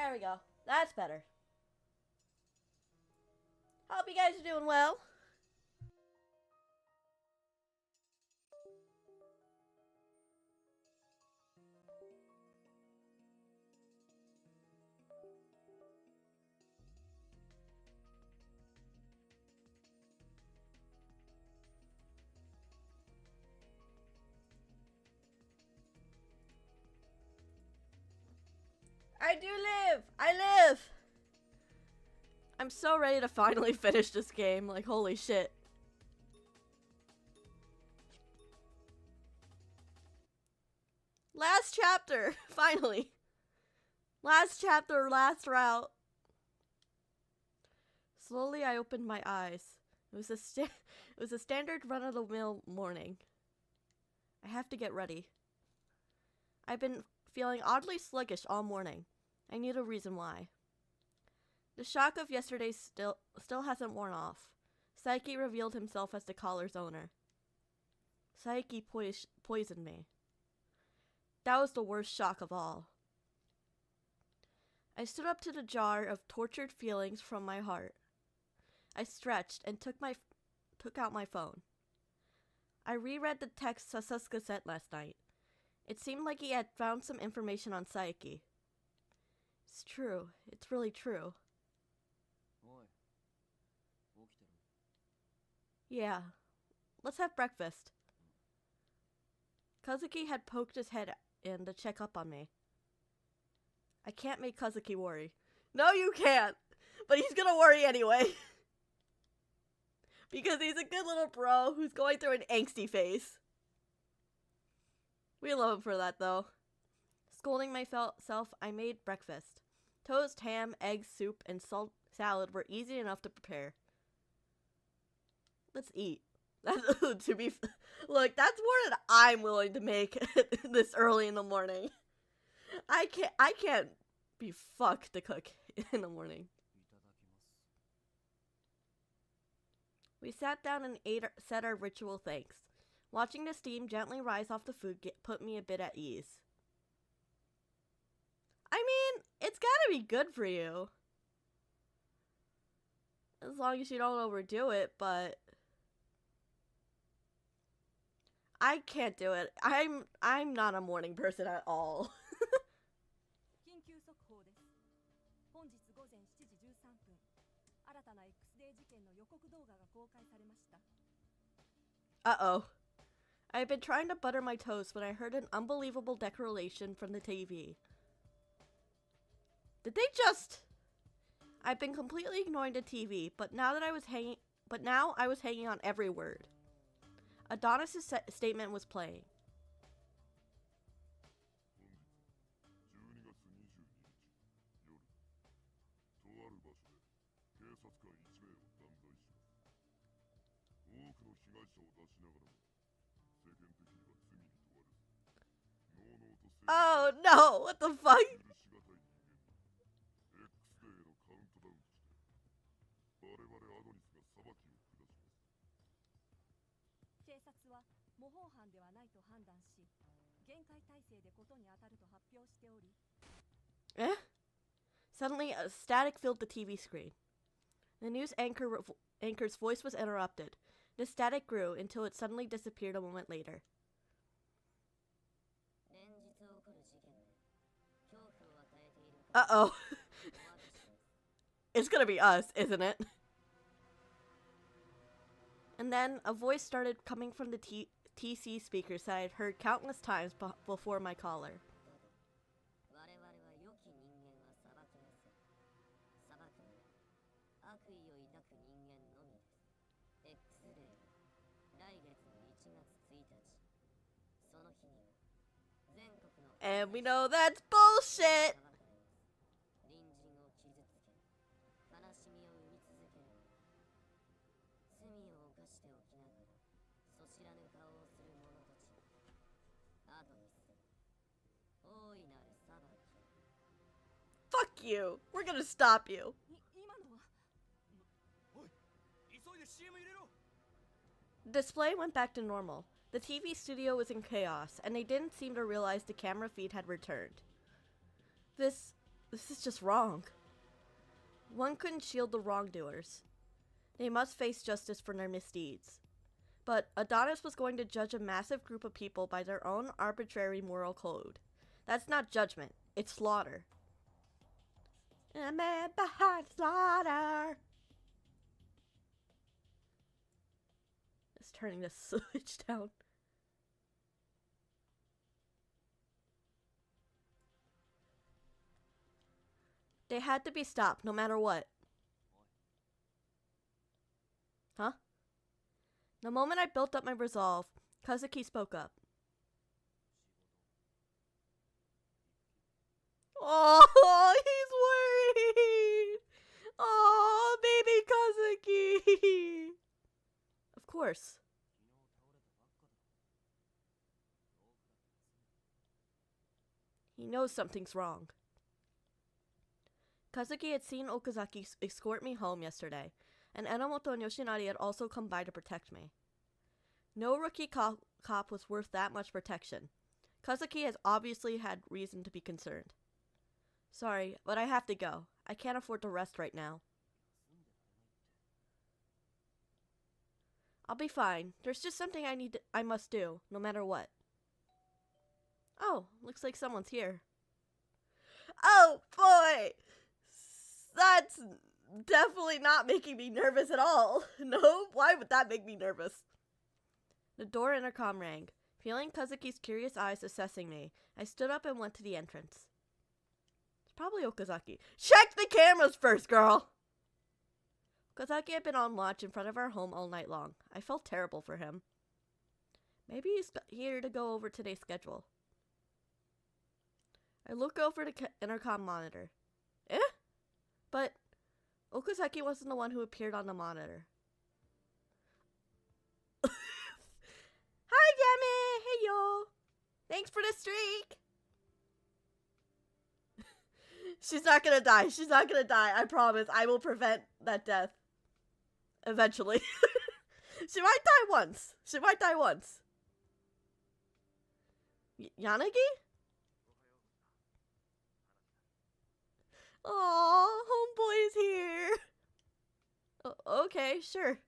There we go. That's better. Hope you guys are doing well. I do live! I live! I'm so ready to finally finish this game. Like, holy shit. Last chapter! Finally! Last chapter, last route. Slowly, I opened my eyes. It was a standard run-of-the-mill morning. I have to get ready. I've been feeling oddly sluggish all morning. I need a reason why. The shock of yesterday still hasn't worn off. Saiki revealed himself as the collar's owner. Saiki poisoned me. That was the worst shock of all. I stood up to the jar of tortured feelings from my heart. I stretched and took out my phone. I reread the text Sasuke sent last night. It seemed like he had found some information on Saiki. It's true. It's really true. Yeah. Let's have breakfast. Kazuki had poked his head in to check up on me. I can't make Kazuki worry. No, you can't! But he's gonna worry anyway. Because he's a good little bro who's going through an angsty phase. We love him for that, though. Scolding myself, I made breakfast. Toast, ham, eggs, soup, and salad were easy enough to prepare. Let's eat. Look, that's more than I'm willing to make this early in the morning. I can't be fucked to cook in the morning. We sat down and said our ritual thanks. Watching the steam gently rise off the food put me a bit at ease. I mean, it's gotta be good for you. As long as you don't overdo it, but I can't do it. I'm not a morning person at all. Uh-oh. I had been trying to butter my toast when I heard an unbelievable declaration from the TV. Did they just... I've been completely ignoring the TV, but now I was hanging on every word. Adonis' statement was playing. Oh no, what the fuck? Eh? Suddenly, a static filled the TV screen. The news anchor's voice was interrupted. The static grew until it suddenly disappeared a moment later. Uh-oh. It's gonna be us, isn't it? And then a voice started coming from the TC speakers that I had heard countless times before my collar. And we know that's bullshit! Fuck you! We're gonna stop you! The display went back to normal. The TV studio was in chaos, and they didn't seem to realize the camera feed had returned. This This is just wrong. One couldn't shield the wrongdoers. They must face justice for their misdeeds. But Adonis was going to judge a massive group of people by their own arbitrary moral code. That's not judgment, it's slaughter. A man behind slaughter. It's turning the switch down. They had to be stopped, no matter what. Huh? The moment I built up my resolve, Kazuki spoke up. Oh, he's worried! Oh, baby Kazuki! Of course. He knows something's wrong. Kazuki had seen Okazaki escort me home yesterday, and Enomoto and Yoshinari had also come by to protect me. No rookie cop was worth that much protection. Kazuki has obviously had reason to be concerned. Sorry, but I have to go. I can't afford to rest right now. I'll be fine. There's just something I must do, no matter what. Oh, looks like someone's here. Oh, boy! That's definitely not making me nervous at all. No, why would that make me nervous? The door intercom rang. Feeling Kazuki's curious eyes assessing me, I stood up and went to the entrance. It's probably Okazaki. Check the cameras first, girl! Okazaki had been on watch in front of our home all night long. I felt terrible for him. Maybe he's here to go over today's schedule. I look over the intercom monitor. Eh? But Okazaki wasn't the one who appeared on the monitor. Hi, Yami! Hey, yo! Thanks for the streak! She's not gonna die. She's not gonna die. I promise. I will prevent that death. Eventually. She might die once. She might die once. Yanagi? Aw, homeboy is here. Okay, sure.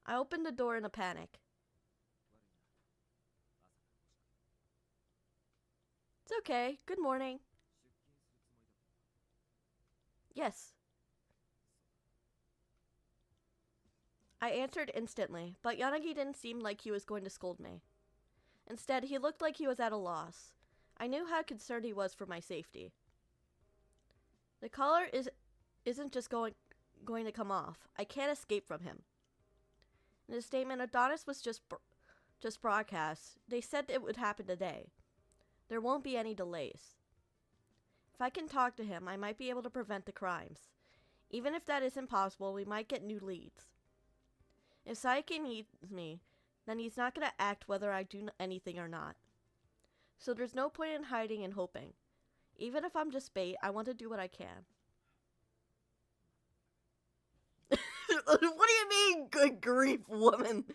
I opened the door in a panic. It's okay. Good morning. Yes. I answered instantly, but Yanagi didn't seem like he was going to scold me. Instead, he looked like he was at a loss. I knew how concerned he was for my safety. The collar isn't just going to come off. I can't escape from him. In his statement, Adonis was just broadcast. They said it would happen today. There won't be any delays. If I can talk to him, I might be able to prevent the crimes. Even if that isn't possible, we might get new leads. If Saiki needs me, then he's not going to act whether I do anything or not. So there's no point in hiding and hoping. Even if I'm just bait, I want to do what I can. What do you mean, good grief, woman?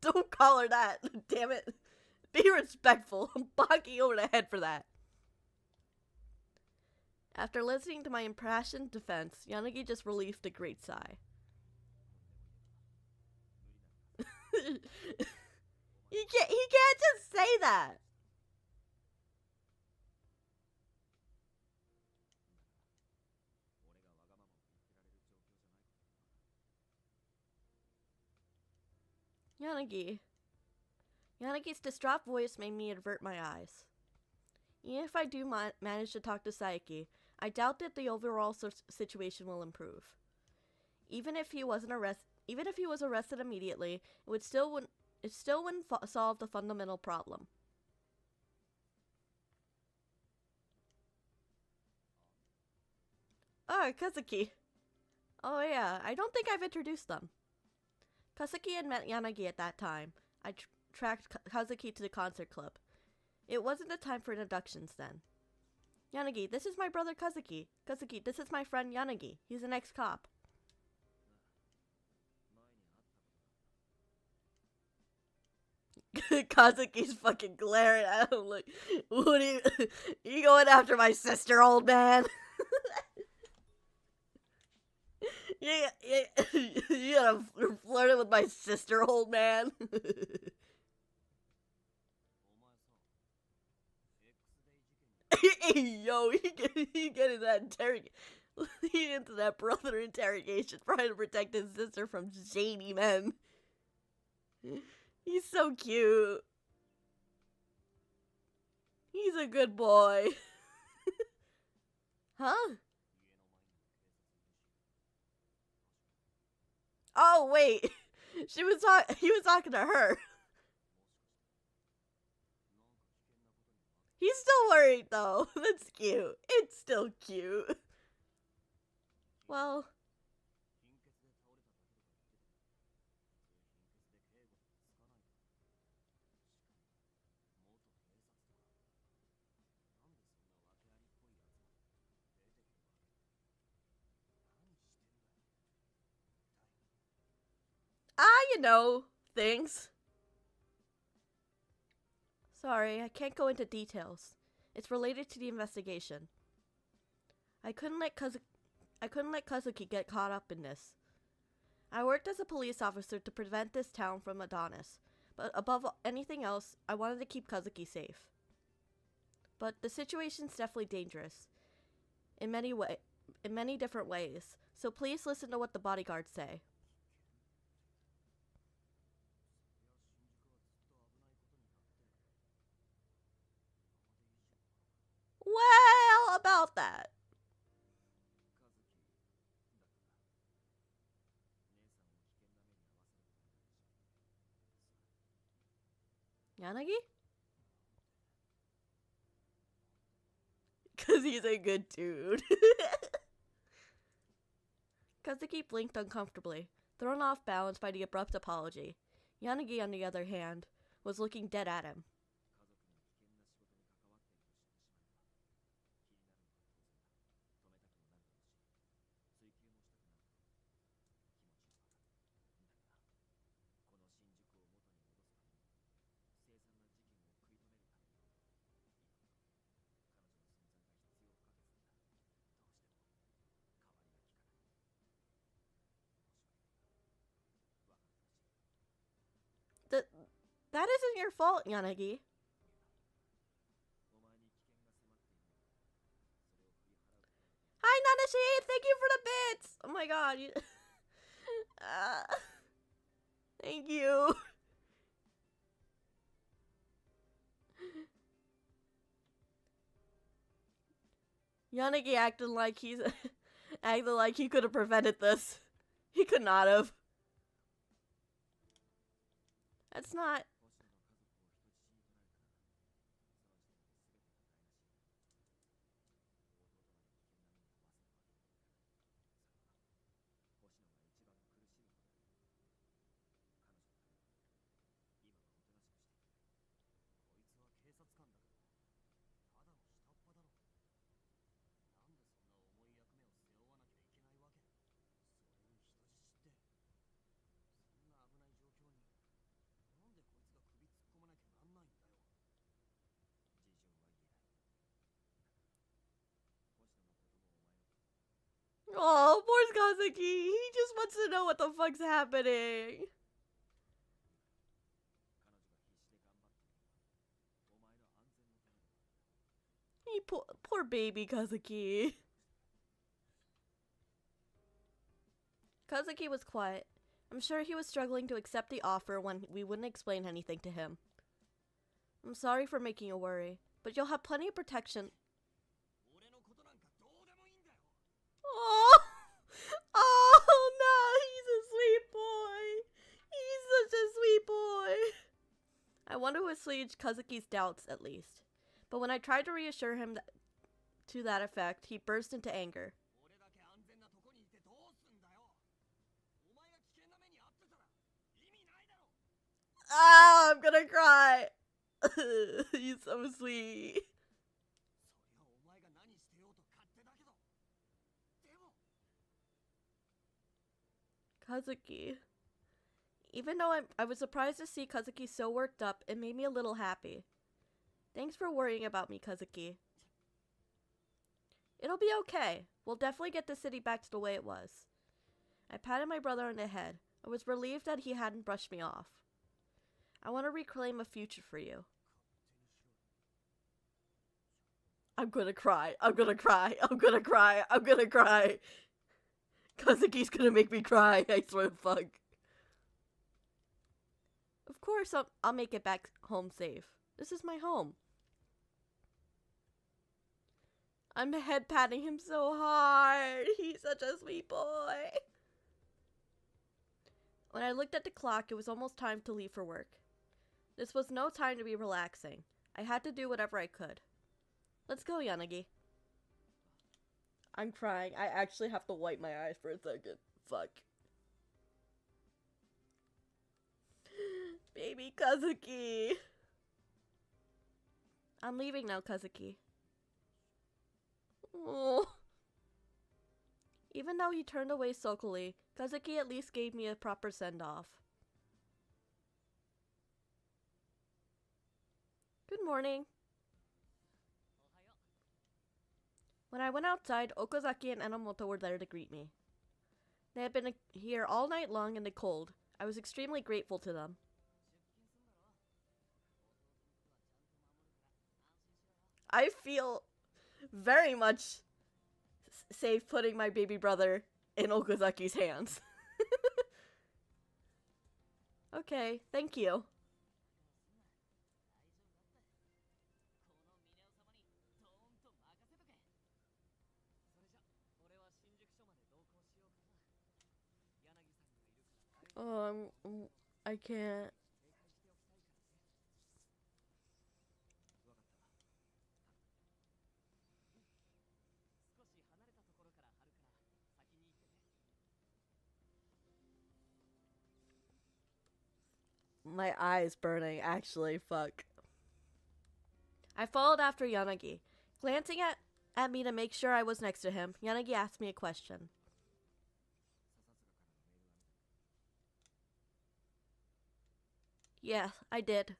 Don't call her that, damn it. Be respectful. I'm bonking over the head for that. After listening to my impassioned defense, Yanagi just released a great sigh. He can't just say that. Yanagi's distraught voice made me avert my eyes. Even if I do manage to talk to Saiki, I doubt that the overall situation will improve. Even if he was arrested immediately, it still wouldn't solve the fundamental problem. Oh, Kazuki. Oh yeah, I don't think I've introduced them. Kazuki had met Yanagi at that time. I tracked Kazuki to the concert club. It wasn't the time for introductions then. Yanagi, this is my brother Kazuki. Kazuki, this is my friend Yanagi. He's an ex-cop. Kazuki's fucking glaring at him like, what are you going after my sister, old man? You're flirting with my sister, old man. Hey, yo, he getting that he into that brother interrogation, trying to protect his sister from shady men. He's so cute. He's a good boy. Huh? Oh wait, he was talking to her. He's still worried though. That's cute. It's still cute. Well, you know, things. Sorry, I can't go into details. It's related to the investigation. I couldn't let Kazuki get caught up in this. I worked as a police officer to prevent this town from Adonis, but above anything else, I wanted to keep Kazuki safe. But the situation's definitely dangerous in many different ways. So please listen to what the bodyguards say. Well, about that. Yanagi? Because he's a good dude. Kazuki blinked uncomfortably, thrown off balance by the abrupt apology. Yanagi, on the other hand, was looking dead at him. That isn't your fault, Yanagi. Hi, Nanashi! Thank you for the bits! Oh my god. Thank you. Yanagi acting like he could have prevented this. He could not have. That's not. Oh, poor Kazuki. He just wants to know what the fuck's happening. Poor baby Kazuki. Kazuki was quiet. I'm sure he was struggling to accept the offer when we wouldn't explain anything to him. I'm sorry for making you worry, but you'll have plenty of protection. Oh, oh no, he's a sweet boy. He's such a sweet boy. I want to assuage Kazuki's doubts, at least. But when I tried to reassure him to that effect, he burst into anger. Ah, I'm gonna cry. He's so sweet. Kazuki. Even though I was surprised to see Kazuki so worked up, it made me a little happy. Thanks for worrying about me, Kazuki. It'll be okay. We'll definitely get the city back to the way it was. I patted my brother on the head. I was relieved that he hadn't brushed me off. I want to reclaim a future for you. I'm gonna cry. I'm gonna cry. I'm gonna cry. I'm gonna cry. Kazuki's gonna make me cry. I swear to fuck. Of course, I'll make it back home safe. This is my home. I'm head patting him so hard. He's such a sweet boy. When I looked at the clock, it was almost time to leave for work. This was no time to be relaxing. I had to do whatever I could. Let's go, Yanagi. I'm crying. I actually have to wipe my eyes for a second. Fuck. Baby Kazuki. I'm leaving now, Kazuki. Oh. Even though he turned away sulkily, Kazuki at least gave me a proper send-off. Good morning. When I went outside, Okazaki and Enomoto were there to greet me. They had been here all night long in the cold. I was extremely grateful to them. I feel very much safe putting my baby brother in Okazaki's hands. Okay, thank you. I can't. My eye's burning, actually, fuck. I followed after Yanagi. Glancing at me to make sure I was next to him, Yanagi asked me a question. Yeah, I did.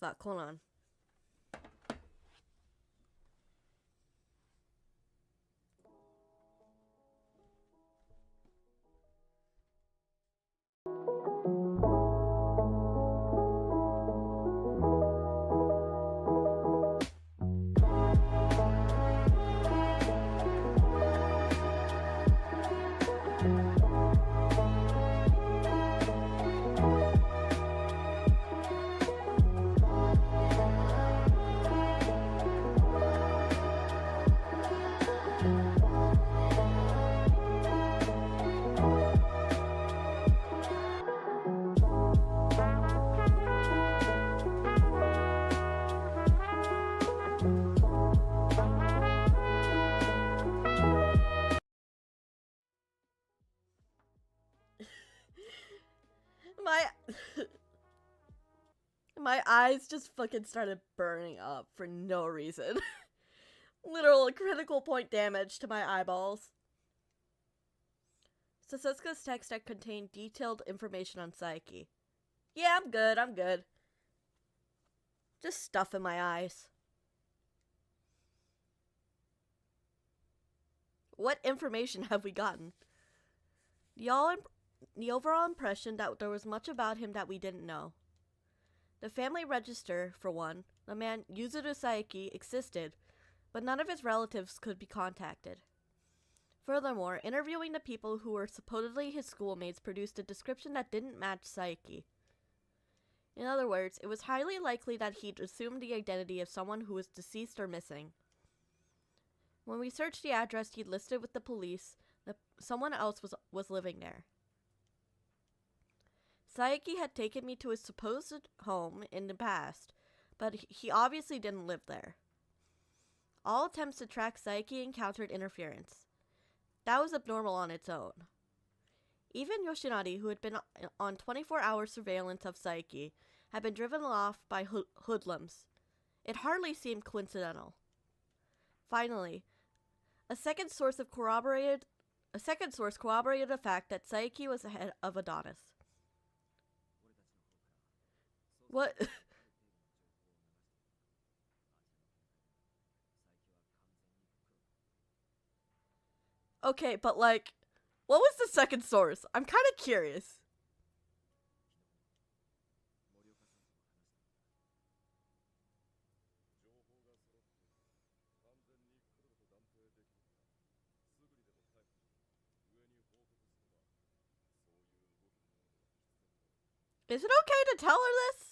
Fuck, hold on. My eyes just fucking started burning up for no reason. Literal critical point damage to my eyeballs. Sasuke's text that contained detailed information on Saiki. Yeah, I'm good. Just stuff in my eyes. What information have we gotten? The overall impression that there was much about him that we didn't know. The family register, for one, the man Yuzuru Saiki, existed, but none of his relatives could be contacted. Furthermore, interviewing the people who were supposedly his schoolmates produced a description that didn't match Saiki. In other words, it was highly likely that he'd assumed the identity of someone who was deceased or missing. When we searched the address he'd listed with the police, someone else was living there. Saiki had taken me to his supposed home in the past, but he obviously didn't live there. All attempts to track Saiki encountered interference. That was abnormal on its own. Even Yoshinari, who had been on 24-hour surveillance of Saiki, had been driven off by hoodlums. It hardly seemed coincidental. Finally, a second source of corroborated A second source corroborated the fact that Saiki was ahead of Adonis. What? Okay, but like, what was the second source? I'm kind of curious. Is it okay to tell her this?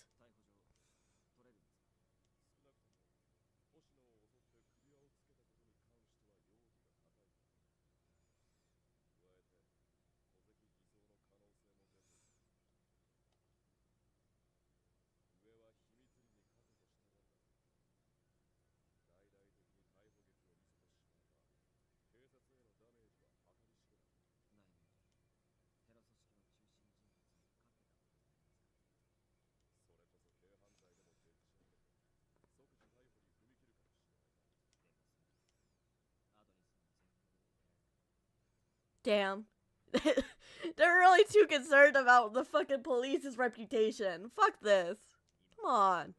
Damn. They're really too concerned about the fucking police's reputation. Fuck this. Come on.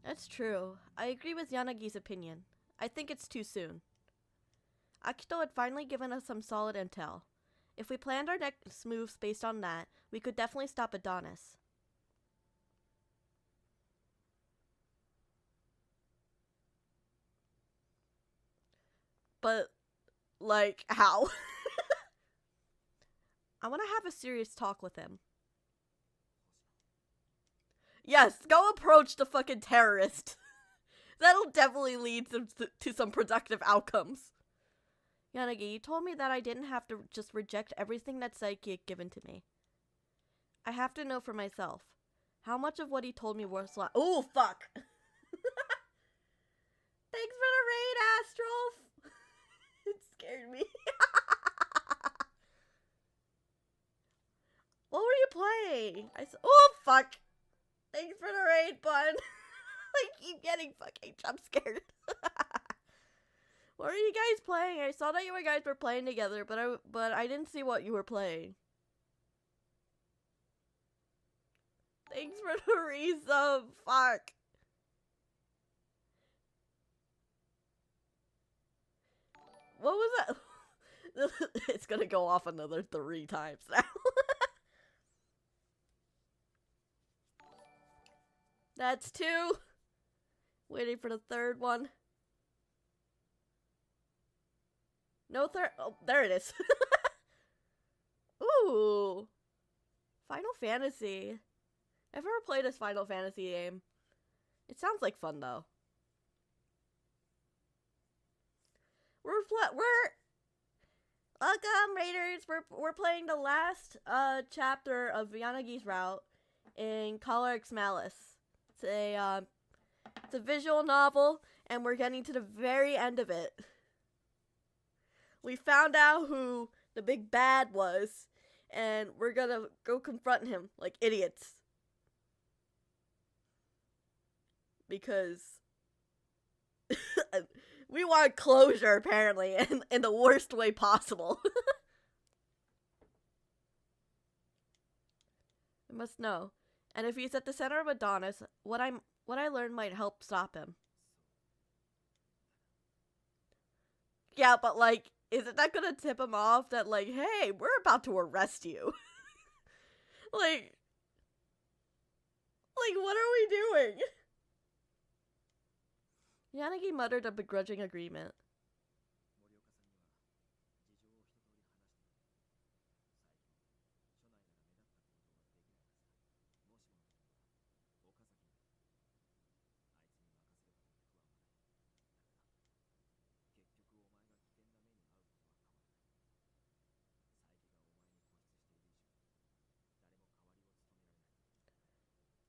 That's true. I agree with Yanagi's opinion. I think it's too soon. Akito had finally given us some solid intel. If we planned our next moves based on that, we could definitely stop Adonis. But, like, how? I want to have a serious talk with him. Yes, go approach the fucking terrorist. That'll definitely lead to some productive outcomes. Yanagi, you told me that I didn't have to just reject everything that Saiki had given to me. I have to know for myself. How much of what he told me was like— oh, fuck! Thanks for the raid, Astral! It scared me. What were you playing? Oh, fuck! Thanks for the raid, bun. I keep getting fucking jump scared. What are you guys playing? I saw that you guys were playing together, but I didn't see what you were playing. Thanks for the resub. Fuck. What was that? It's gonna go off another 3 times now. That's 2. Waiting for the 3rd one. No third. Oh, there it is. Ooh. Final Fantasy. I've never played this Final Fantasy game. It sounds like fun though. Welcome, Raiders. We're playing the last chapter of Yanagi's route in Collar X Malice. It's a visual novel, and we're getting to the very end of it. We found out who the big bad was, and we're gonna go confront him like idiots. Because we want closure, apparently, in the worst way possible. I must know. And if he's at the center of Adonis, what I learned might help stop him. Yeah, but like, is it not gonna tip him off that like, hey, we're about to arrest you? like, what are we doing? Yanagi muttered a begrudging agreement.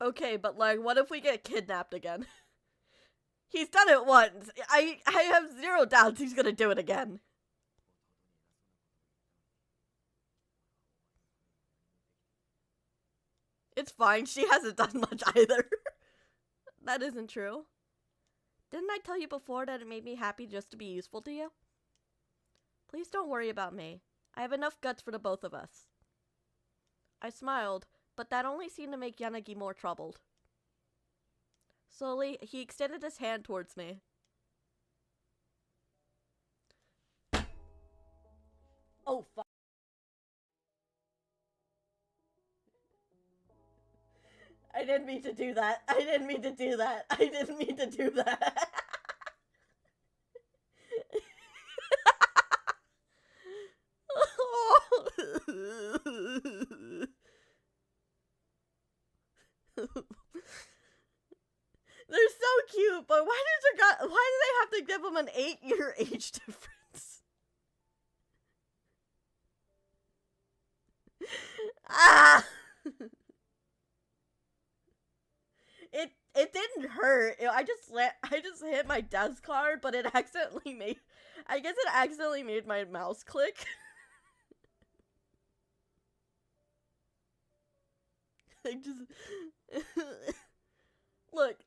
Okay, but like, what if we get kidnapped again? He's done it once. I have 0 doubts he's gonna do it again. it's fine. She hasn't done much either. That isn't true. Didn't I tell you before that it made me happy just to be useful to you? Please don't worry about me. I have enough guts for the both of us. I smiled, but that only seemed to make Yanagi more troubled. Slowly, he extended his hand towards me. Oh, fuck. I didn't mean to do that. I didn't mean to do that. I didn't mean to do that. They're so cute, but why do they have to give them an 8-year age difference? Ah! It didn't hurt. I just hit my desk card, but it accidentally made. I guess it accidentally made my mouse click. I just look.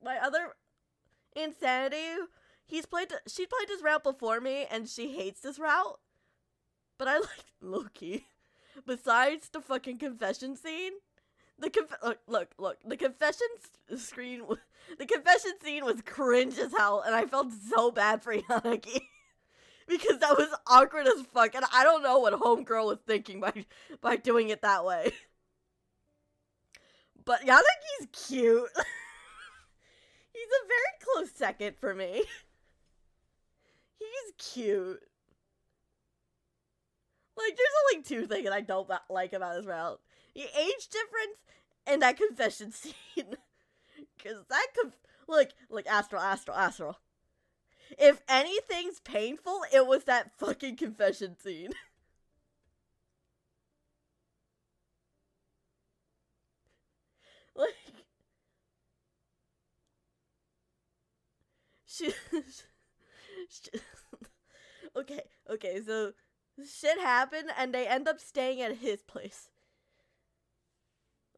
My other Insanity. She played this route before me, and she hates this route. But I like Loki. Besides the fucking confession scene. The confession scene was cringe as hell, and I felt so bad for Yanagi. Because that was awkward as fuck, and I don't know what Homegirl was thinking by doing it that way. But Yanagi's cute. He's a very close second for me. He's cute. Like, there's only two things I don't like about his route. The age difference and that confession scene. Cause that look, Astral. If anything's painful, it was that fucking confession scene. Like, okay, so shit happened, and they end up staying at his place.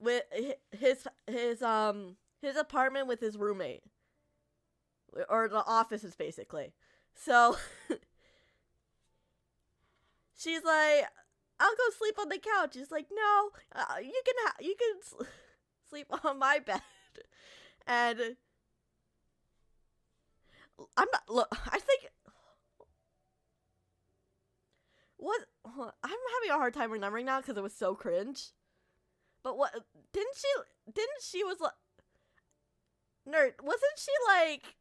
With his apartment with his roommate. Or the offices, basically. So, she's like, I'll go sleep on the couch. He's like, no, you can sleep on my bed. And I think I'm having a hard time remembering now because it was so cringe. But what didn't she was like, nerd, wasn't she like,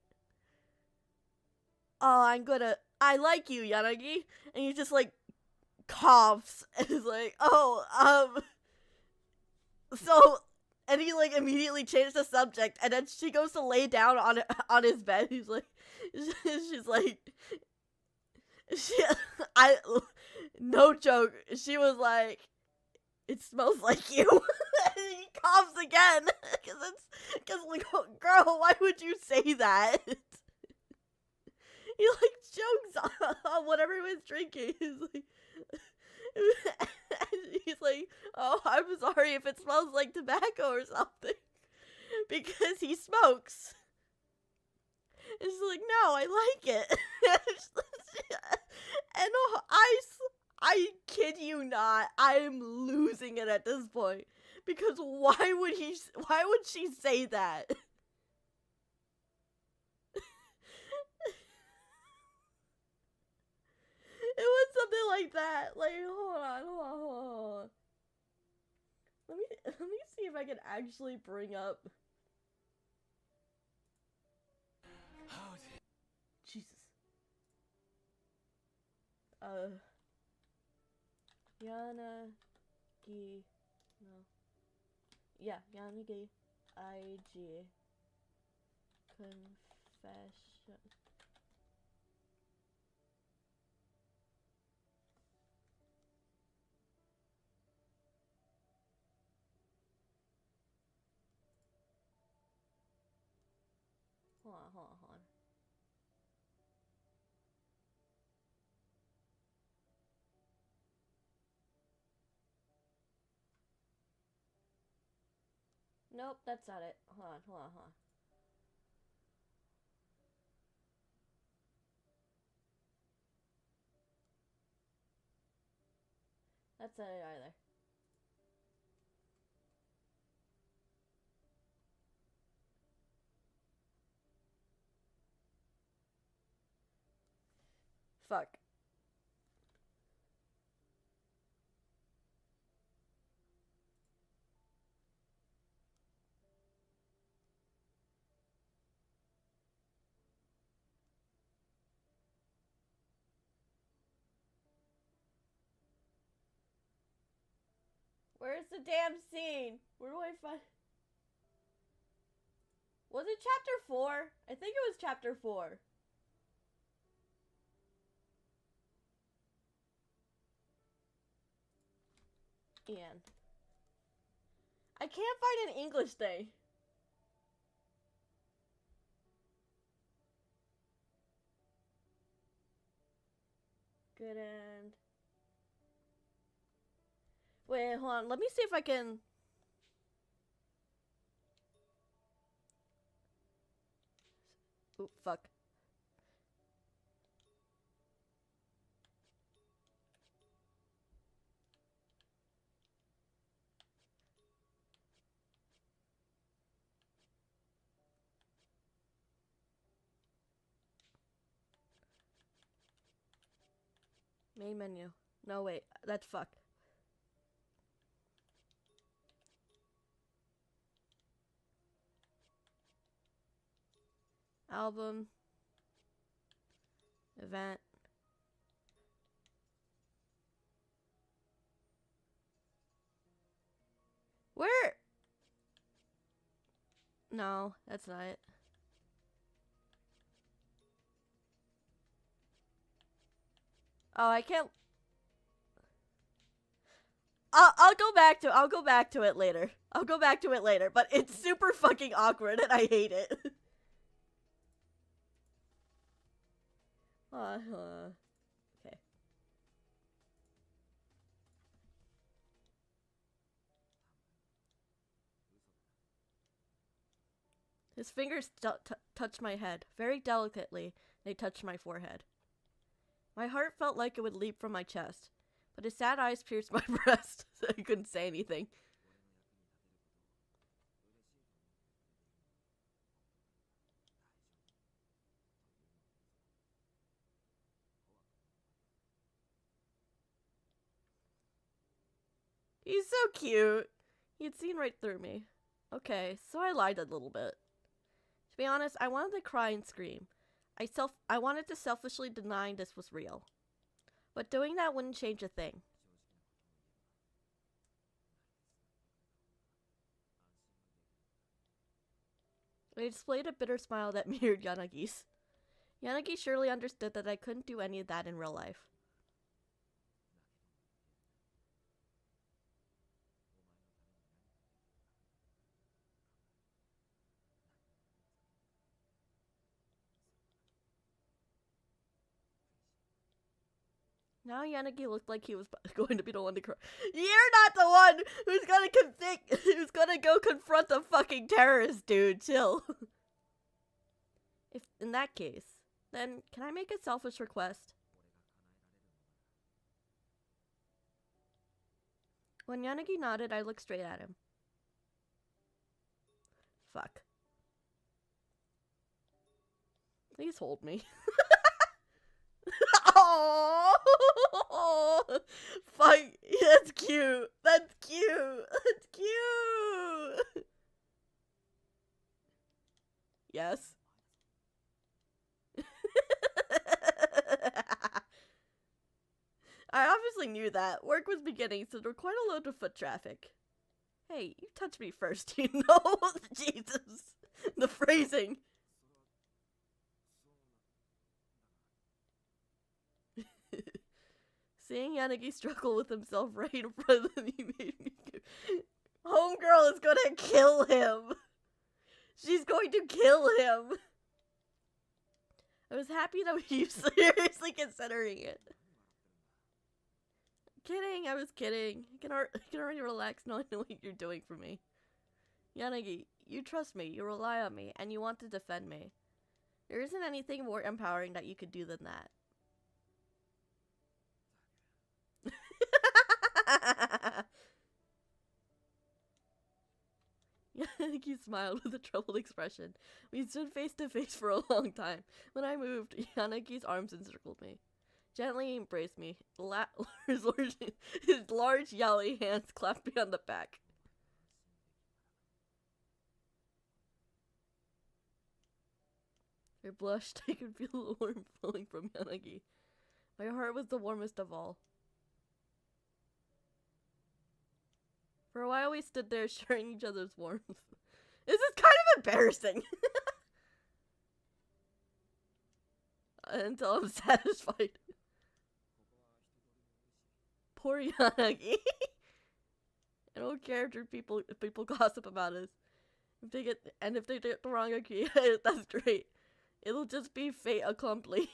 oh, I like you, Yanagi, and you just like coughs and is like, oh, so, and he like immediately changed the subject, and then she goes to lay down on his bed. He's like, she's like, no joke, she was like, it smells like you. And he coughs again. Cause like, oh, girl, why would you say that? He like jokes on whatever he was drinking. He's like, oh, I'm sorry if it smells like tobacco or something. Because he smokes. And she's like, no, I like it. And I kid you not, I'm losing it at this point. Because why would she say that? It was something like that. Like, hold on. Let me see if I can actually bring up. Jesus. Yanagi. No. Yeah, Yanagi. IG. Confession. Hold on. Nope, that's not it. Hold on, hold on, hold on. That's not it either. Fuck. Where's the damn scene? Where do I find... Was it chapter 4? I think it was chapter 4. Ian. I can't find an English thing. Good end. Wait, hold on. Let me see if I can... Oop, fuck. Main menu. No, wait. That's fuck. Album. Event. Where? No, that's not it. Oh, I can't. I'll go back to it later. I'll go back to it later, but it's super fucking awkward and I hate it. Okay. His fingers touch my head, very delicately. They touch my forehead. My heart felt like it would leap from my chest, but his sad eyes pierced my breast, so I couldn't say anything. He's so cute. He'd seen right through me. Okay, so I lied a little bit. To be honest, I wanted to cry and scream. I wanted to selfishly deny this was real. But doing that wouldn't change a thing. I displayed a bitter smile that mirrored Yanagi's. Yanagi surely understood that I couldn't do any of that in real life. Now Yanagi looked like he was going to be the one to cry. You're not the one who's gonna go confront the fucking terrorist, dude. Chill. If in that case, then can I make a selfish request? When Yanagi nodded, I looked straight at him. Fuck. Please hold me. Oh, fuck. That's cute. That's cute. That's cute. Yes. I obviously knew that. Work was beginning, so there were quite a load of foot traffic. Hey, you touched me first, you know? Jesus. The phrasing. Seeing Yanagi struggle with himself right in front of me made me... Homegirl is gonna kill him! She's going to kill him! I was happy that you seriously considering it. Kidding, I was kidding. You can already relax knowing what you're doing for me. Yanagi, you trust me, you rely on me, and you want to defend me. There isn't anything more empowering that you could do than that. Yanagi smiled with a troubled expression. We stood face to face for a long time. When I moved, Yanagi's arms encircled me. Gently embraced me. His large yaoi hands clapped me on the back. I blushed. I could feel the warmth flowing from Yanagi. My heart was the warmest of all. For a while we stood there sharing each other's warmth. This is kind of embarrassing. Until I'm satisfied. Poor Yanagi. I don't care if people gossip about us. If they get the wrong idea, that's great. It'll just be fait accompli.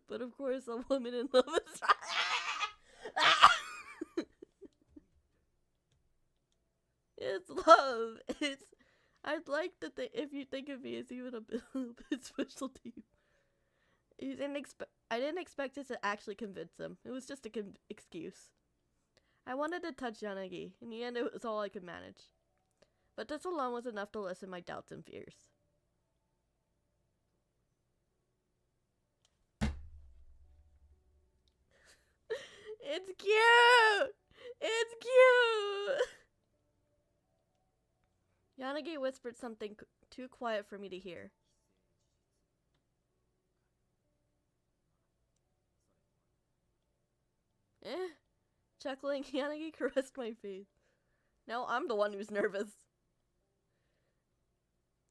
But of course, a woman in love is. It's love. I'd like to think if you think of me as even a bit special to you. I didn't expect it to actually convince him. It was just an excuse. I wanted to touch Yanagi. In the end, it was all I could manage. But this alone was enough to lessen my doubts and fears. It's cute! It's cute! Yanagi whispered something too quiet for me to hear. Chuckling, Yanagi caressed my face. Now I'm the one who's nervous.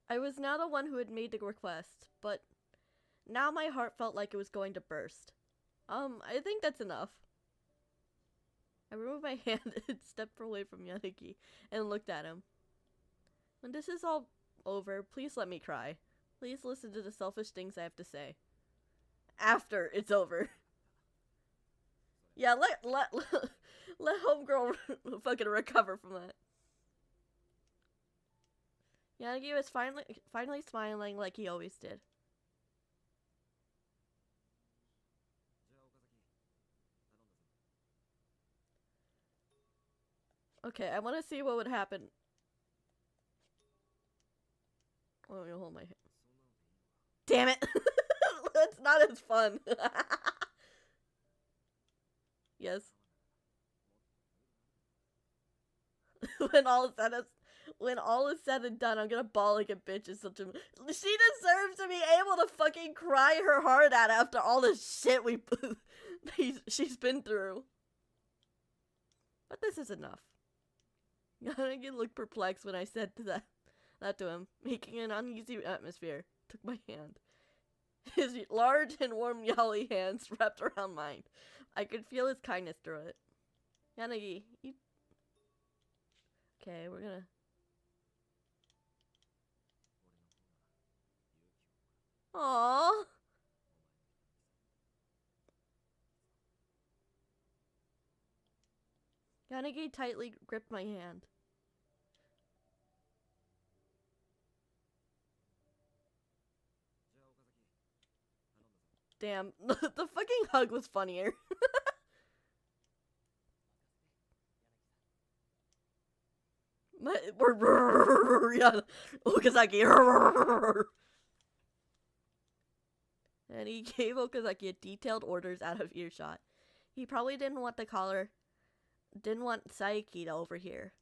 I was now the one who had made the request, but now my heart felt like it was going to burst. I think that's enough. I removed my hand and stepped away from Yanagi and looked at him. When this is all over, please let me cry. Please listen to the selfish things I have to say. After it's over. Yeah, let homegirl fucking recover from that. Yanagi was finally smiling like he always did. Okay, I want to see what would happen. Oh, you hold my hand. Damn it! That's not as fun. Yes. When all is said and done, I'm gonna bawl like a bitch. Is such a. She deserves to be able to fucking cry her heart out after all the shit she's been through. But this is enough. Yanagi looked perplexed when I said that to him, making an uneasy atmosphere. Took my hand. His large and warm yaoi hands wrapped around mine. I could feel his kindness through it. Yanagi, you... Okay, we're gonna... Aww. Yanagi tightly gripped my hand. Damn, the fucking hug was funnier. Okazaki. And he gave Okazaki detailed orders out of earshot. He probably didn't want Saiki to overhear.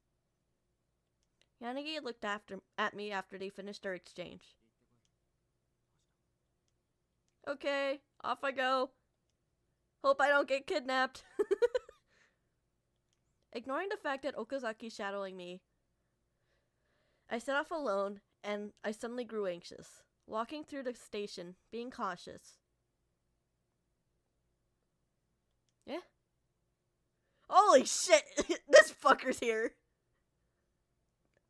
Yanagi looked at me after they finished their exchange. Okay, off I go. Hope I don't get kidnapped. Ignoring the fact that Okazaki's shadowing me, I set off alone, and I suddenly grew anxious. Walking through the station, being cautious. Yeah? Holy shit! This fucker's here!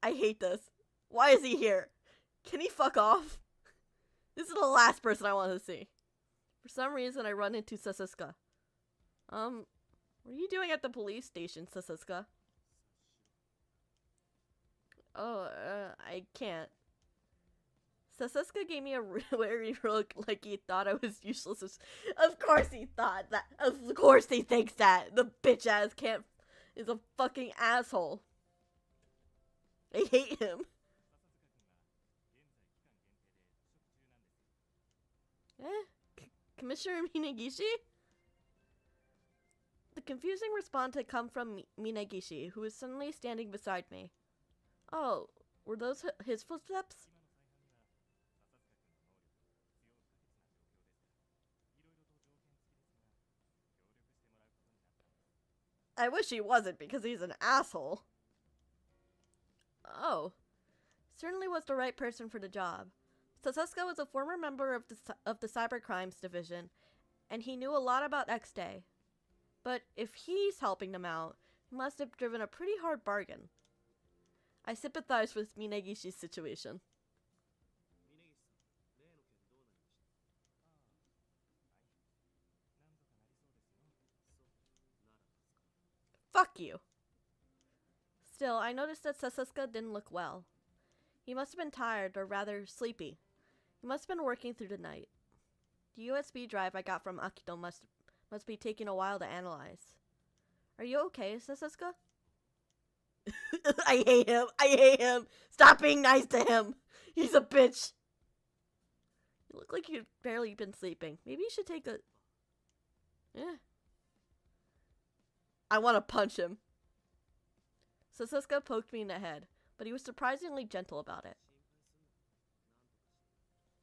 I hate this. Why is he here? Can he fuck off? This is the last person I want to see. For some reason, I run into Sasuke. What are you doing at the police station, Sasuke? Oh, I can't. Sasuke gave me a weary look like he thought I was useless. Of course he thought that. Of course he thinks that. The bitch ass is a fucking asshole. I hate him. Commissioner Minagishi? The confusing response had come from Minagishi, who was suddenly standing beside me. Oh, were those his footsteps? I wish he wasn't, because he's an asshole. Oh, certainly was the right person for the job. Sasuke was a former member of the Cybercrimes Division, and he knew a lot about X-Day. But if he's helping them out, he must have driven a pretty hard bargain. I sympathize with Minagishi's situation. Fuck you. Still, I noticed that Sasuke didn't look well. He must have been tired, or rather, sleepy. He must have been working through the night. The USB drive I got from Akito must be taking a while to analyze. Are you okay, Sasuke? I hate him. I hate him. Stop being nice to him. He's a bitch. You look like you've barely been sleeping. Maybe you should take a... I want to punch him. Sasuke poked me in the head, but he was surprisingly gentle about it.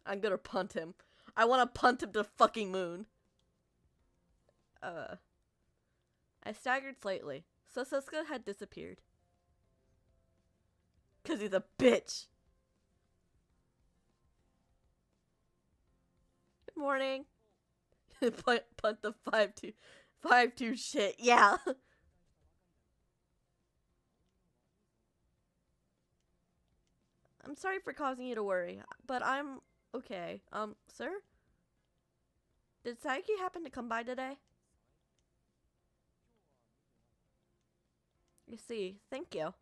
I'm gonna punt him. I want to punt him to fucking moon. I staggered slightly. Sasuke had disappeared. 'Cause he's a bitch. Good morning. Punt the 5-2 shit. Yeah. I'm sorry for causing you to worry, but I'm okay. Sir? Did Saiki happen to come by today? You see, thank you.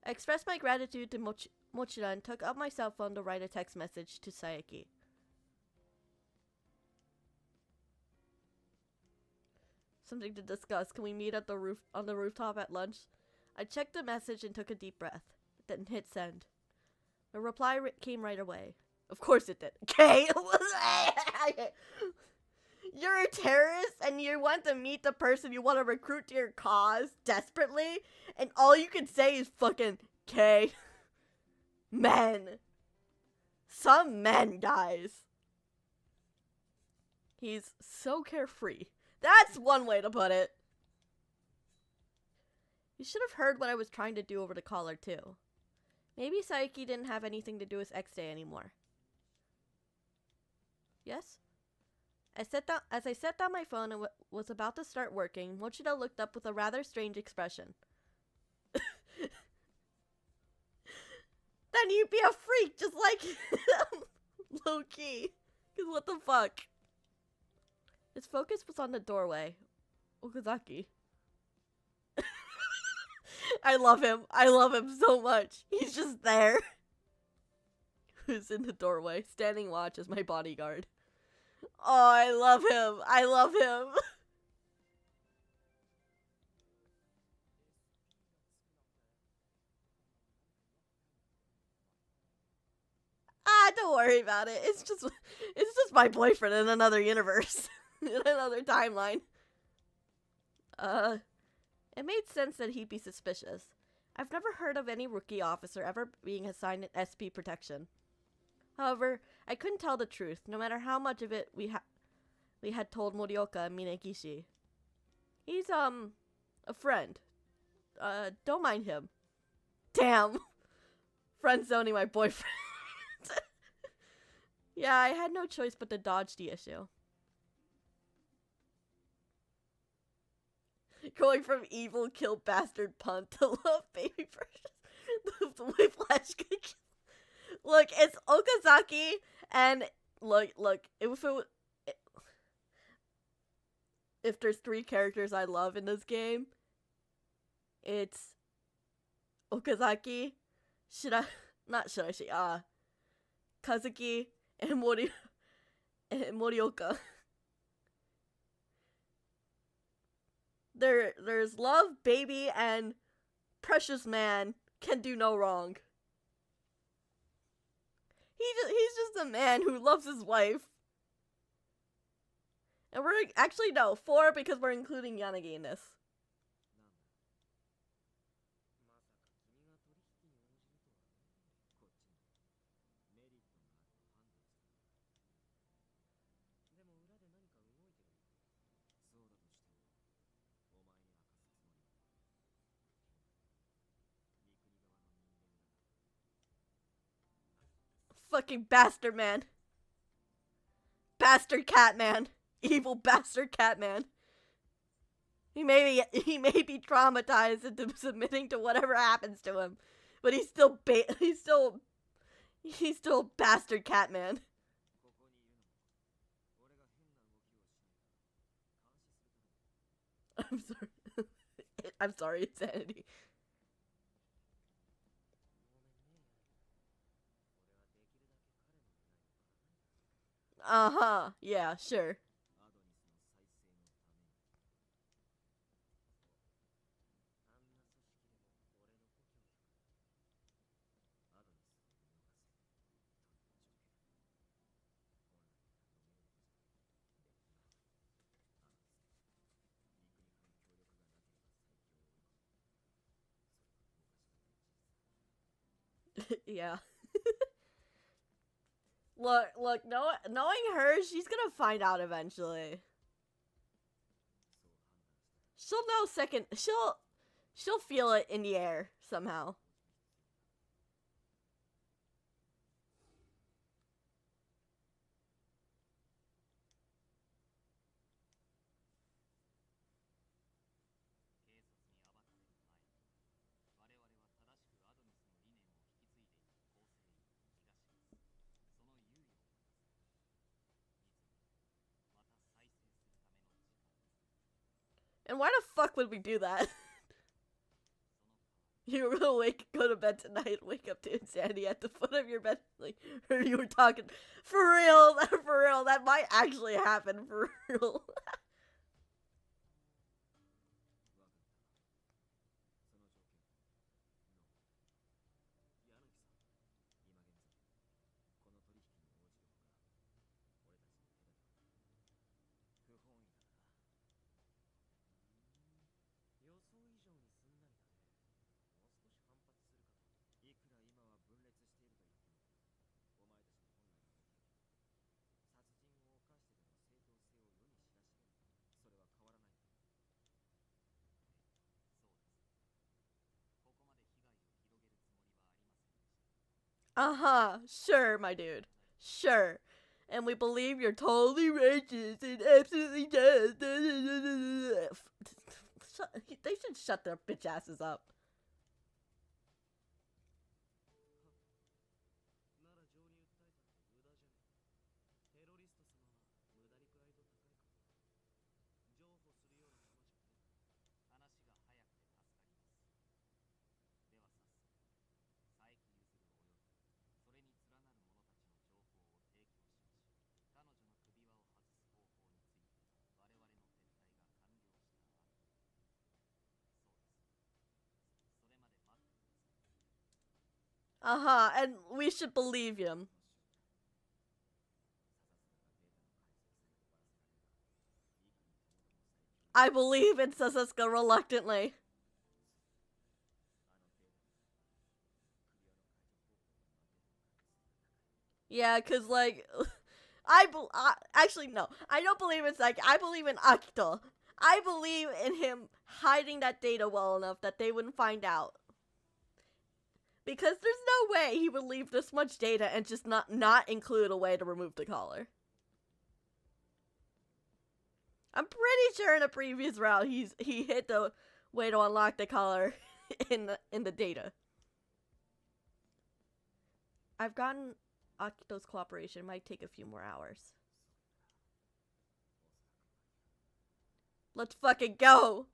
I expressed my gratitude to Mochida and took up my cell phone to write a text message to Saiki. Something to discuss. Can we meet at the on the rooftop at lunch? I checked the message and took a deep breath, then hit send. The reply came right away. Of course it did. Okay. You're a terrorist and you want to meet the person you want to recruit to your cause desperately, and all you can say is fucking K. Men. Some men, guys. He's so carefree. That's one way to put it. You should have heard what I was trying to do over the collar, too. Maybe Saiki didn't have anything to do with X-Day anymore. Yes? As I set down my phone and was about to start working, Mochida looked up with a rather strange expression. Then you'd be a freak, just like him. Low-key. Because what the fuck? His focus was on the doorway. Okazaki. I love him. I love him so much. He's just there. Who's in the doorway, standing watch as my bodyguard. Oh, I love him. I love him. Don't worry about it. It's just my boyfriend in another universe. In another timeline. It made sense that he'd be suspicious. I've never heard of any rookie officer ever being assigned an SP protection. However, I couldn't tell the truth, no matter how much of it we had told Morioka and Minagishi. He's, a friend. Don't mind him. Damn. Friend zoning my boyfriend. Yeah, I had no choice but to dodge the issue. Going from evil kill bastard punt to love baby version. The whiplash. Look, it's Okazaki, and look, if it if there's 3 characters I love in this game, it's Okazaki, Kazuki, and Morioka. There's love, baby, and precious man can do no wrong. He's just a man who loves his wife. And we're actually, no, 4 because we're including Yanagi in this. Fucking bastard man. Bastard cat man. Evil bastard cat man. He may be traumatized into submitting to whatever happens to him, but he's still bastard cat man. I'm sorry. I'm sorry, insanity. Uh-huh. Yeah, sure. Yeah. Look, knowing her, she's gonna find out eventually. She'll know she'll feel it in the air somehow. And why the fuck would we do that? You were gonna go to bed tonight, wake up to insanity at the foot of your bed, like, or you were talking, for real, that might actually happen, for real. Uh-huh, sure, my dude, sure. And we believe you're totally righteous and absolutely does. They should shut their bitch asses up. Uh-huh, and we should believe him. I believe in Sasuke reluctantly. Yeah, cause like, actually no, I don't believe in Psyche. I believe in Akito. I believe in him hiding that data well enough that they wouldn't find out. Because there's no way he would leave this much data and just not include a way to remove the collar. I'm pretty sure in a previous round he hit the way to unlock the collar in the data. I've gotten Akito's cooperation. It might take a few more hours. Let's fucking go.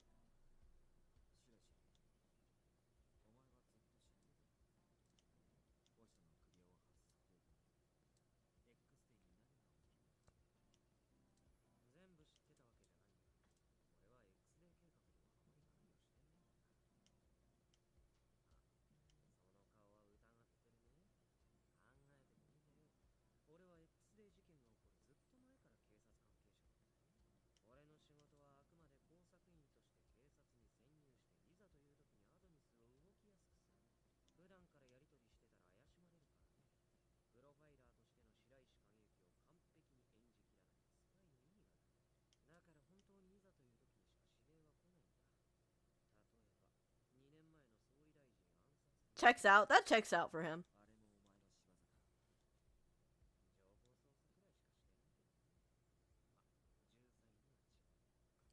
Checks out. That checks out for him.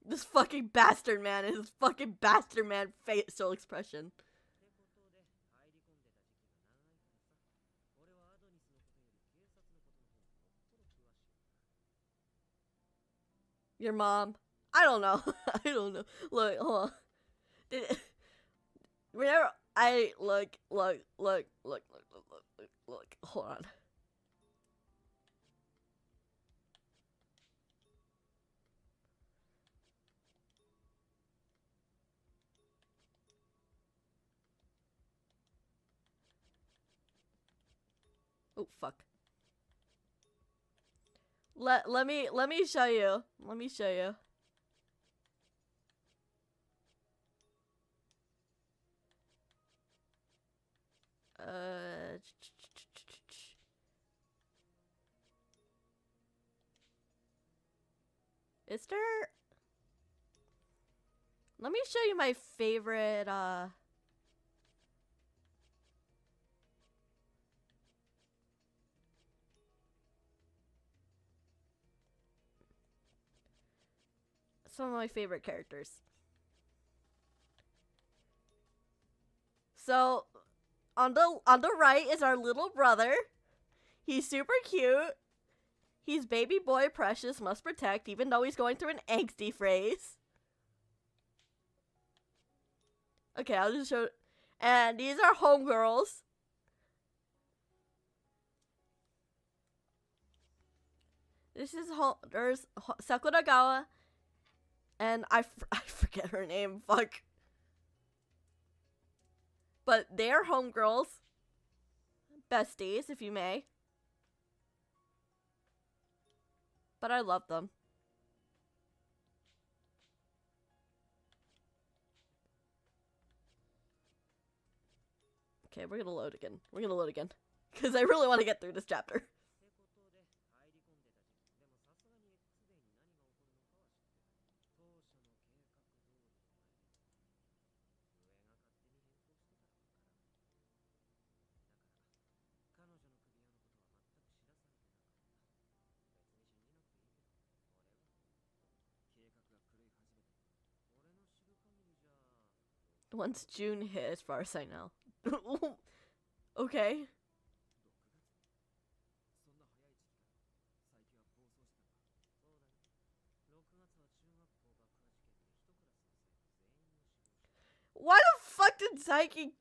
This fucking bastard man and his fucking bastard man facial expression. Your mom. I don't know. I don't know. Look, hold on. Whenever I look, hold on. Oh fuck. Let me show you. Let me show you. Is there? Let me show you my favorite, some of my favorite characters. So, on the right is our little brother. He's super cute. He's baby boy precious, must protect, even though he's going through an angsty phase. Okay, I'll just show. And these are homegirls. This is there's Sakuragawa, and I forget her name. Fuck. But they're homegirls, besties, if you may. But I love them. Okay, we're gonna load again. We're gonna load again. Because I really want to get through this chapter. Once June hit, as far as I know. Okay. Why the fuck did Saiki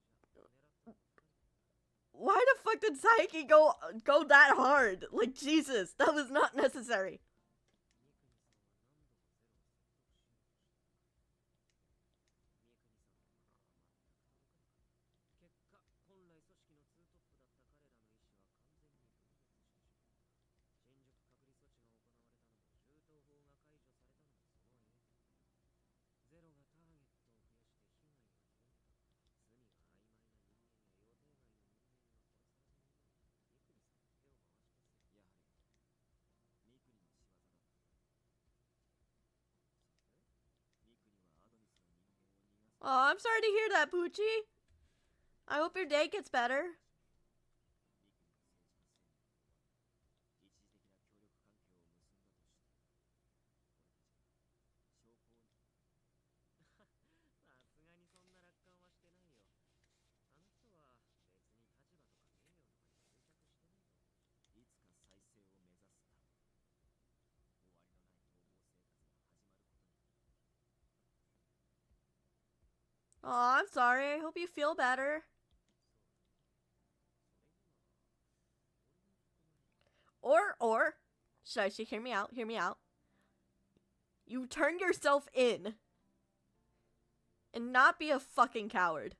go that hard? Like, Jesus, that was not necessary. Oh, I'm sorry to hear that, Poochie. I hope your day gets better. Aw, I'm sorry. I hope you feel better. Or, Shishi, hear me out, hear me out. You turn yourself in. And not be a fucking coward.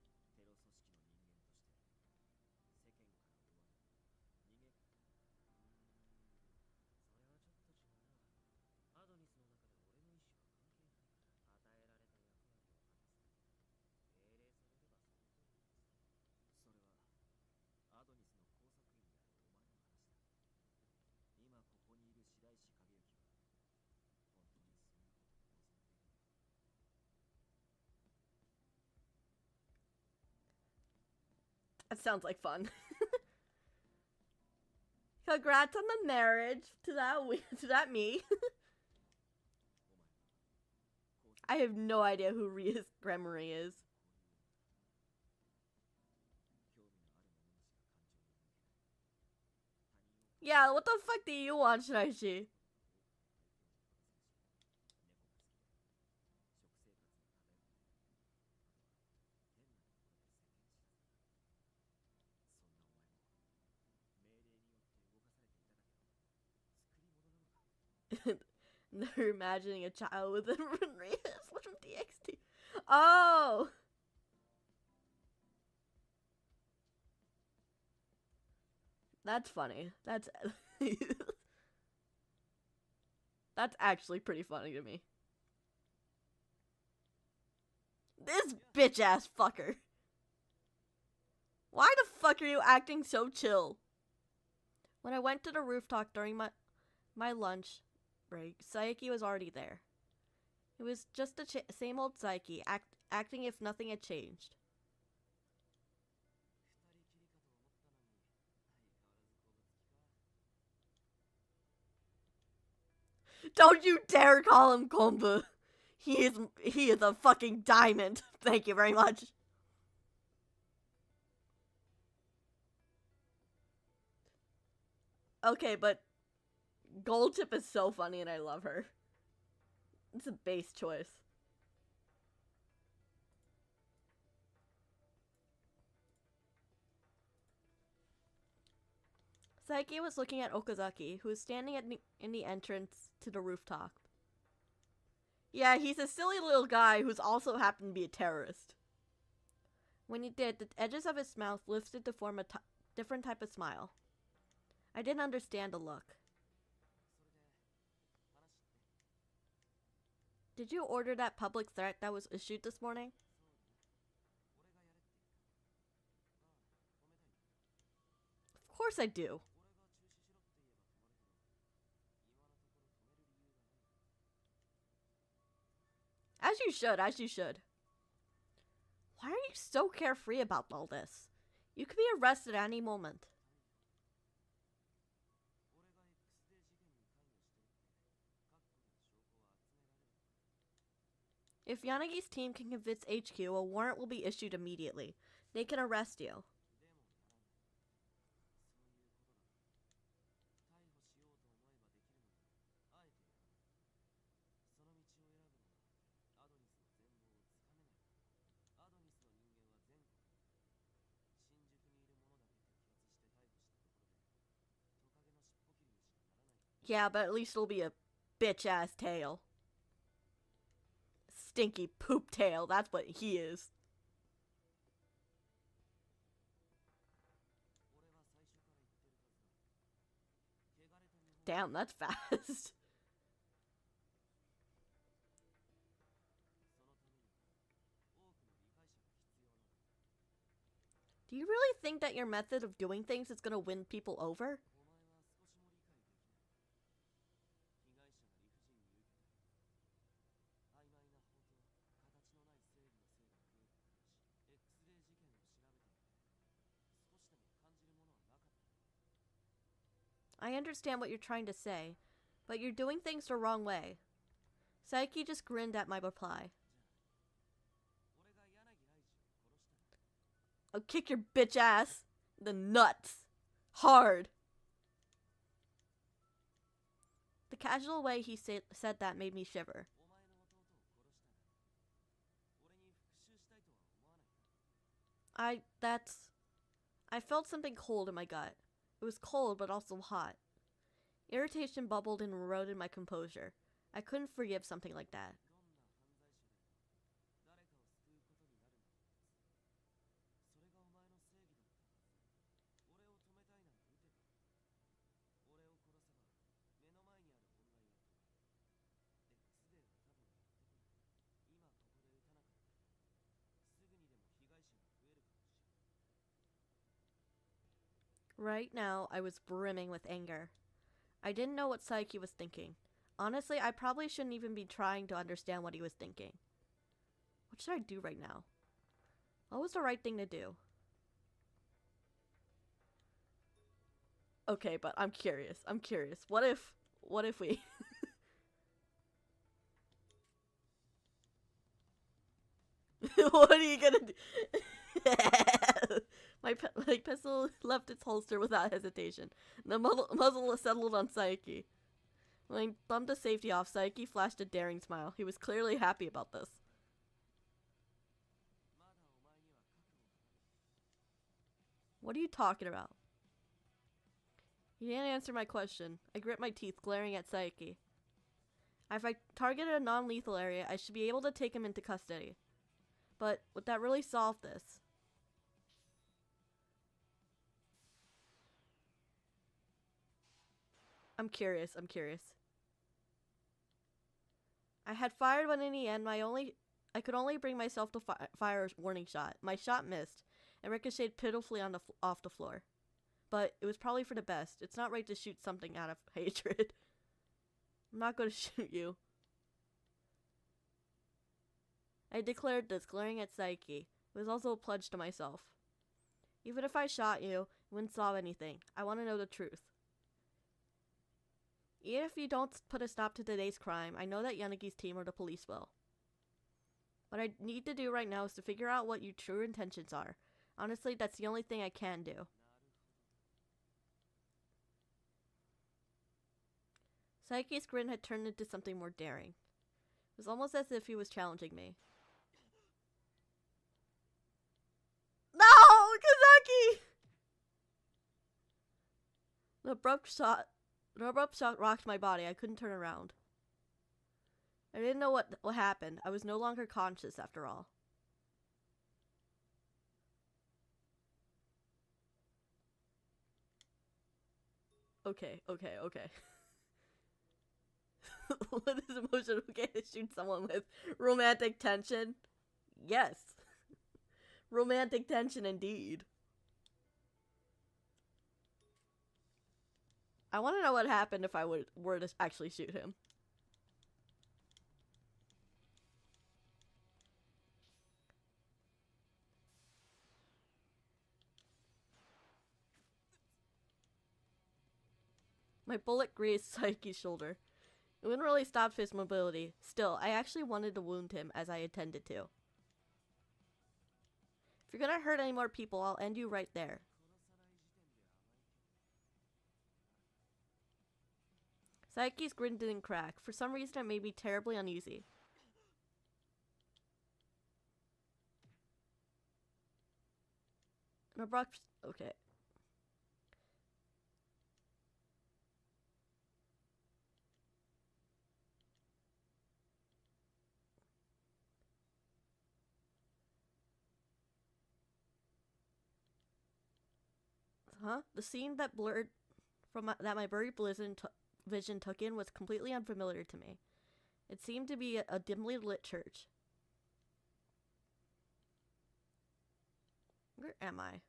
That sounds like fun. Congrats on the marriage to that me. I have no idea who Ria's Gremory is. Yeah, what the fuck do you want, Shiraishi? They're imagining a child with a Ria's from DXT. Oh! That's funny. That's that's actually pretty funny to me. This bitch ass fucker. Why the fuck are you acting so chill? When I went to the rooftop during my lunch break, Saiki was already there. It was just the same old Saiki, acting if nothing had changed. Don't you dare call him Kombu. He is a fucking diamond. Thank you very much. Okay, but Gold Tip is so funny and I love her. It's a base choice. Saiki was looking at Okazaki, who was standing in the entrance to the rooftop. Yeah, he's a silly little guy who's also happened to be a terrorist. When he did, the edges of his mouth lifted to form a different type of smile. I didn't understand the look. Did you order that public threat that was issued this morning? Of course I do. As you should, as you should. Why are you so carefree about all this? You could be arrested at any moment. If Yanagi's team can convince HQ, a warrant will be issued immediately. They can arrest you. Yeah, but at least it'll be a bitch-ass tail. Stinky poop tail, that's what he is. Damn, that's fast. Do you really think that your method of doing things is gonna win people over? I understand what you're trying to say, but you're doing things the wrong way. Saiki just grinned at my reply. I'll kick your bitch ass in the nuts. Hard. The casual way he said that made me shiver. I felt something cold in my gut. It was cold, but also hot. Irritation bubbled and eroded my composure. I couldn't forgive something like that. Right now, I was brimming with anger. I didn't know what Saiki was thinking. Honestly, I probably shouldn't even be trying to understand what he was thinking. What should I do right now? What was the right thing to do? Okay, but I'm curious. What if we... What are you gonna do? My pistol left its holster without hesitation. The muzzle settled on Saiki. When I thumbed the safety off, Saiki flashed a daring smile. He was clearly happy about this. What are you talking about? He didn't answer my question. I grit my teeth, glaring at Saiki. If I targeted a non-lethal area, I should be able to take him into custody. But would that really solve this? I'm curious. I had fired, but in the end, I could only bring myself to fire a warning shot. My shot missed and ricocheted pitifully off the floor. But it was probably for the best. It's not right to shoot something out of hatred. I'm not going to shoot you. I declared this, glaring at Saiki. It was also a pledge to myself. Even if I shot you, it wouldn't solve anything. I want to know the truth. Even if you don't put a stop to today's crime, I know that Yanagi's team or the police will. What I need to do right now is to figure out what your true intentions are. Honestly, that's the only thing I can do. Saiki's grin had turned into something more daring. It was almost as if he was challenging me. No! Kazaki! The abrupt shot rocked my body. I couldn't turn around. I didn't know what happened. I was no longer conscious after all. Okay. What is emotion okay to shoot someone with romantic tension? Yes. Romantic tension indeed. I want to know what happened if I were to actually shoot him. My bullet grazed Saiki's shoulder. It wouldn't really stop his mobility. Still, I actually wanted to wound him as I intended to. If you're gonna hurt any more people, I'll end you right there. Saiki's grin didn't crack. For some reason, it made me terribly uneasy. An abrupt... Okay. Huh? The scene that blurred from that my blurry vision took in was completely unfamiliar to me. It seemed to be a dimly lit church. Where am I?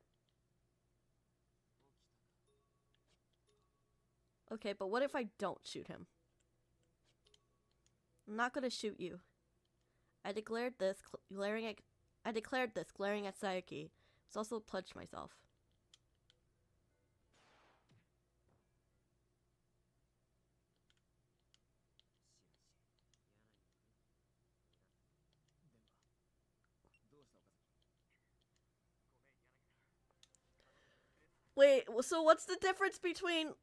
Okay, but what if I don't shoot him? I'm not gonna shoot you. I declared this, glaring at Saiki. It's also pledged myself. Wait, so what's the difference between...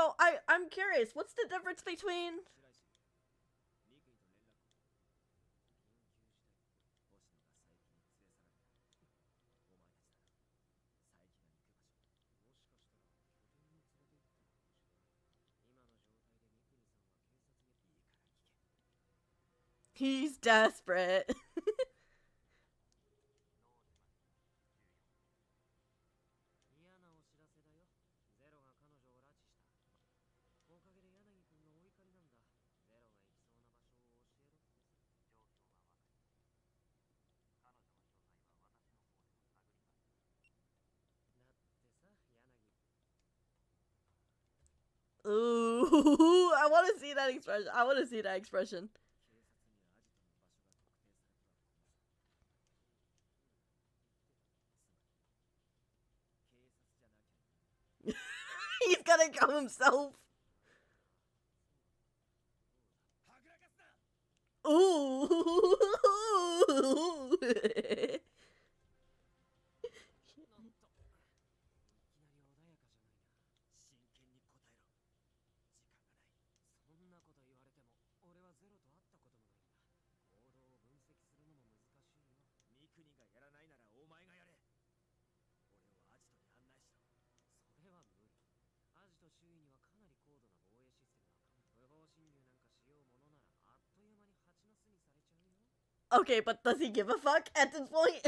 So I'm curious, what's the difference between he's desperate. Ooh, I want to see that expression. I want to see that expression. He's gonna kill himself. Ooh. Okay, but does he give a fuck at this point?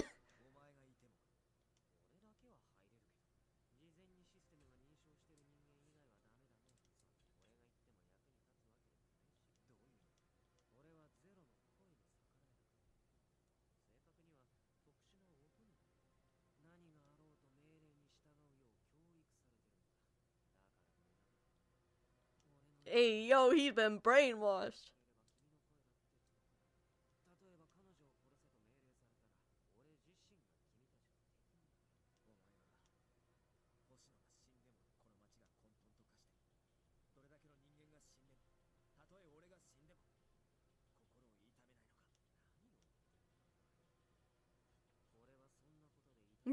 Hey, yo, he's been brainwashed.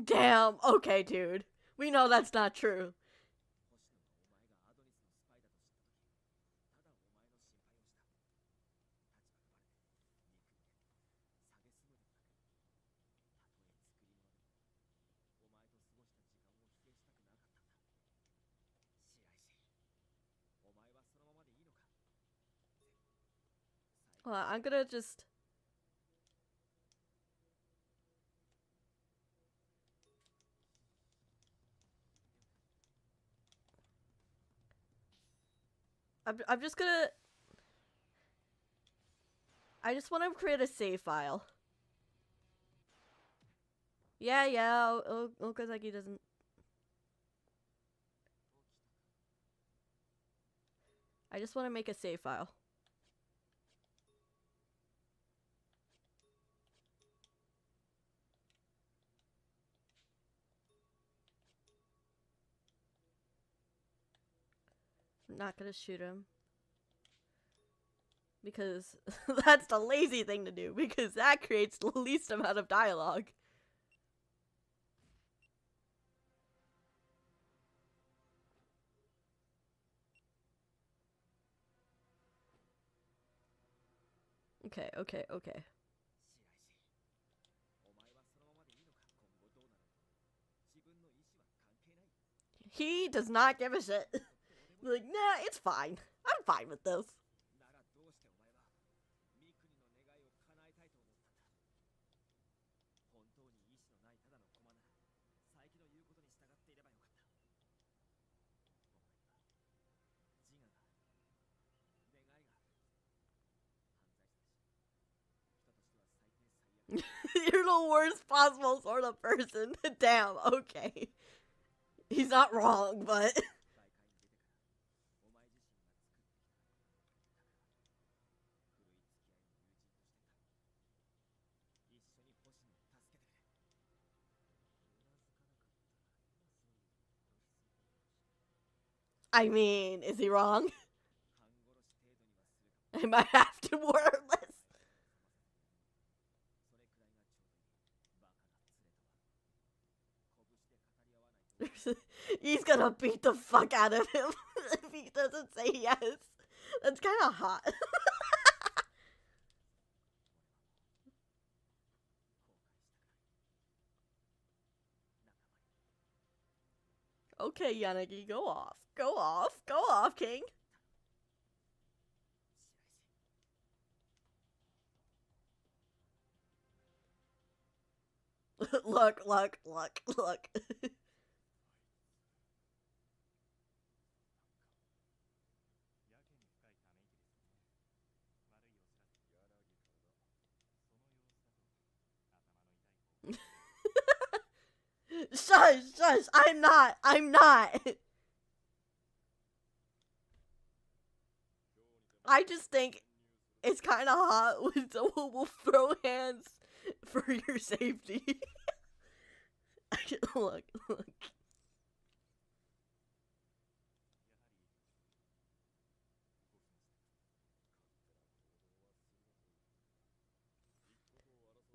Damn, okay, dude. We know that's not true. Well, I'm gonna just... I'm just gonna... I just want to create a save file. Yeah, Okazaki doesn't... I just want to make a save file. I'm not gonna shoot him. Because that's the lazy thing to do, because that creates the least amount of dialogue. Okay. He does not give a shit. Like, nah, it's fine. I'm fine with this. You're the worst possible sort of person. Damn, okay. He's not wrong, but... I mean, is he wrong? I might have to wordless. There's He's gonna beat the fuck out of him if he doesn't say yes. That's kind of hot. Okay, Yanagi, go off. Go off. Go off, King. Look. Shush, I'm not. I just think it's kind of hot when someone will throw hands for your safety. Look.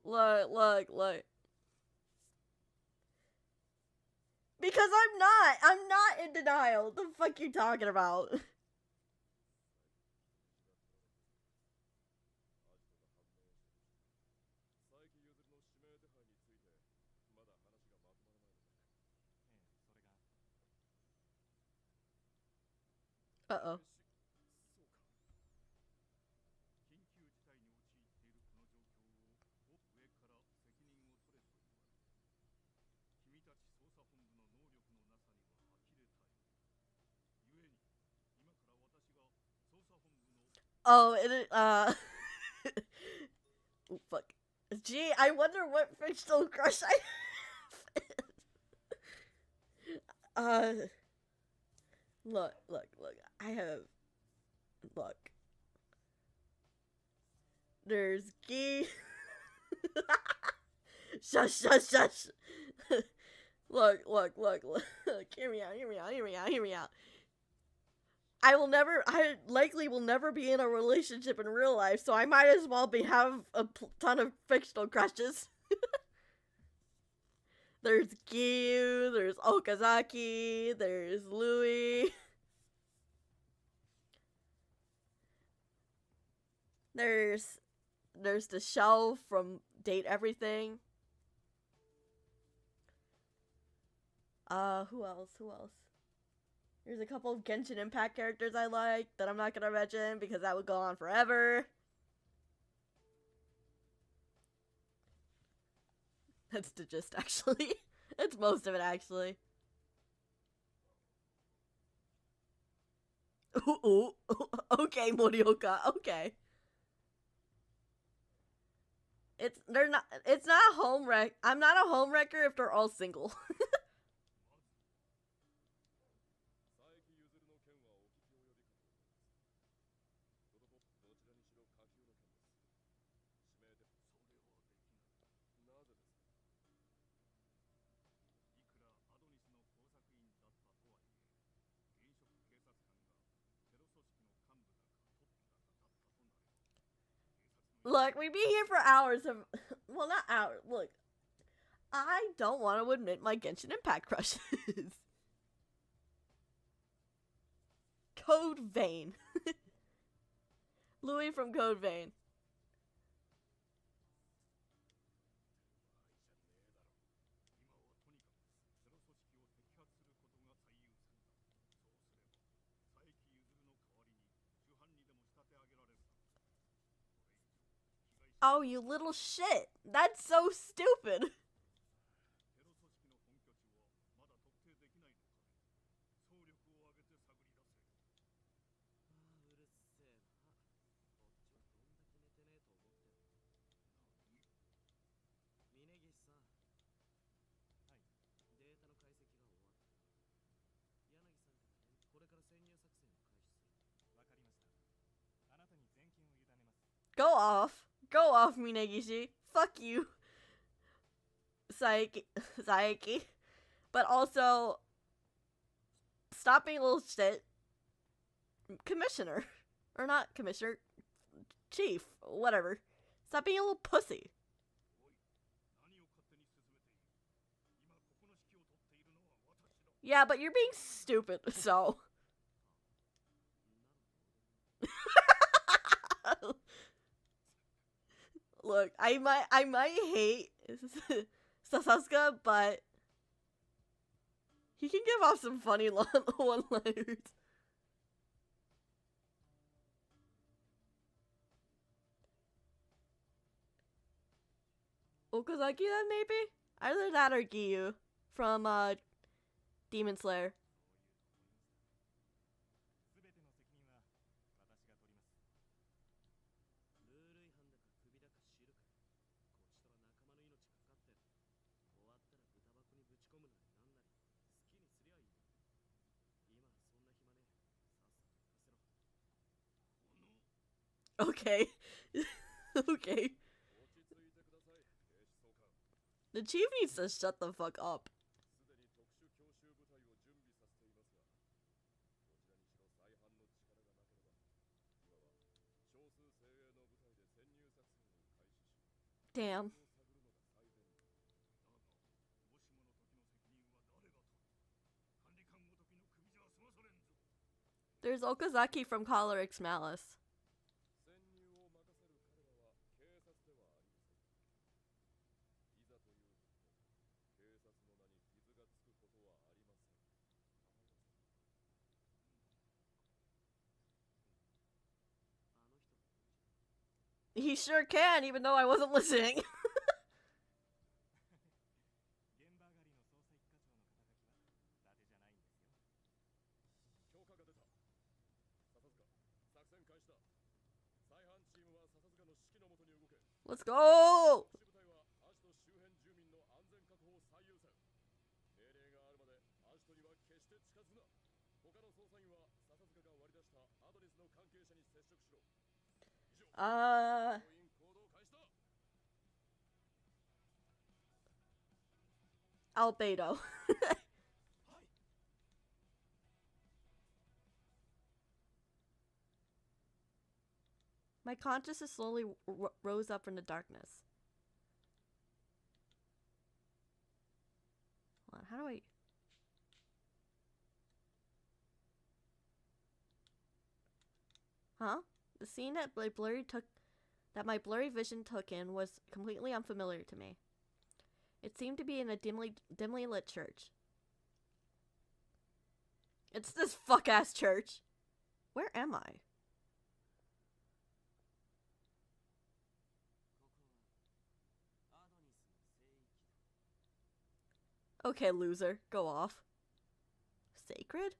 Look. Because I'm not in denial. What the fuck you talking about? Uh-oh. Oh, oh, fuck. Gee, I wonder what fictional crush I have. Look. I have. Look. There's Gee. Shush. Look. Hear me out. I likely will never be in a relationship in real life, so I might as well have a ton of fictional crushes. There's Gyu, there's Okazaki, there's Louis. There's the Shell from Date Everything. Who else? There's a couple of Genshin Impact characters I like that I'm not gonna mention because that would go on forever. That's the gist, actually. That's most of it, actually. Ooh. Okay, Morioka. Okay. It's not a home wreck. I'm not a home wrecker if they're all single. Look, we'd be here for hours of... Well, not hours. Look, I don't want to admit my Genshin Impact crushes. Code Vein. Louis from Code Vein. Oh, you little shit. That's so stupid. Go off, Minegishi. Fuck you, Saiki. But also, stop being a little shit. Commissioner. Or not commissioner. Chief. Whatever. Stop being a little pussy. Yeah, but you're being stupid, so. Look, I might hate Sasuke, but he can give off some funny one-liners. Okazaki then, maybe? Either that or Giyu from Demon Slayer. Okay. Okay. The chief needs to shut the fuck up. Damn. There's Okazaki from Collar X Malice. He sure can, even though I wasn't listening. Let's go! Albedo. My consciousness slowly rose up from the darkness. Hold on, how do I... Huh? The scene that my blurry vision took in was completely unfamiliar to me. It seemed to be in a dimly lit church. It's this fuck-ass church. Where am I? Okay, loser. Go off. Sacred?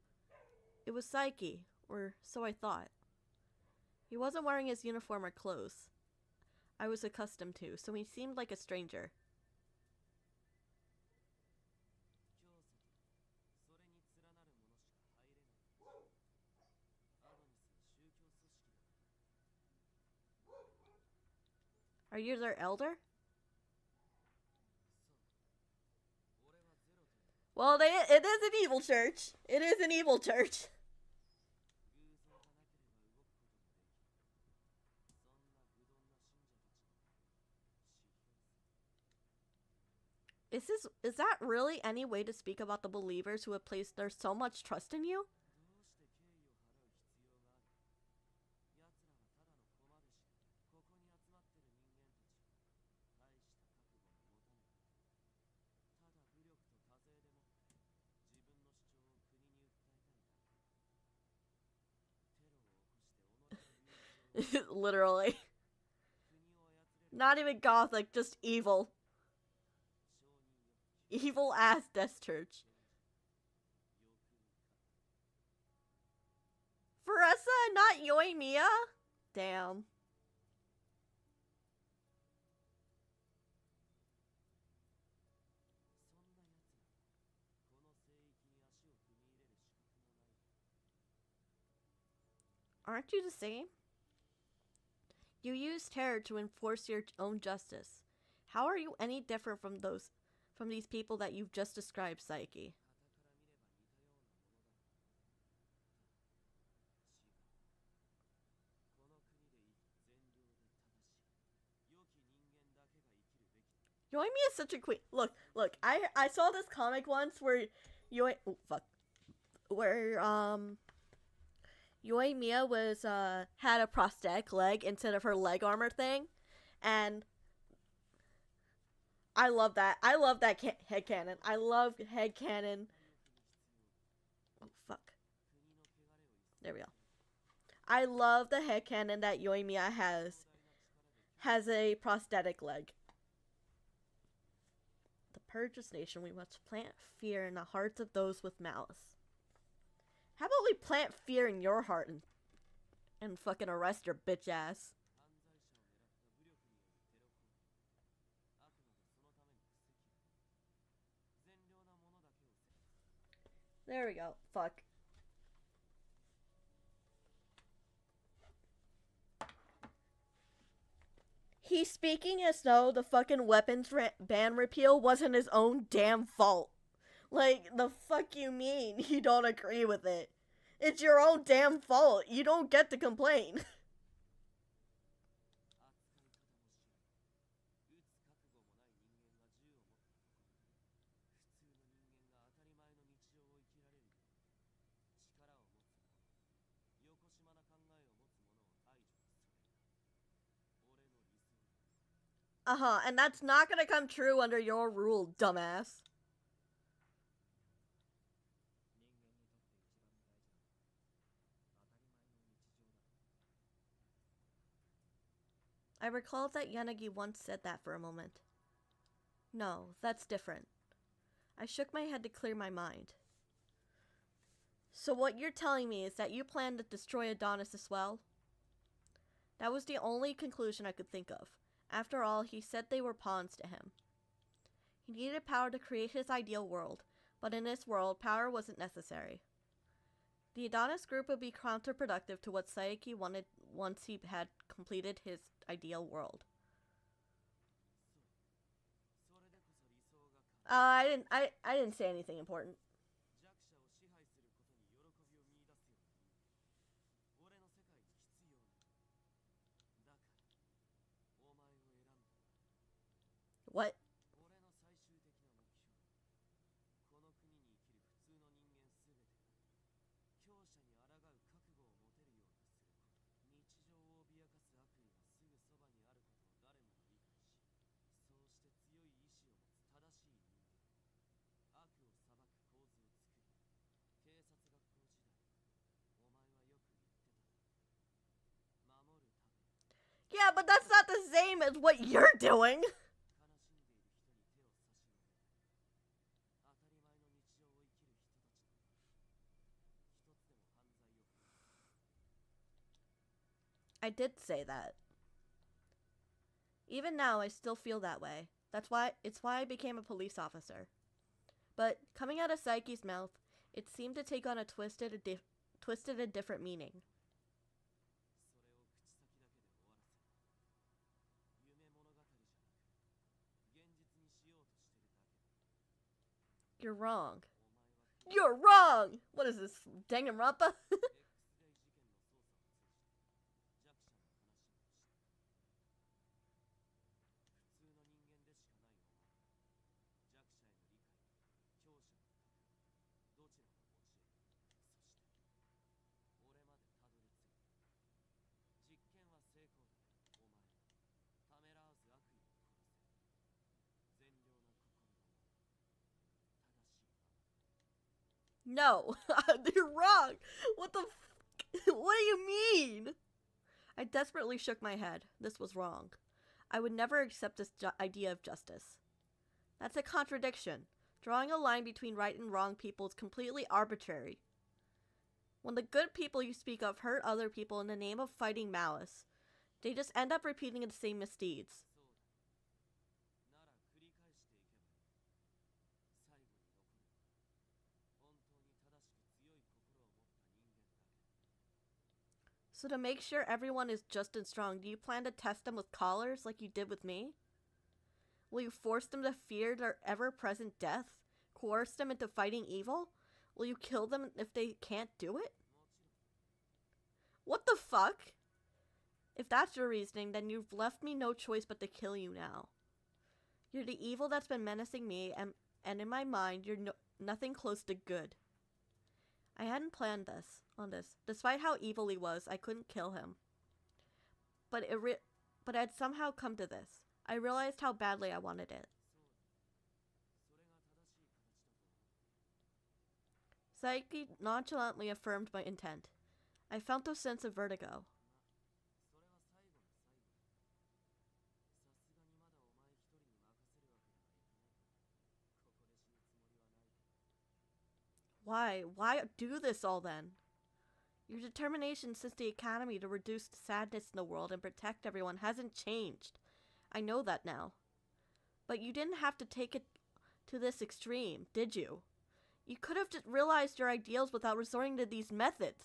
It was Psyche, or so I thought. He wasn't wearing his uniform or clothes I was accustomed to, so he seemed like a stranger. Are you their elder? Well, it is an evil church. It is an evil church. Is that really any way to speak about the believers who have placed their so much trust in you? Literally. Not even gothic, just evil. Evil ass death church. Faressa, not Yoimiya? Damn. Aren't you the same? You use terror to enforce your own justice. How are you any different from these people that you've just described, Psyche? Yoimiya is such a queen. Look, I saw this comic once where where Yoimiya was had a prosthetic leg instead of her leg armor thing, and I love that. I love that headcanon. I love headcanon. Oh fuck. There we go. I love the headcanon that Yoimiya has a prosthetic leg. The Purge's Nation, we must plant fear in the hearts of those with malice. How about we plant fear in your heart and fucking arrest your bitch ass? There we go. Fuck. He's speaking as though the fucking weapons ban repeal wasn't his own damn fault. Like, the fuck you mean you don't agree with it? It's your own damn fault. You don't get to complain. And that's not gonna come true under your rule, dumbass. I recalled that Yanagi once said that for a moment. No, that's different. I shook my head to clear my mind. So what you're telling me is that you plan to destroy Adonis as well? That was the only conclusion I could think of. After all, he said they were pawns to him. He needed power to create his ideal world, but in this world, power wasn't necessary. The Adonis group would be counterproductive to what Saiki wanted once he had completed his ideal world. I didn't say anything important. What? Yeah, but that's not the same as what you're doing. I did say that. Even now, I still feel that way. It's why I became a police officer. But coming out of Saiki's mouth, it seemed to take on a twisted and different meaning. You're wrong. You're wrong! What is this, Danganronpa? No, you're wrong. What the what do you mean? I desperately shook my head. This was wrong. I would never accept this idea of justice. That's a contradiction. Drawing a line between right and wrong people is completely arbitrary. When the good people you speak of hurt other people in the name of fighting malice, they just end up repeating the same misdeeds. So to make sure everyone is just and strong, do you plan to test them with collars like you did with me? Will you force them to fear their ever-present death? Coerce them into fighting evil? Will you kill them if they can't do it? What the fuck? If that's your reasoning, then you've left me no choice but to kill you now. You're the evil that's been menacing me, and in my mind, nothing close to good. I hadn't planned on this. Despite how evil he was, I couldn't kill him. But I'd somehow come to this. I realized how badly I wanted it. Saiki nonchalantly affirmed my intent. I felt a sense of vertigo. Why? Why do this all then? Your determination since the academy to reduce sadness in the world and protect everyone hasn't changed. I know that now. But you didn't have to take it to this extreme, did you? You could have just realized your ideals without resorting to these methods.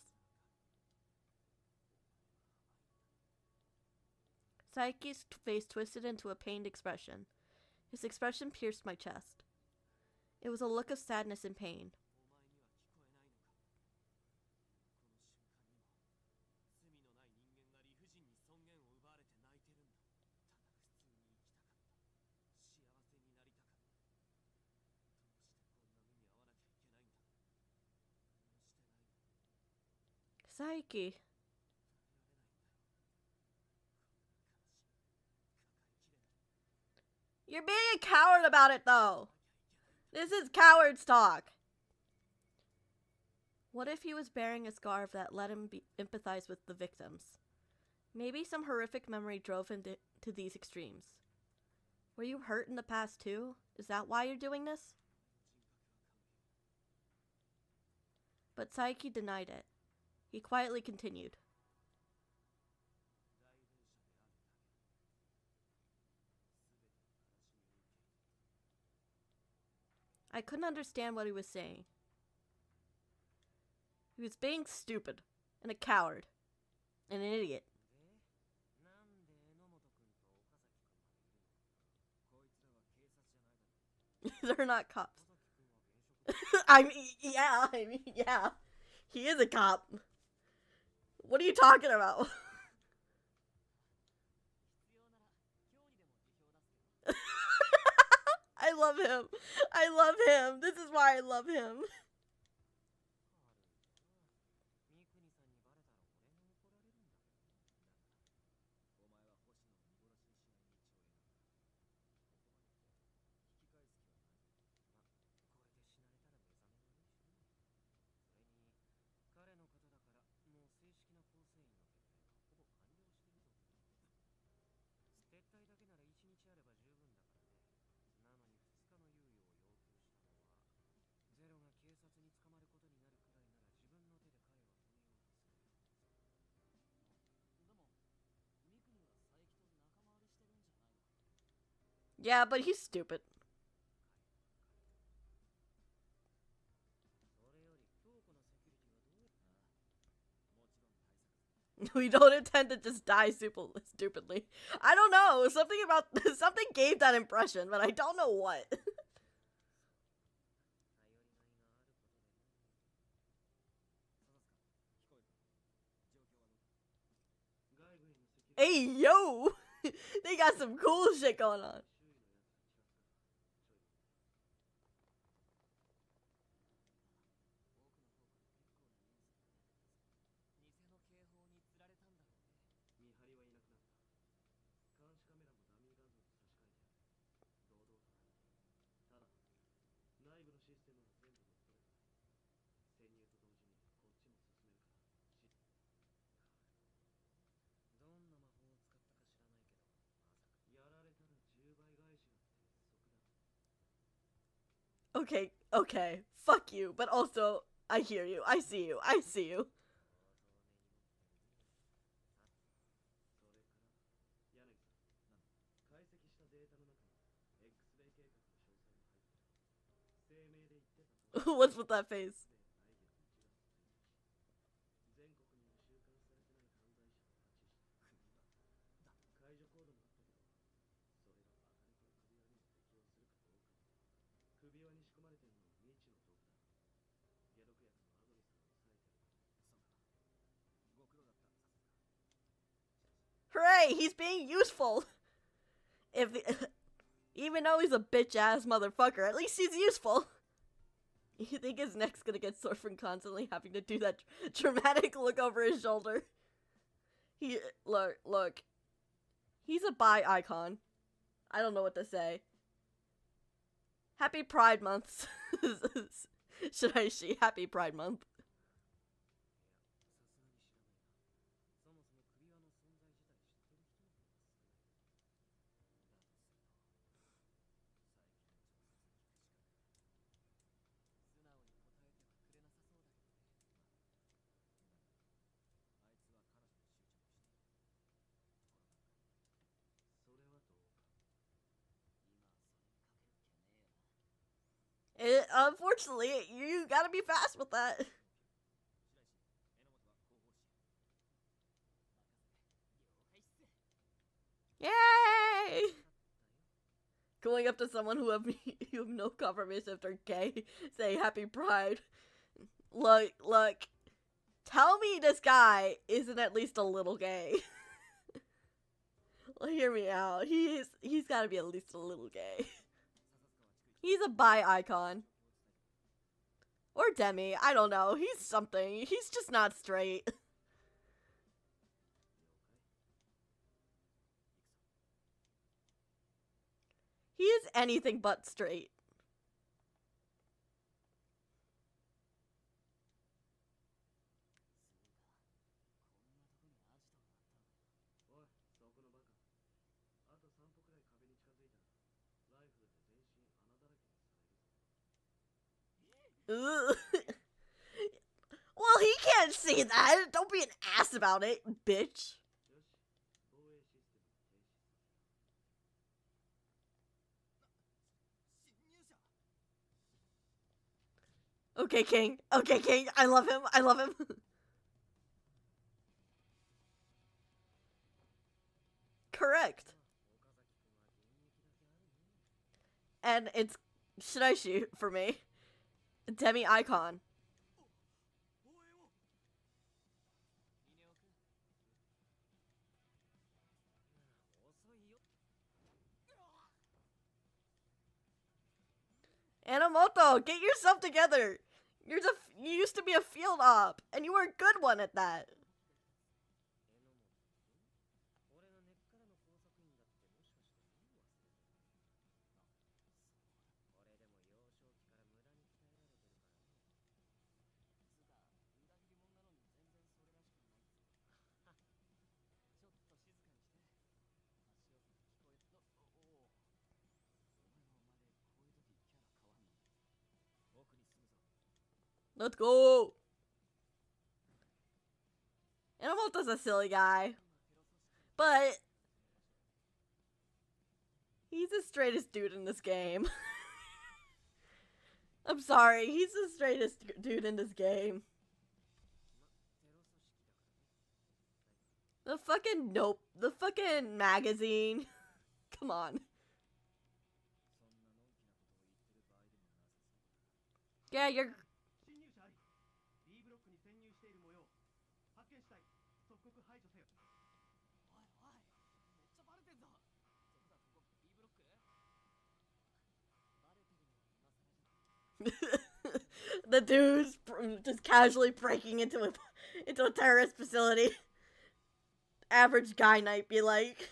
Saiki's face twisted into a pained expression. His expression pierced my chest. It was a look of sadness and pain. Saiki. You're being a coward about it, though. This is coward's talk. What if he was bearing a scar that let him empathize with the victims? Maybe some horrific memory drove him to these extremes. Were you hurt in the past too? Is that why you're doing this? But Saiki denied it. He quietly continued. I couldn't understand what he was saying. He was being stupid, and a coward, and an idiot. They're not cops. I mean, yeah. He is a cop. What are you talking about? I love him. I love him. This is why I love him. Yeah, but he's stupid. We don't intend to just die stupidly. I don't know. Something gave that impression, but I don't know what. Hey, yo! They got some cool shit going on. Okay. Fuck you. But also, I hear you. I see you. What's with that face? Hooray! He's being useful! Even though he's a bitch-ass motherfucker, at least he's useful. You think his neck's gonna get sore from constantly having to do that dramatic look over his shoulder? Look. He's a bi icon. I don't know what to say. Happy Pride Month. Should I see Happy Pride Month? Unfortunately, you gotta be fast with that. Yay! Going up to someone who have no confirmation if they're gay, say Happy Pride. Look. Tell me this guy isn't at least a little gay. Hear me out. He's gotta be at least a little gay. He's a bi icon. Or demi, I don't know. He's something. He's just not straight. He is anything but straight. Well, he can't see that. Don't be an ass about it, bitch. Okay, King. I love him. Correct. And it's should I shoot for me? Demi icon. Enomoto, get yourself together. You used to be a field op, and you were a good one at that. Let's go! Enomoto's a silly guy. But he's the straightest dude in this game. I'm sorry, he's the straightest dude in this game. The fucking magazine. Come on. Yeah, you're... The dude's just casually breaking into a terrorist facility. Average guy might be like...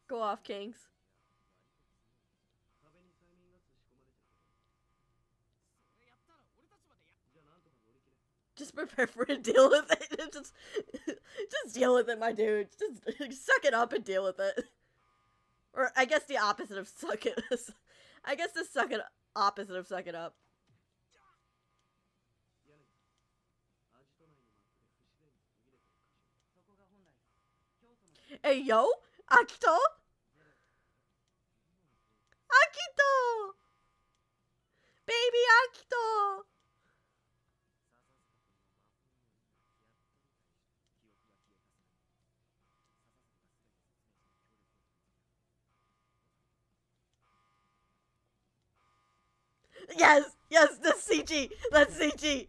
Go off, Kings. Just prepare for it, deal with it. Just deal with it, my dude. Just suck it up and deal with it. Or I guess the opposite of suck it. I guess the opposite of suck it up. Hey, yo! Akito? Akito! Baby Akito! Yes, that's CG! That's CG!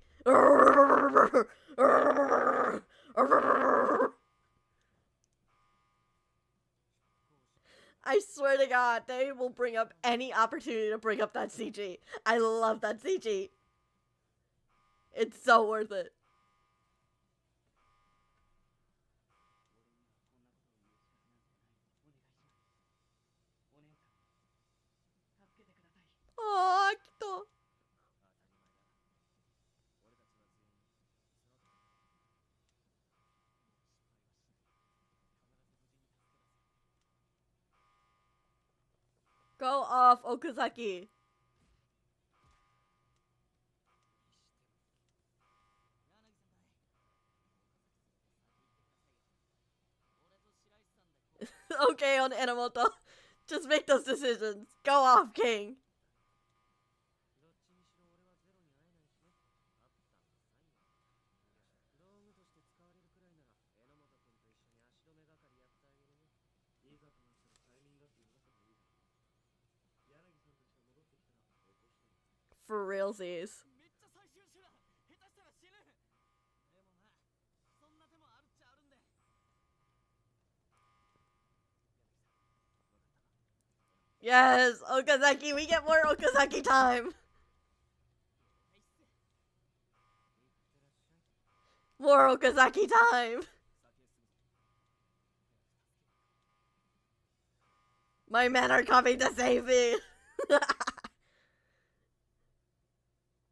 I swear to God, they will bring up any opportunity to bring up that CG. I love that CG. It's so worth it. Oh, Akito. Go off, Okazaki. Okay, on Enomoto. Just make those decisions. Go off, King. For realsies. Yes, Okazaki, we get more Okazaki time. More Okazaki time. My men are coming to save me.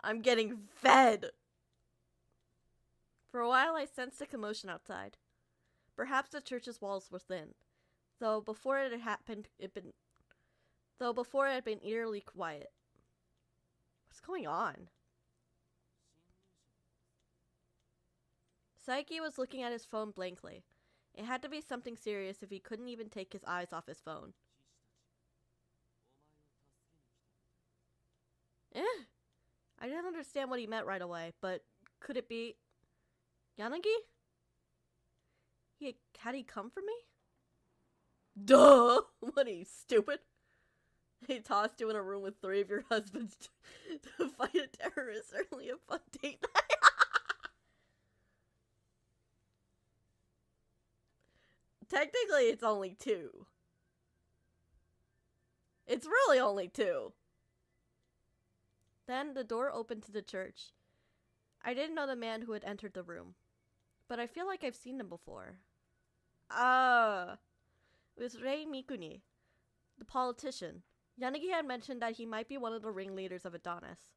I'm getting fed. For a while, I sensed a commotion outside. Perhaps the church's walls were thin, though before it had been eerily quiet. What's going on? Saiki was looking at his phone blankly. It had to be something serious if he couldn't even take his eyes off his phone. I didn't understand what he meant right away, but could it be Yanagi? Had he come for me? Duh! What are you, stupid? They tossed you in a room with 3 of your husbands to fight a terrorist. Certainly a fun date night. Technically, it's only 2. It's really only 2. Then the door opened to the church. I didn't know the man who had entered the room, but I feel like I've seen him before. It was Rei Mikuni, the politician. Yanagi had mentioned that he might be one of the ringleaders of Adonis.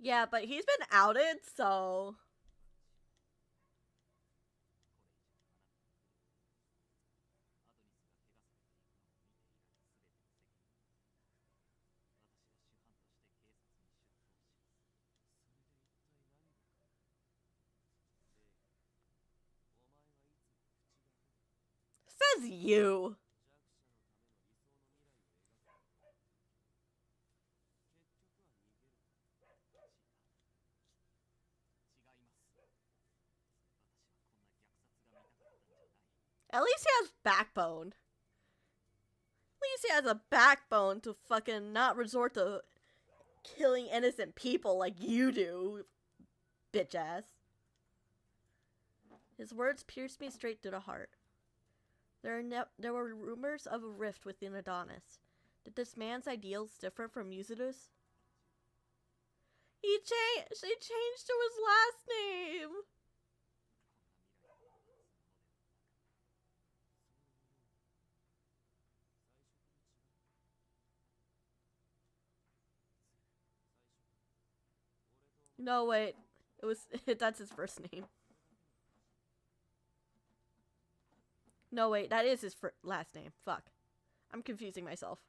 Yeah, but he's been outed, so... Says you. At least he has backbone. At least he has a backbone to fucking not resort to killing innocent people like you do, bitch ass. His words pierced me straight through the heart. There were rumors of a rift within Adonis. Did this man's ideals differ from Yuzuru's? He changed to his last name. No, wait. It was that's his first name. No, wait, that is his last name. Fuck. I'm confusing myself.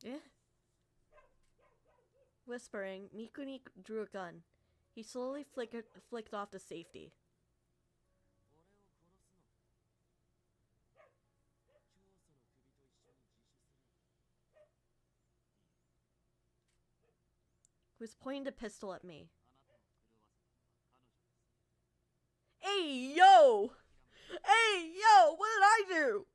Eh? Whispering, Mikuni drew a gun. He slowly flicked off the safety. He was pointing the pistol at me. Hey, yo! Hey, yo! What did I do?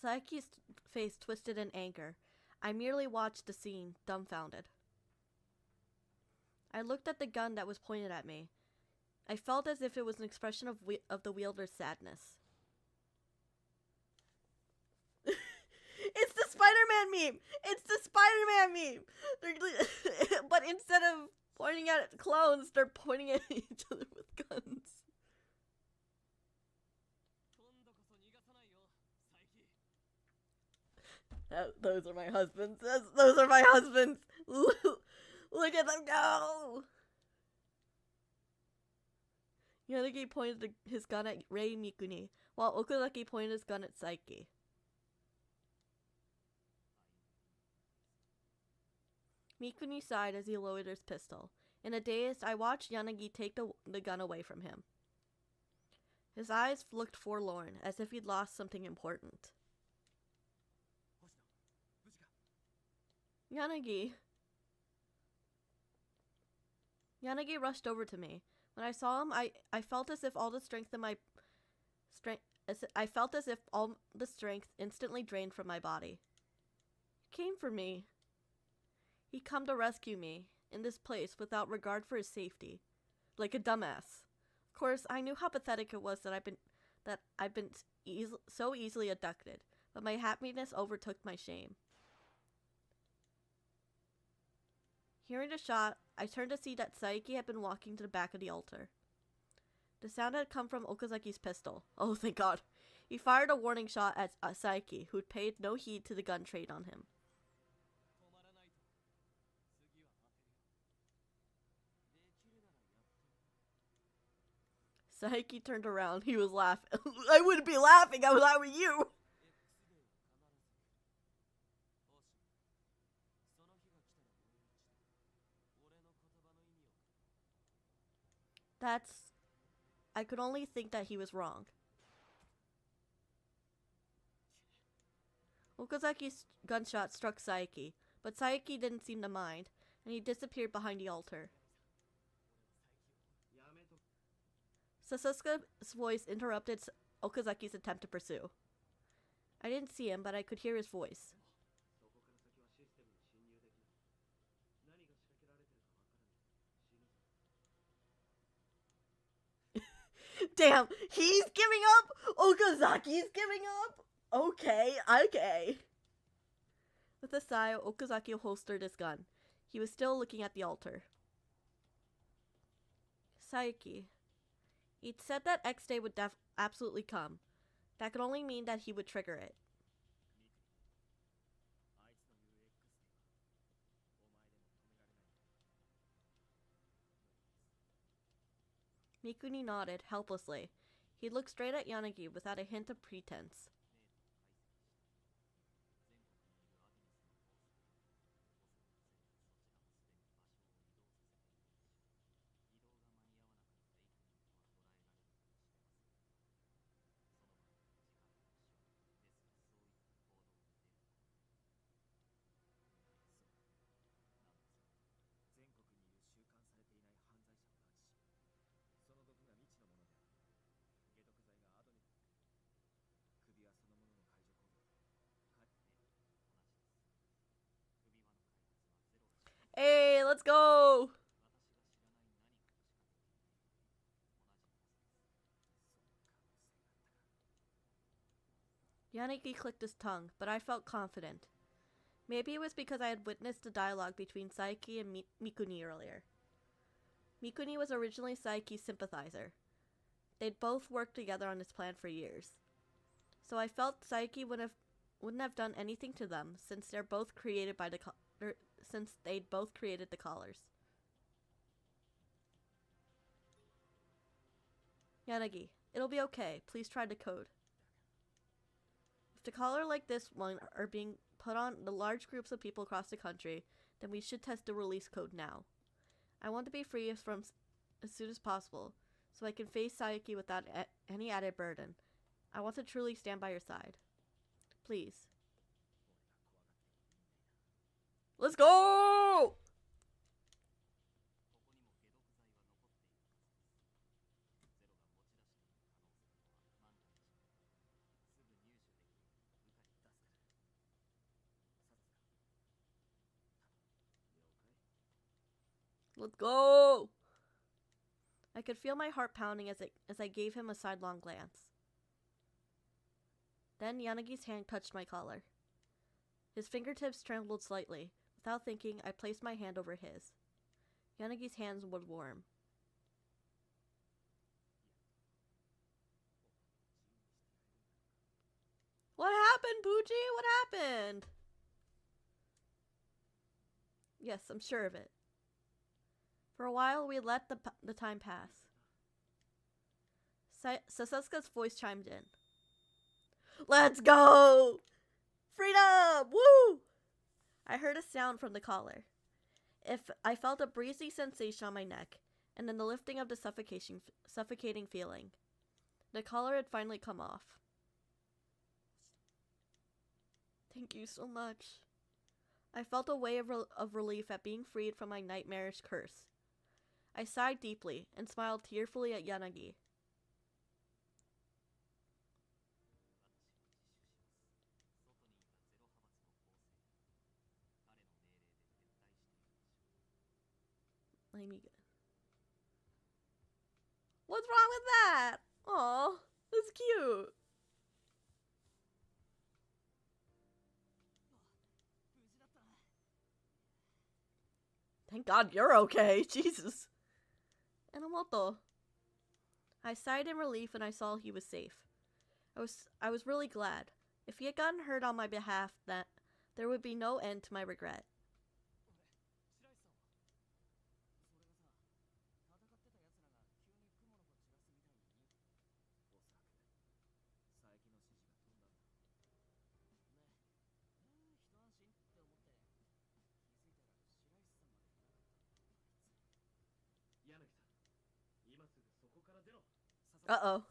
Saiki's face twisted in anger. I merely watched the scene, dumbfounded. I looked at the gun that was pointed at me. I felt as if it was an expression of the wielder's sadness. It's the Spider-Man meme! It's the Spider-Man meme! But instead of pointing at clones, they're pointing at each other with guns. Those are my husbands. Those are my husbands! Look at them go! Yanagi pointed his gun at Rei Mikuni, while Okazaki pointed his gun at Saiki. Mikuni sighed as he lowered his pistol. In a daze, I watched Yanagi take the gun away from him. His eyes looked forlorn, as if he'd lost something important. Yanagi rushed over to me. When I saw him, I felt as if all the strength in my I felt as if all the strength instantly drained from my body. He came for me. He'd come to rescue me in this place without regard for his safety, like a dumbass. Of course, I knew how pathetic it was that I've been so easily abducted, but my happiness overtook my shame. Hearing the shot, I turned to see that Saiki had been walking to the back of the altar. The sound had come from Okazaki's pistol. Oh, thank God. He fired a warning shot at Saiki, who'd paid no heed to the gun trained on him. Saiki turned around. He was laughing. I wouldn't be laughing if I were you! I could only think that he was wrong. Okazaki's gunshot struck Saiki, but Saiki didn't seem to mind, and he disappeared behind the altar. Sasuke's voice interrupted Okazaki's attempt to pursue. I didn't see him, but I could hear his voice. Damn, he's giving up? Okazaki's giving up? Okay. With a sigh, Okazaki holstered his gun. He was still looking at the altar. Saiki. He'd said that X day would absolutely come. That could only mean that he would trigger it. Mikuni nodded, helplessly. He looked straight at Yanagi without a hint of pretense. let's go! Yanagi clicked his tongue, but I felt confident. Maybe it was because I had witnessed a dialogue between Saiki and Mikuni earlier. Mikuni was originally Saiki's sympathizer. They'd both worked together on this plan for years. So I felt Saiki wouldn't have done anything to them since they'd both created the collars. Yanagi, it'll be okay. Please try the code. If the collar like this one are being put on the large groups of people across the country, then we should test the release code now. I want to be free from as soon as possible, so I can face Saiki without any added burden. I want to truly stand by your side. Please. Let's go! Let's go! I could feel my heart pounding as I gave him a sidelong glance. Then Yanagi's hand touched my collar. His fingertips trembled slightly. Without thinking, I placed my hand over his. Yanagi's hands were warm. What happened, Poochie? What happened? Yes, I'm sure of it. For a while, we let the time pass. Sasuke's voice chimed in. Let's go! Freedom! Woo! I heard a sound from the collar. I felt a breezy sensation on my neck, and then the lifting of the suffocating feeling. The collar had finally come off. Thank you so much. I felt a wave of relief at being freed from my nightmarish curse. I sighed deeply and smiled tearfully at Yanagi. What's wrong with that? Aw, that's cute. Thank God you're okay. Jesus. Enomoto. I sighed in relief and I saw he was safe. I was really glad. If he had gotten hurt on my behalf, that there would be no end to my regret. Uh-oh.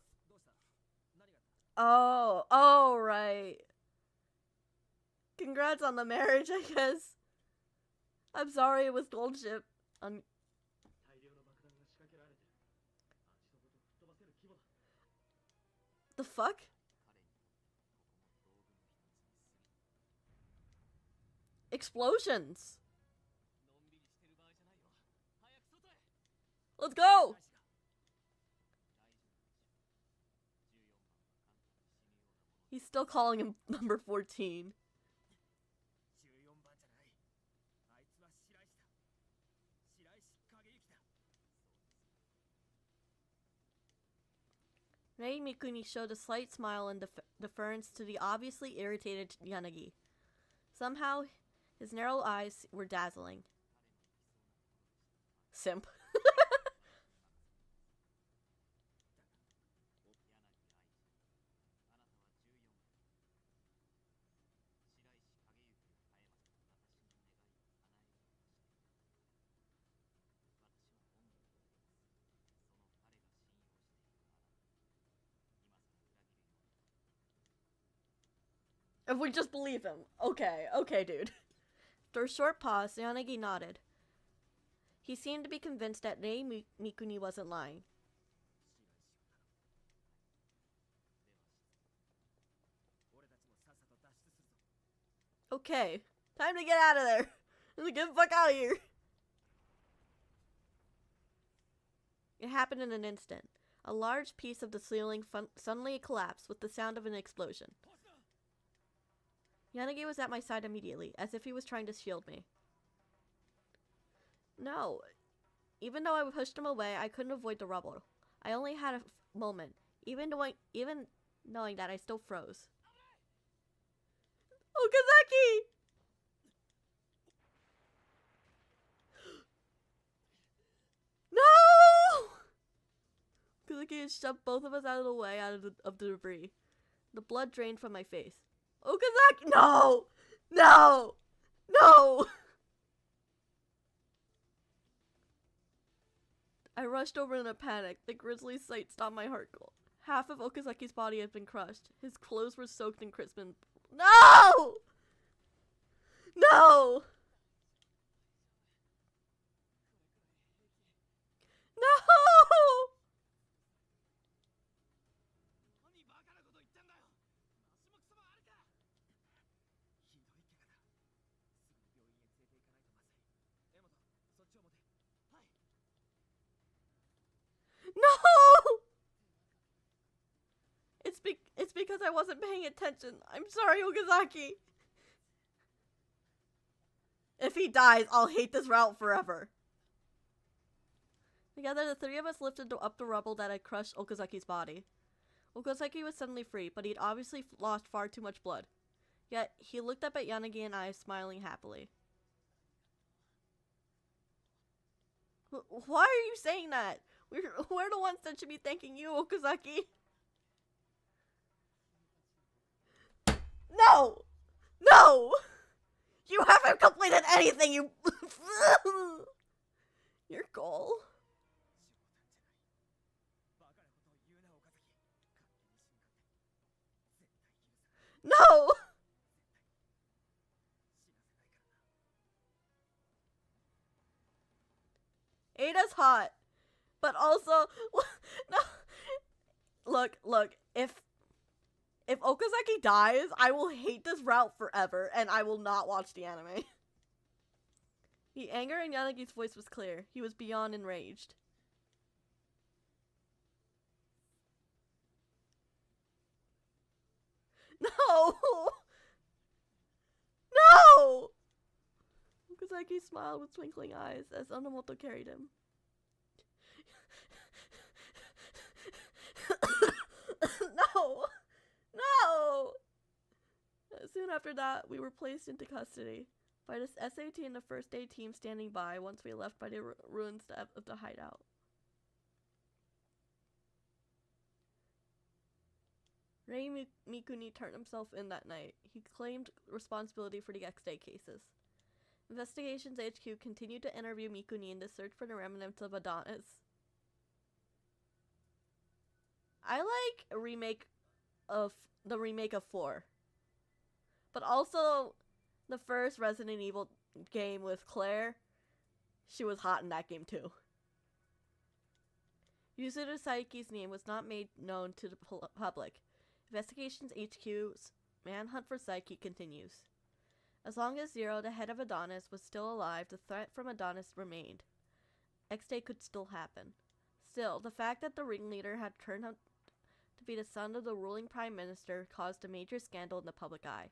Oh, right. Congrats on the marriage, I guess. I'm sorry it was bullshit. The fuck? Explosions. Let's go! He's still calling him number 14. Rei Mikuni showed a slight smile in deference to the obviously irritated Yanagi. Somehow, his narrow eyes were dazzling. Simp. If we just believe him. Okay, dude. After a short pause, Yanagi nodded. He seemed to be convinced that Rei Mikuni wasn't lying. Okay, time to get out of there. Get the fuck out of here. It happened in an instant. A large piece of the ceiling suddenly collapsed with the sound of an explosion. Yanagi was at my side immediately, as if he was trying to shield me. No. Even though I pushed him away, I couldn't avoid the rubble. I only had a moment. Even knowing that, I still froze. Okazaki! No! Okazaki had shoved both of us out of the way of the debris. The blood drained from my face. Okazaki! No! No! No! I rushed over in a panic. The grisly sight stopped my heart. Half of Okazaki's body had been crushed. His clothes were soaked in crimson. No! No! No! No! It's because I wasn't paying attention. I'm sorry, Okazaki. If he dies, I'll hate this route forever. Together, the three of us lifted up the rubble that had crushed Okazaki's body. Okazaki was suddenly free, but he'd obviously lost far too much blood. Yet, he looked up at Yanagi and I, smiling happily. Why are you saying that? We're the ones that should be thanking you, Okazaki. No! No! You haven't completed anything, you... Your goal. No! Ada's hot. But also... No. Look. If Okazaki dies, I will hate this route forever, and I will not watch the anime. The anger in Yanagi's voice was clear. He was beyond enraged. No! No! Okazaki smiled with twinkling eyes as Onomoto carried him. No! No! Soon after that, we were placed into custody by this SAT and the first aid team standing by once we left by the ruins of the hideout. Rei Mikuni turned himself in that night. He claimed responsibility for the X-Day cases. Investigations HQ continued to interview Mikuni in the search for the remnants of Adonis. I like the remake of 4. But also the first Resident Evil game with Claire. She was hot in that game too. Yuzuru Saiki's name was not made known to the public. Investigations HQ's manhunt for Saiki continues. As long as Zero, the head of Adonis, was still alive, the threat from Adonis remained. X-Day could still happen. Still, the fact that the ringleader had turned out to be the son of the ruling prime minister caused a major scandal in the public eye.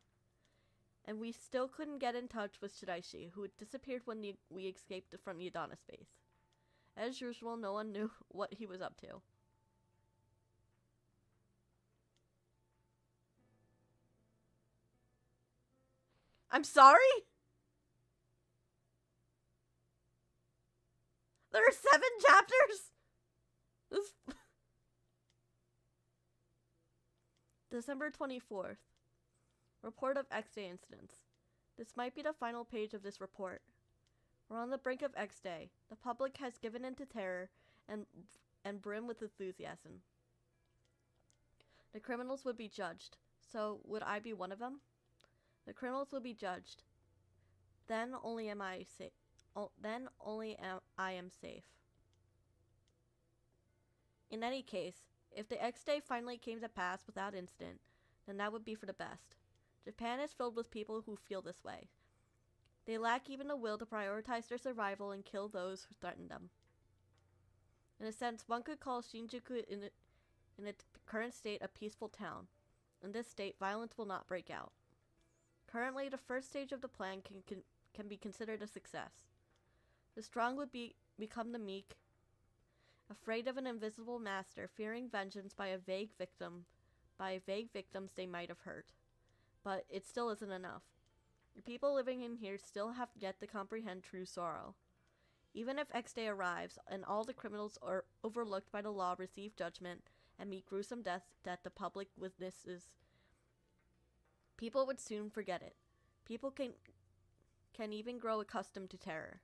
And we still couldn't get in touch with Shiraishi, who had disappeared when we escaped from the Adonis base. As usual, no one knew what he was up to. I'm sorry? There are 7 chapters? This... December 24th. Report of X-Day incidents. This might be the final page of this report. We're on the brink of X-Day. The public has given in to terror and brim with enthusiasm. The criminals would be judged. So, would I be one of them? The criminals will be judged. Then only am I safe. I am safe. In any case, if the X-Day finally came to pass without incident, then that would be for the best. Japan is filled with people who feel this way. They lack even the will to prioritize their survival and kill those who threaten them. In a sense, one could call Shinjuku in its current state a peaceful town. In this state, violence will not break out. Currently, the first stage of the plan can be considered a success. The strong would become the meek, afraid of an invisible master, fearing vengeance by vague victims they might have hurt. But it still isn't enough. The people living in here still have yet to comprehend true sorrow. Even if X Day arrives and all the criminals are overlooked by the law receive judgment and meet gruesome death that the public witnesses, people would soon forget it. People can even grow accustomed to terror.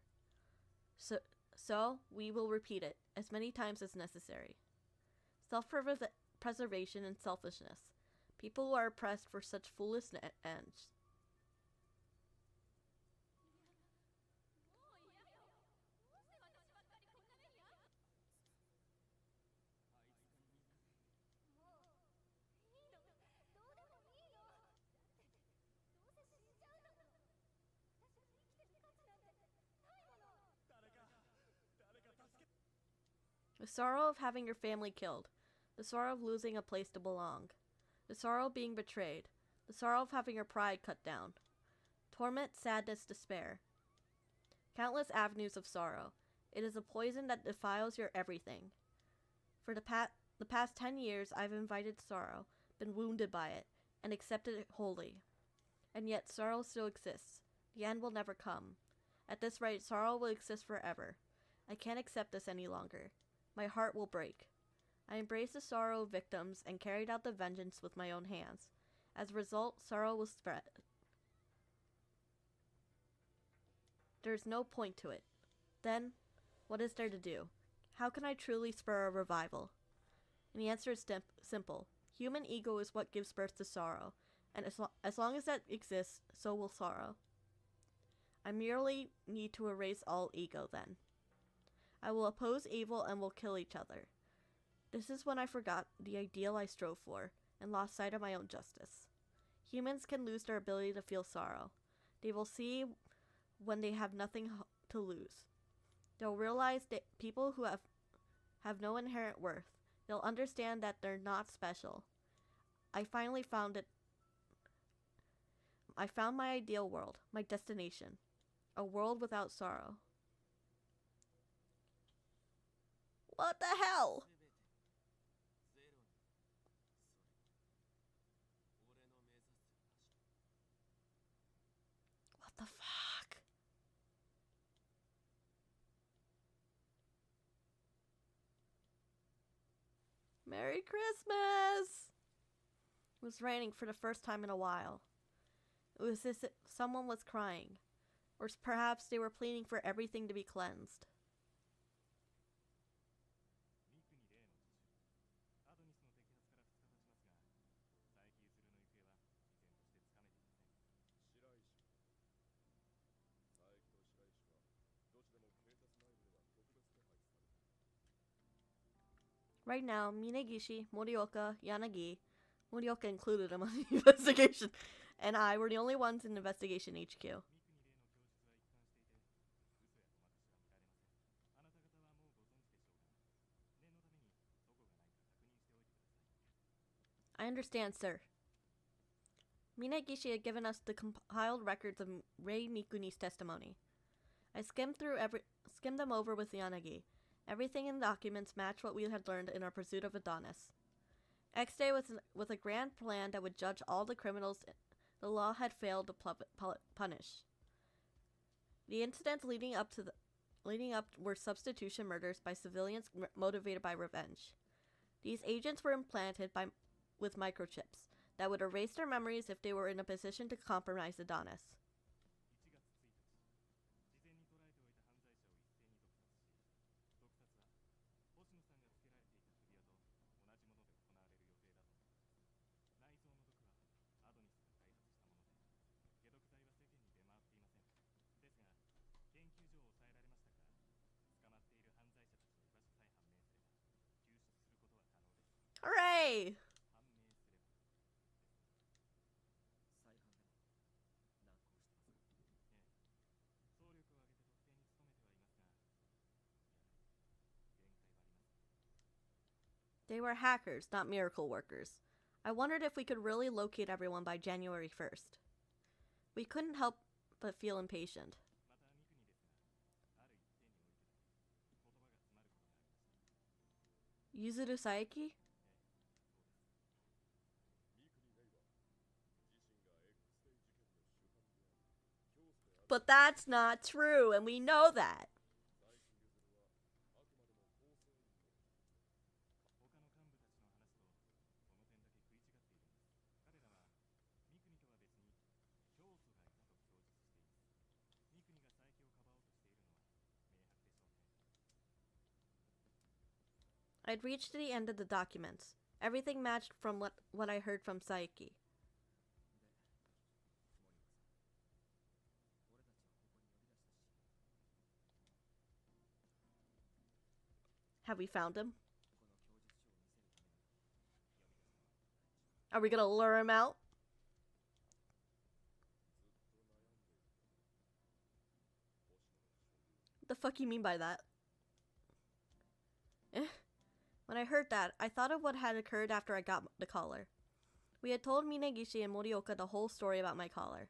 So we will repeat it as many times as necessary. Self-preservation and selfishness. People who are oppressed for such foolish ends. The sorrow of having your family killed. The sorrow of losing a place to belong. The sorrow of being betrayed. The sorrow of having your pride cut down. Torment, sadness, despair. Countless avenues of sorrow. It is a poison that defiles your everything. For the past 10 years, I've invited sorrow, been wounded by it, and accepted it wholly. And yet sorrow still exists. The end will never come. At this rate, sorrow will exist forever. I can't accept this any longer. My heart will break. I embraced the sorrow of victims and carried out the vengeance with my own hands. As a result, sorrow will spread. There is no point to it. Then, what is there to do? How can I truly spur a revival? And the answer is simple. Human ego is what gives birth to sorrow, and as long as that exists, so will sorrow. I merely need to erase all ego then. I will oppose evil and will kill each other. This is when I forgot the ideal I strove for and lost sight of my own justice. Humans can lose their ability to feel sorrow. They will see when they have nothing to lose. They'll realize that people who have no inherent worth. They'll understand that they're not special. I finally found it. I found my ideal world, my destination. A world without sorrow. What the hell? What the fuck? Merry Christmas! It was raining for the first time in a while. It was as if someone was crying, or perhaps they were pleading for everything to be cleansed. Right now, Minagishi, Morioka, Yanagi, Morioka included among the investigation, and I were the only ones in Investigation HQ. I understand, sir. Minagishi had given us the compiled records of Rei Mikuni's testimony. I skimmed them over with Yanagi. Everything in the documents matched what we had learned in our pursuit of Adonis. X Day with a grand plan that would judge all the criminals the law had failed to punish. The incidents leading up were substitution murders by civilians motivated by revenge. These agents were implanted with microchips that would erase their memories if they were in a position to compromise Adonis. Hooray! They were hackers, not miracle workers. I wondered if we could really locate everyone by January 1st. We couldn't help but feel impatient. Yuzuru Saeki? But that's not true, and we know that. I'd reached the end of the documents. Everything matched from what I heard from Saeki. Have we found him? Are we gonna lure him out? What the fuck you mean by that? When I heard that, I thought of what had occurred after I got the collar. We had told Minagishi and Morioka the whole story about my collar.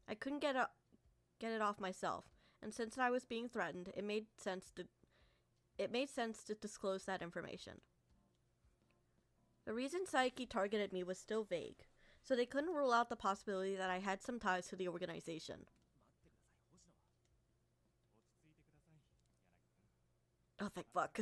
I couldn't get it off myself, and since I was being threatened, it made sense to disclose that information. The reason Saeki targeted me was still vague, so they couldn't rule out the possibility that I had some ties to the organization. Oh, thank fuck.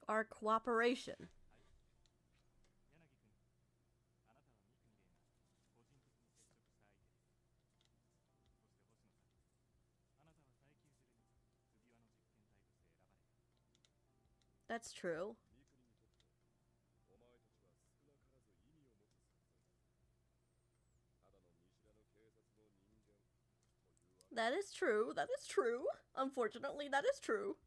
Our cooperation. That's true. That is true. That is true. Unfortunately, that is true.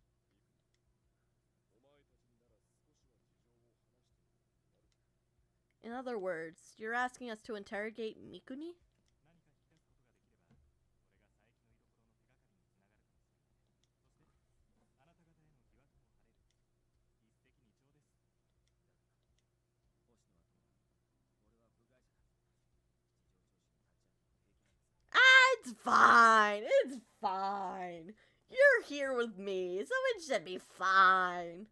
In other words, you're asking us to interrogate Mikuni? It's fine. It's fine. You're here with me, so it should be fine.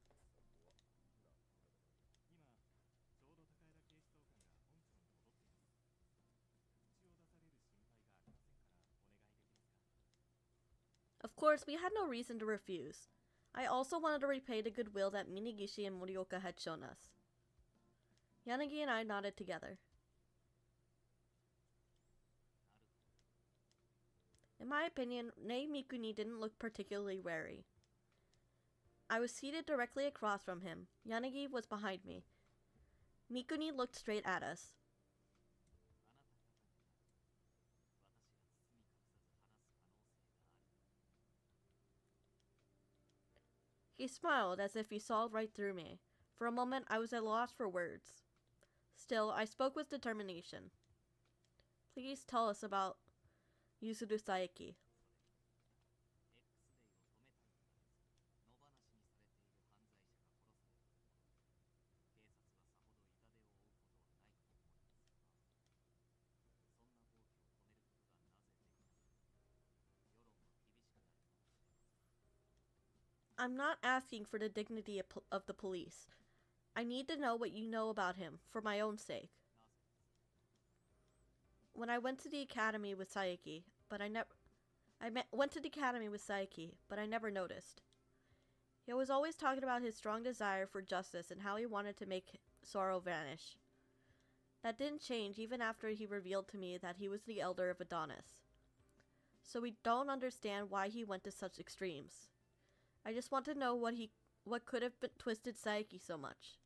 Of course, we had no reason to refuse. I also wanted to repay the goodwill that Minagishi and Morioka had shown us. Yanagi and I nodded together. In my opinion, Nei Mikuni didn't look particularly wary. I was seated directly across from him. Yanagi was behind me. Mikuni looked straight at us. He smiled as if he saw right through me. For a moment, I was at a loss for words. Still, I spoke with determination. Please tell us about Yuzuru Saeki. I'm not asking for the dignity of the police. I need to know what you know about him, for my own sake. When I went to the academy with Saeki, but I went to the academy with Saeki, but I never noticed. He was always talking about his strong desire for justice and how he wanted to make sorrow vanish. That didn't change even after he revealed to me that he was the elder of Adonis. So we don't understand why he went to such extremes. I just want to know what could have twisted Saeki so much.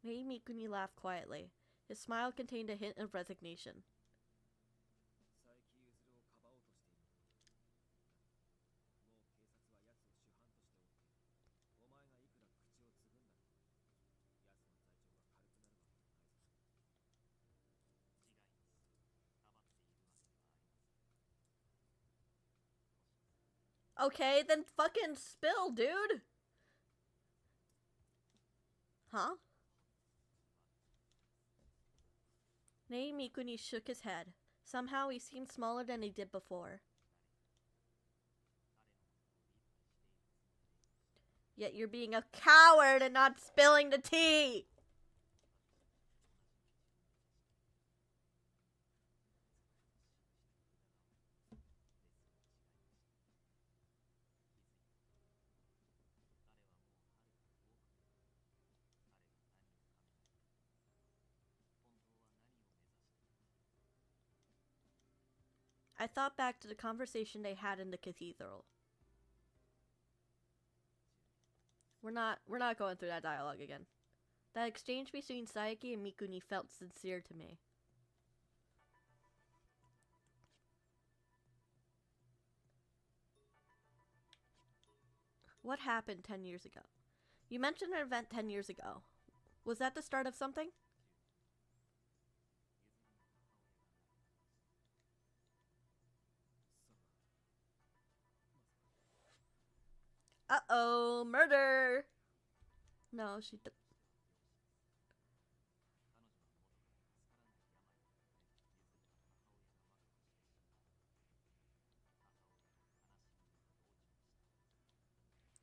Mei Mikuni laughed quietly. His smile contained a hint of resignation. Okay, then fucking spill, dude! Huh? Mei Mikuni shook his head. Somehow he seemed smaller than he did before. Yet you're being a coward and not spilling the tea! I thought back to the conversation they had in the cathedral. We're not going through that dialogue again. That exchange between Saeki and Mikuni felt sincere to me. What happened 10 years ago? You mentioned an event 10 years ago. Was that the start of something? Uh-oh, murder! No, she did.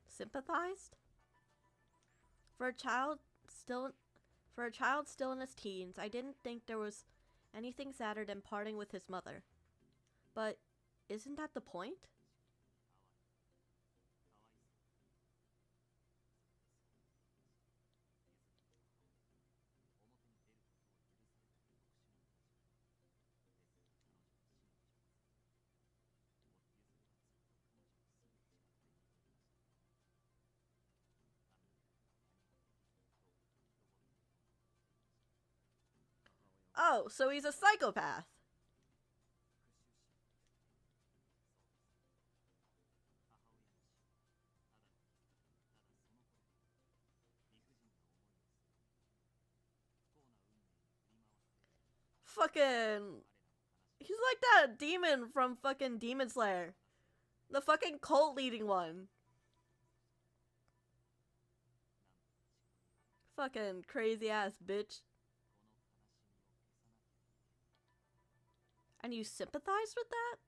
Sympathized? For a child still in his teens, I didn't think there was anything sadder than parting with his mother. But isn't that the point? Oh, so he's a psychopath. Fucking... He's like that demon from fucking Demon Slayer. The fucking cult leading one. Fucking crazy ass bitch. And you sympathize with that?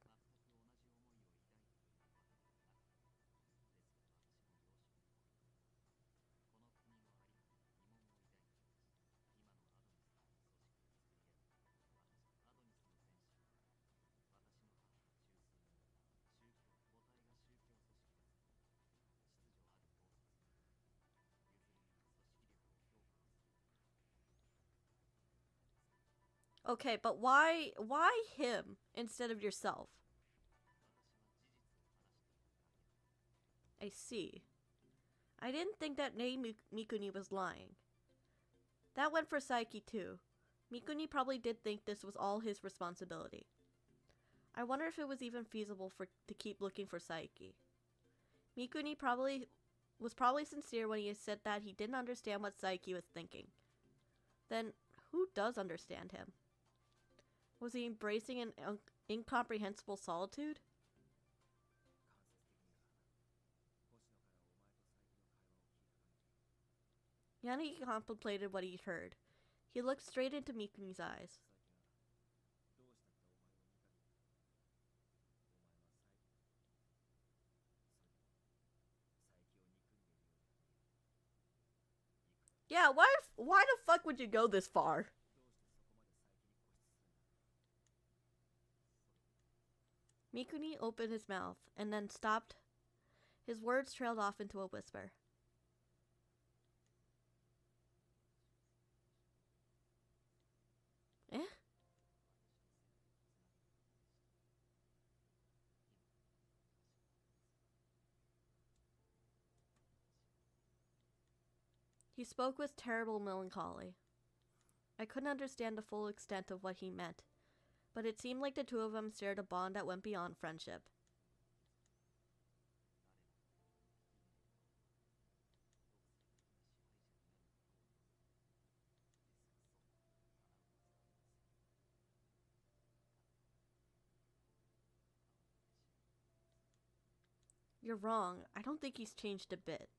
Okay, but why him instead of yourself? I see. I didn't think that Mikuni was lying. That went for Saiki too. Mikuni probably did think this was all his responsibility. I wonder if it was even feasible to keep looking for Saiki. Mikuni was probably sincere when he said that he didn't understand what Saiki was thinking. Then who does understand him? Was he embracing an incomprehensible solitude? Yanni contemplated what he'd heard. He looked straight into Mikuni's eyes. Yeah, why the fuck would you go this far? Mikuni opened his mouth and then stopped. His words trailed off into a whisper. Eh? He spoke with terrible melancholy. I couldn't understand the full extent of what he meant, but it seemed like the two of them shared a bond that went beyond friendship. You're wrong. I don't think he's changed a bit.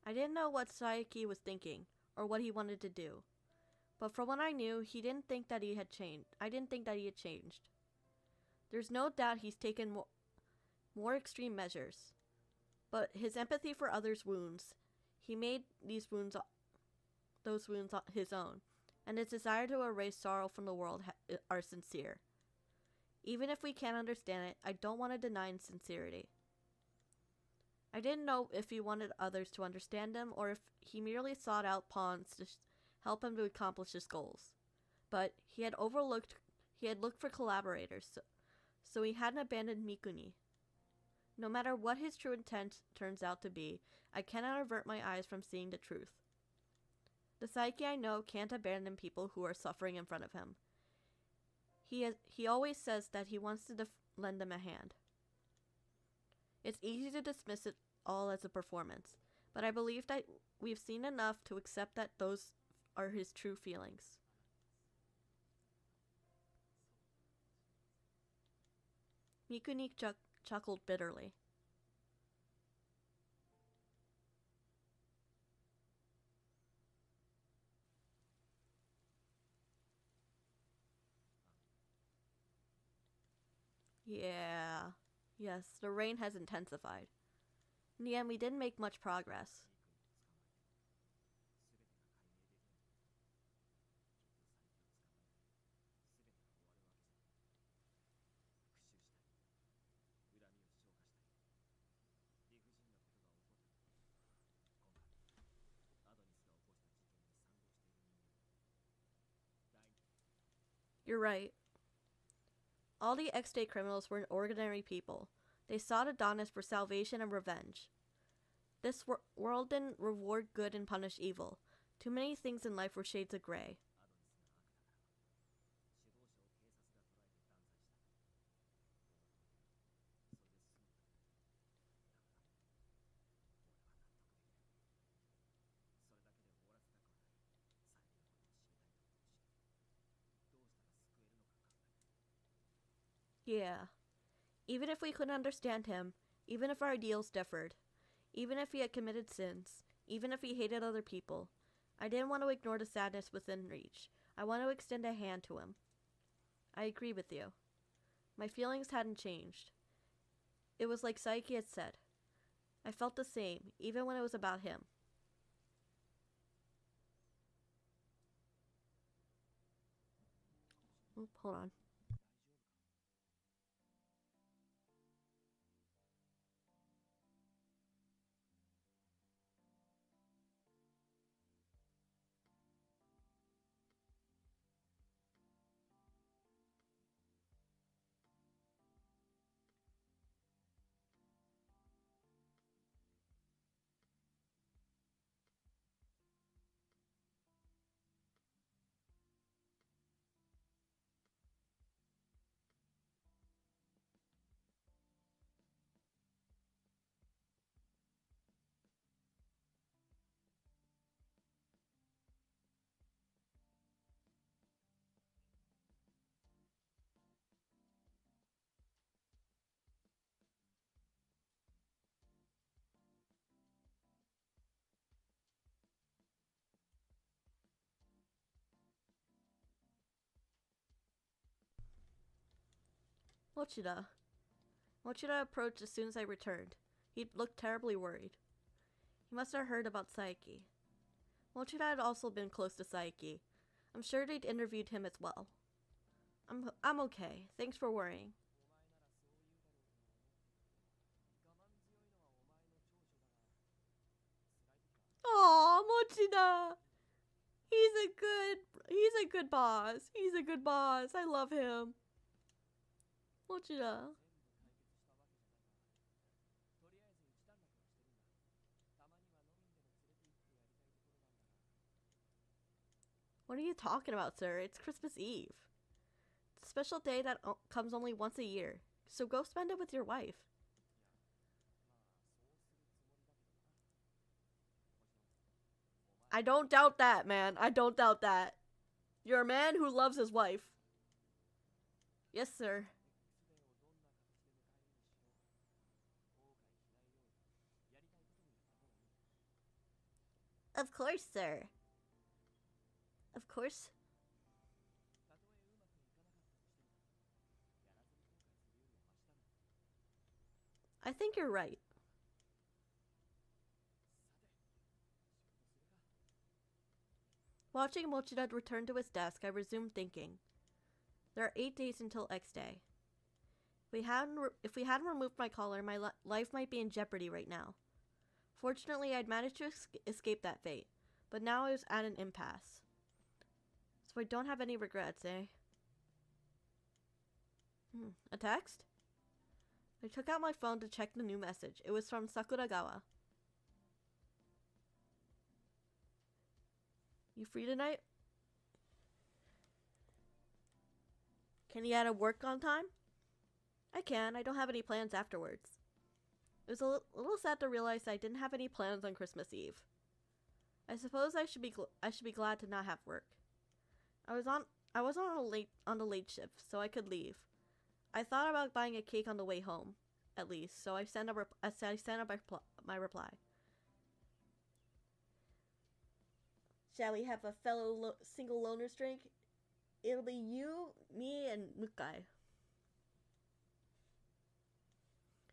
I didn't know what Saiki was thinking, or what he wanted to do. But from what I knew, he didn't think that he had changed. I didn't think that he had changed. There's no doubt he's taken more extreme measures. But his empathy for others' wounds, he made those wounds his own. And his desire to erase sorrow from the world are sincere. Even if we can't understand it, I don't want to deny his sincerity. I didn't know if he wanted others to understand him or if he merely sought out pawns to help him to accomplish his goals. But he had looked for collaborators, so he hadn't abandoned Mikuni. No matter what his true intent turns out to be, I cannot avert my eyes from seeing the truth. The Saiki I know can't abandon people who are suffering in front of him. He always says that he wants to lend them a hand. It's easy to dismiss it all as a performance, but I believe that we've seen enough to accept that those are his true feelings. Mikuni chuckled bitterly. Yeah. Yes, the rain has intensified. In the end, we didn't make much progress. You're right. All the ex-state criminals were ordinary people. They sought Adonis for salvation and revenge. This world didn't reward good and punish evil. Too many things in life were shades of gray. Yeah. Even if we couldn't understand him, even if our ideals differed, even if he had committed sins, even if he hated other people, I didn't want to ignore the sadness within reach. I want to extend a hand to him. I agree with you. My feelings hadn't changed. It was like Saiki had said. I felt the same, even when it was about him. Oop, hold on. Mochida. Mochida approached as soon as I returned. He looked terribly worried. He must have heard about Saiki. Mochida had also been close to Saiki. I'm sure they'd interviewed him as well. I'm okay. Thanks for worrying. Aw, Mochida! He's a good boss. He's a good boss. I love him. Mochida. What are you talking about, sir? It's Christmas Eve. It's a special day that comes only once a year. So go spend it with your wife. I don't doubt that, man. I don't doubt that. You're a man who loves his wife. Yes, sir. Of course, sir. Of course. I think you're right. Watching Mochida return to his desk, I resumed thinking. There are 8 days until X Day. If we hadn't removed my collar, my life might be in jeopardy right now. Fortunately, I'd managed to escape that fate, but now I was at an impasse. So I don't have any regrets, eh? A text? I took out my phone to check the new message. It was from Sakuragawa. You free tonight? Can you get to work on time? I can. I don't have any plans afterwards. It was a little sad to realize I didn't have any plans on Christmas Eve. I suppose I should be glad to not have work. I was on the late shift, so I could leave. I thought about buying a cake on the way home, at least. So I sent up my reply. Shall we have a fellow single loners drink? It'll be you, me, and Mukai.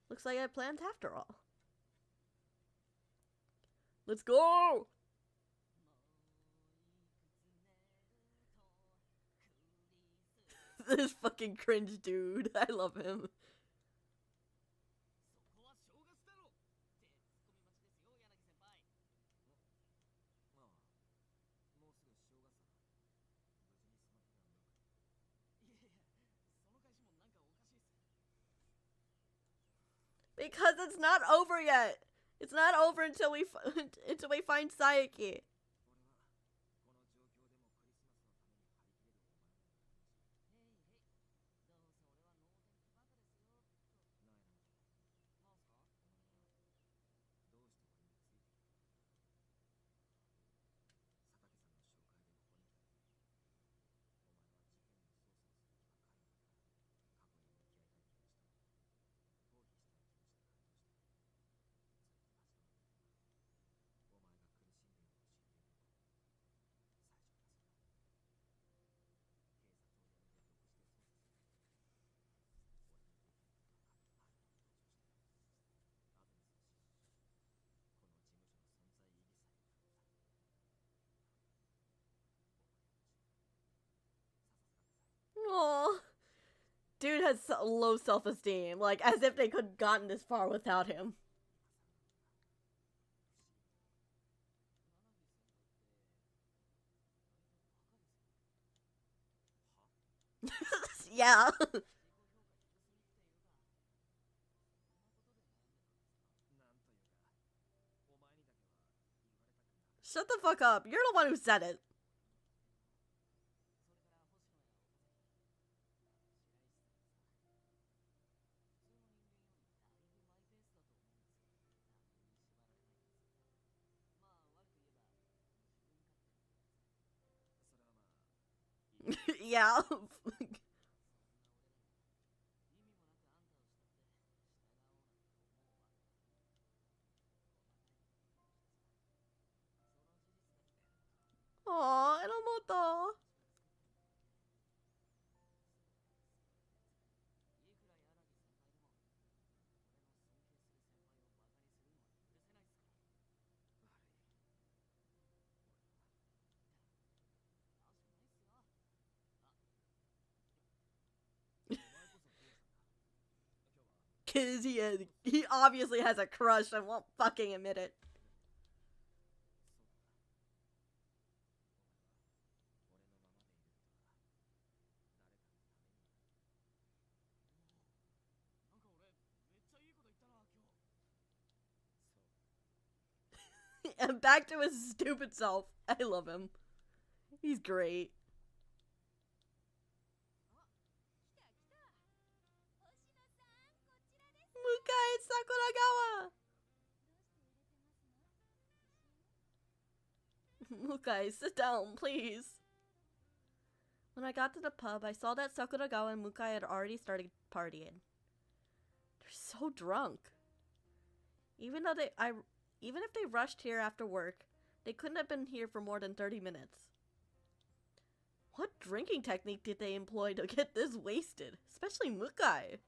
Looks like I had plans after all. Let's go! This fucking cringe dude. I love him. Because it's not over yet. It's not over until we find Sayaki. Aww. Dude has low self-esteem, like as if they could have gotten this far without him. Yeah. Shut the fuck up. You're the one who said it. Yeah. Aw, Enomoto. Cause he obviously has a crush and won't fucking admit it. And back to his stupid self. I love him. He's great. Mukai, it's Sakuragawa! Mukai, sit down, please. When I got to the pub, I saw that Sakuragawa and Mukai had already started partying. They're so drunk. Even if they rushed here after work, they couldn't have been here for more than 30 minutes. What drinking technique did they employ to get this wasted? Especially Mukai.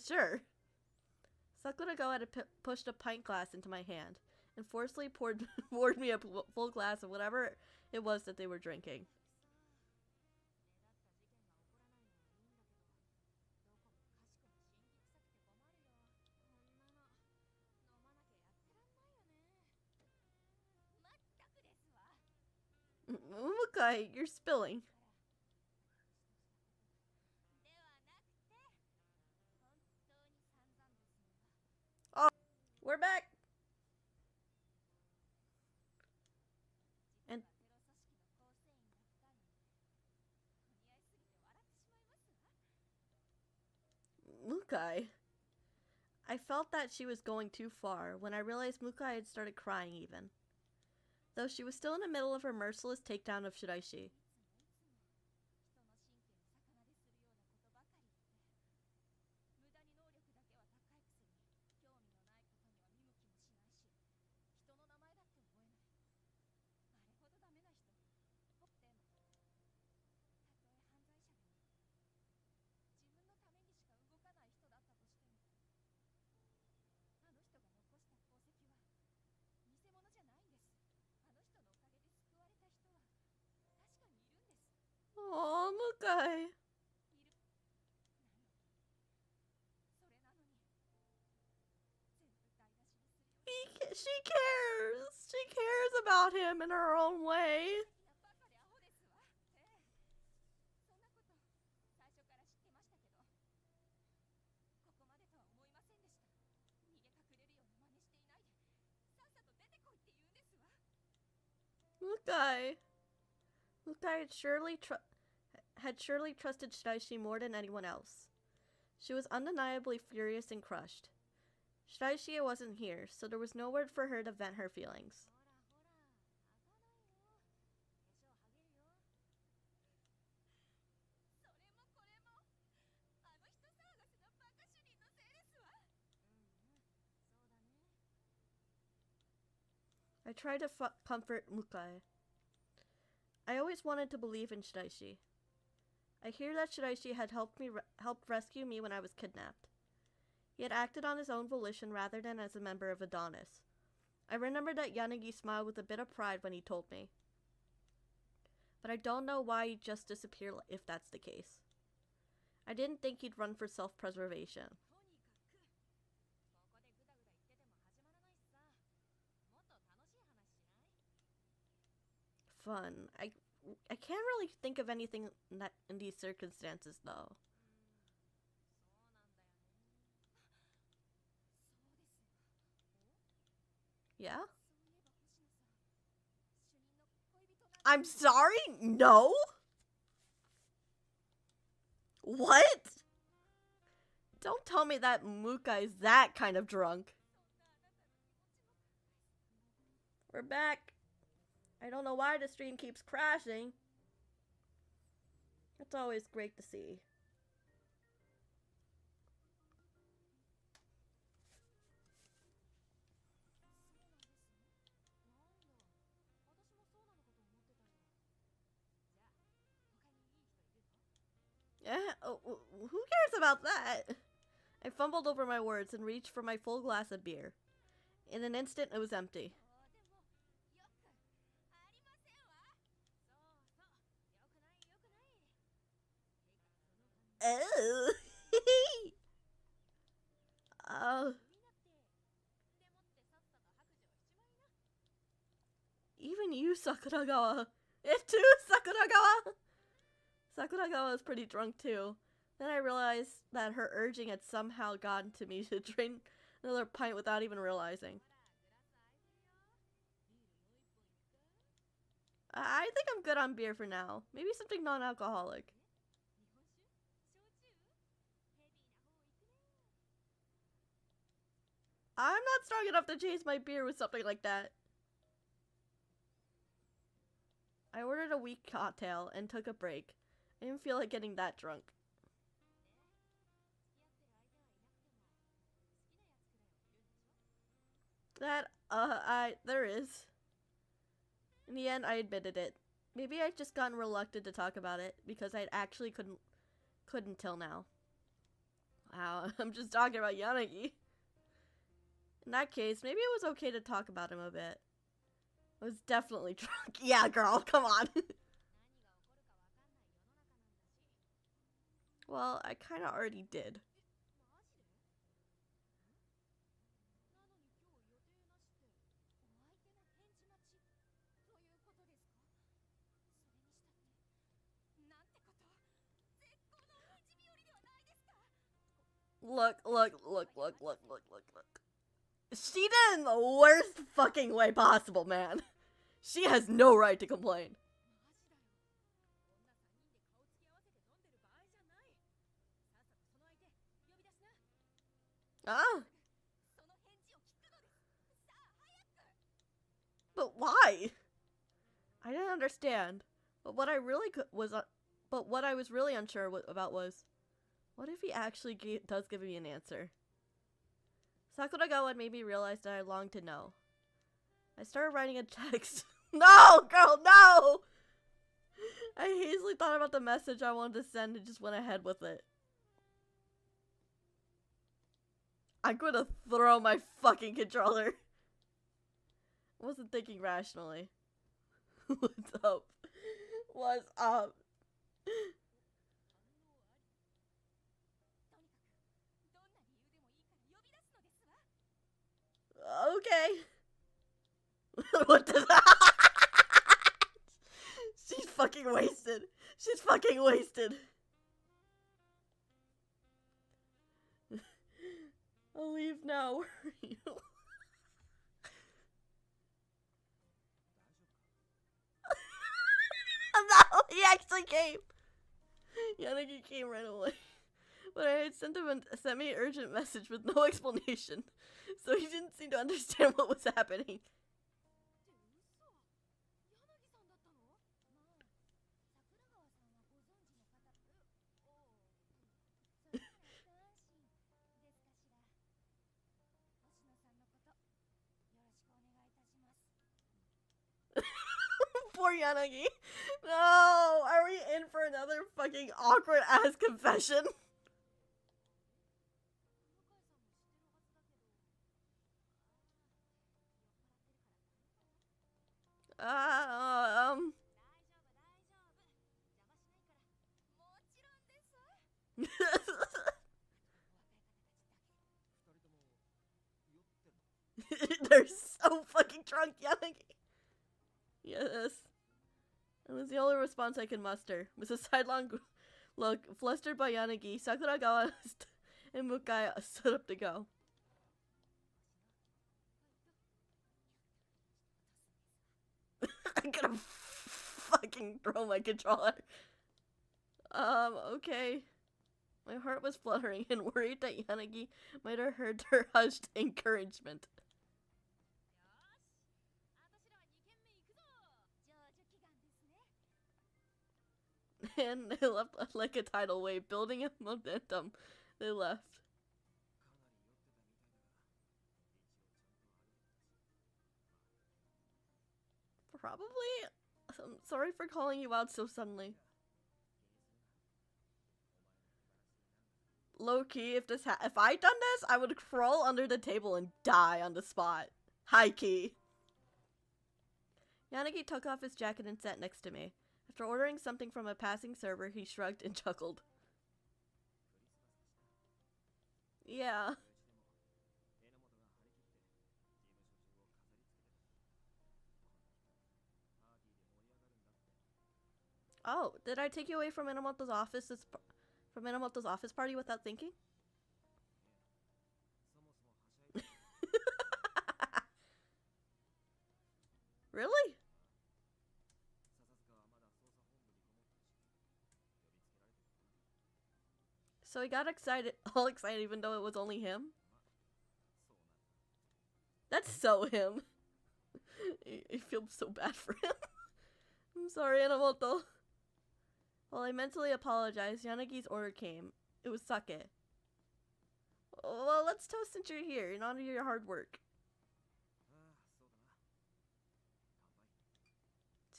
Sure. Sakuragawa had pushed a pint glass into my hand and forcefully poured me a full glass of whatever it was that they were drinking. Mukai, you're spilling. Oh, we're back. And Mukai. I felt that she was going too far when I realized Mukai had started crying even. Though she was still in the middle of her merciless takedown of Shiraishi. Oh, Mukai. She cares. She cares about him in her own way. Mukai. Mukai had surely trusted Shiraishi more than anyone else. She was undeniably furious and crushed. Shiraishi wasn't here, so there was nowhere for her to vent her feelings. I tried to comfort Mukai. I always wanted to believe in Shiraishi. I hear that Shiraishi had helped rescue me when I was kidnapped. He had acted on his own volition rather than as a member of Adonis. I remember that Yanagi smiled with a bit of pride when he told me. But I don't know why he'd just disappear if that's the case. I didn't think he'd run for self-preservation. Fun. I can't really think of anything in these circumstances, though. Yeah? I'm sorry? No? What? Don't tell me that Muka is that kind of drunk. We're back. I don't know why the stream keeps crashing. It's always great to see. Yeah, oh, who cares about that? I fumbled over my words and reached for my full glass of beer. In an instant, it was empty. Oh. Even you, Sakuragawa. It too, Sakuragawa! Sakuragawa was pretty drunk too. Then I realized that her urging had somehow gotten to me to drain Another pint without even realizing. I think I'm good on beer for now. Maybe something non-alcoholic. I'm not strong enough to chase my beer with something like that. I ordered a weak cocktail and took a break. I didn't feel like getting that drunk. There is. In the end, I admitted it. Maybe I'd just gotten reluctant to talk about it because I actually couldn't till now. Wow, I'm just talking about Yanagi. In that case, maybe it was okay to talk about him a bit. I was definitely drunk. Yeah, girl, come on. Well, I kinda already did. Look. She did it in the worst fucking way possible, man. She has no right to complain. Ah. But why? I didn't understand. But what I was really unsure about was, what if he actually does give me an answer? Sakuragawa made me realize that I longed to know. I started writing a text. No, girl, no! I hastily thought about the message I wanted to send and just went ahead with it. I'm gonna throw my fucking controller. I wasn't thinking rationally. What's up? What's up? Okay. What does She's fucking wasted. She's fucking wasted. I'll leave now. Where are you? No, he actually came. Yanagi came right away. But I had sent him a semi-urgent message with no explanation, so he didn't seem to understand what was happening. Poor Yanagi. No, are we in for another fucking awkward ass confession? They're so fucking drunk, Yanagi. Yes. That was the only response I could muster. Mrs. Sidelong look, flustered by Yanagi, Sakuragawa and Mukai stood up to go. I'm gonna fucking throw my controller. Okay. My heart was fluttering and worried that Yanagi might have heard her hushed encouragement. And they left like a tidal wave, building a momentum. They left. Probably. I'm sorry for calling you out so suddenly. Low key, if I done this, I would crawl under the table and die on the spot. High key. Yanagi took off his jacket and sat next to me. After ordering something from a passing server, he shrugged and chuckled. Yeah. Oh, did I take you away from Minamoto's office office party without thinking? So he got excited, all excited even though it was only him? That's so him. I feel so bad for him. I'm sorry, Enomoto. While I mentally apologized, Yanagi's order came. It was sake. Well, let's toast since you're here in honor of your hard work.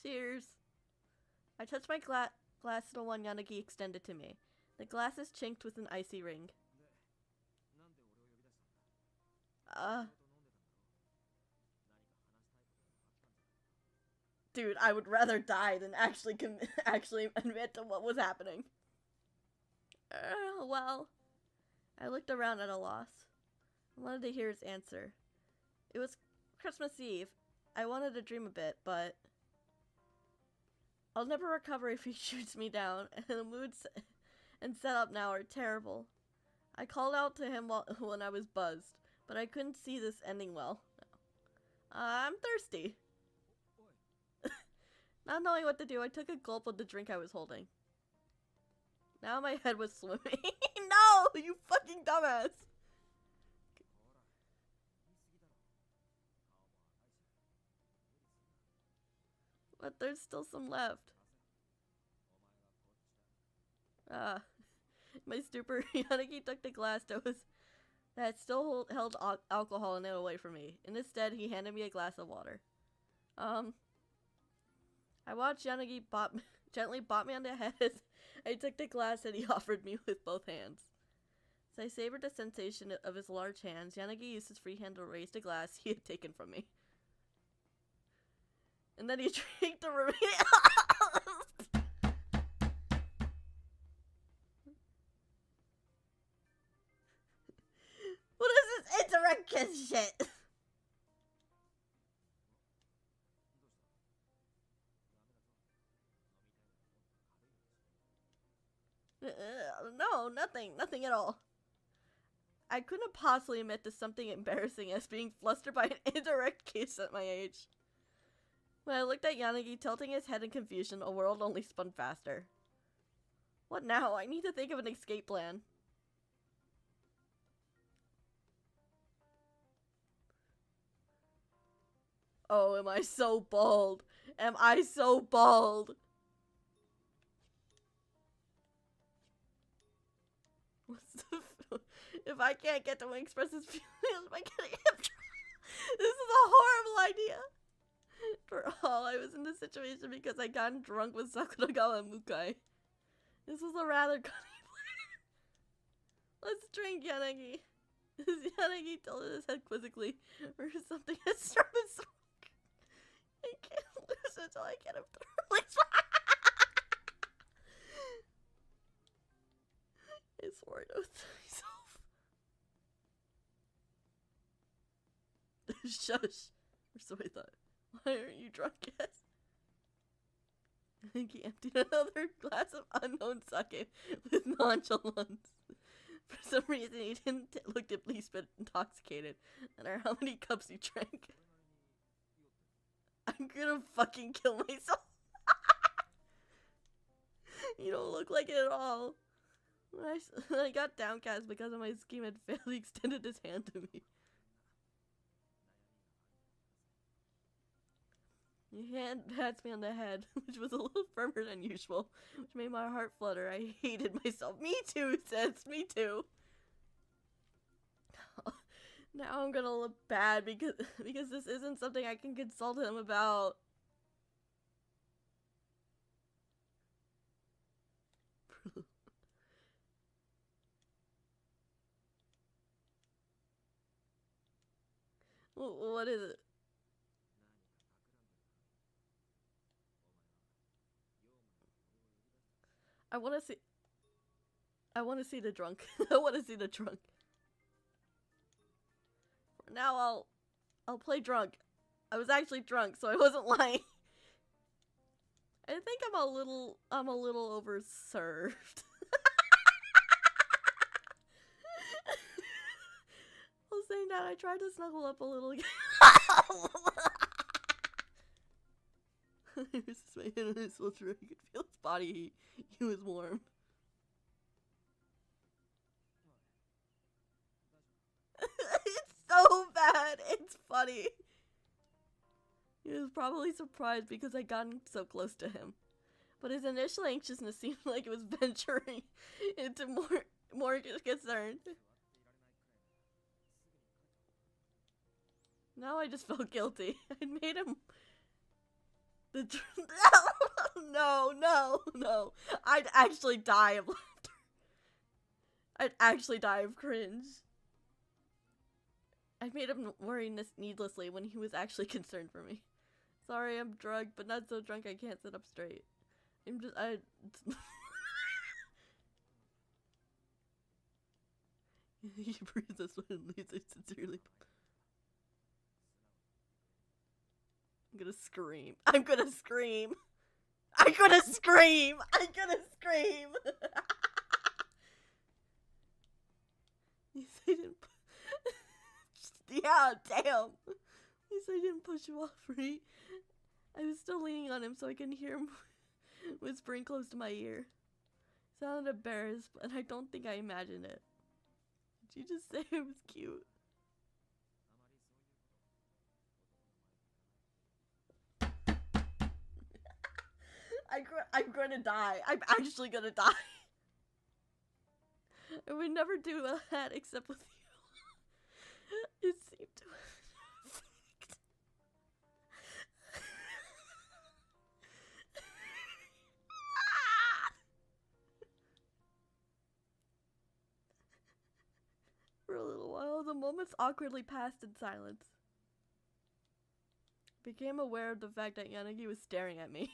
Cheers. I touched my glass to the one Yanagi extended to me. The glass is chinked with an icy ring. Dude, I would rather die than actually admit to what was happening. Well, I looked around at a loss. I wanted to hear his answer. It was Christmas Eve. I wanted to dream a bit, but I'll never recover if he shoots me down, and the moods and setup now are terrible. I called out to him when I was buzzed, but I couldn't see this ending well. I'm thirsty. Not knowing what to do, I took a gulp of the drink I was holding. Now my head was swimming. No! You fucking dumbass! But there's still some left. My stupor, Yanagi took the glass that still held alcohol in it away from me. And instead, he handed me a glass of water. I watched Yanagi gently bop me on the head as I took the glass that he offered me with both hands. As I savored the sensation of his large hands, Yanagi used his free hand to raise the glass he had taken from me. And then he drank the remaining. What is this indirect kiss shit? No, nothing at all. I couldn't possibly admit to something embarrassing as being flustered by an indirect kiss at my age. When I looked at Yanagi tilting his head in confusion, a world only spun faster. What now? I need to think of an escape plan. Oh, am I so bald? Am I so bald? If I can't get to express his feelings by getting him this is a horrible idea. For all, I was in this situation because I got drunk with Sakuragawa and Mukai. This was a rather cunning plan. Let's drink, Yanagi. Yanagi tilted his head quizzically, or something has struck his throat. I can't lose until I get him thoroughly. I swore I oath to myself. Shush. Or so I thought. Why aren't you drunk yet? I think he emptied another glass of unknown sake with nonchalance. For some reason, he didn't look the least bit intoxicated, no matter how many cups he drank. I'm gonna fucking kill myself. You don't look like it at all. When I got downcast because of my scheme had failed, he extended his hand to me. His hand pats me on the head, which was a little firmer than usual, which made my heart flutter. I hated myself. Me too, Sens. Me too. Now I'm gonna look bad because this isn't something I can consult him about. What is it? I want to see the drunk. I want to see the drunk. For now, I'll play drunk. I was actually drunk, so I wasn't lying. I think I'm a little overserved. While saying that, I tried to snuggle up a little again. He was just making a soldier. I could feel his body heat. He was warm. sad. It's funny. He was probably surprised because I'd gotten so close to him. But his initial anxiousness seemed like it was venturing into more concern. Now I just felt guilty. I'd made him... No. I'd actually die of laughter. I'd actually die of cringe. I made him worry needlessly when he was actually concerned for me. Sorry, I'm drunk, but not so drunk I can't sit up straight. He breathes this one and leaves it sincerely. I'm gonna scream. I'm gonna scream. I'm gonna scream. I'm gonna scream. You say didn't. Yeah, damn. You say didn't push you off, right? I was still leaning on him so I could hear him whispering close to my ear. Sounded embarrassed, but I don't think I imagined it. Did you just say it was cute? I'm gonna die. I'm actually gonna die. I would never do that except with you. It seemed to affect. For a little while, the moments awkwardly passed in silence. I became aware of the fact that Yanagi was staring at me.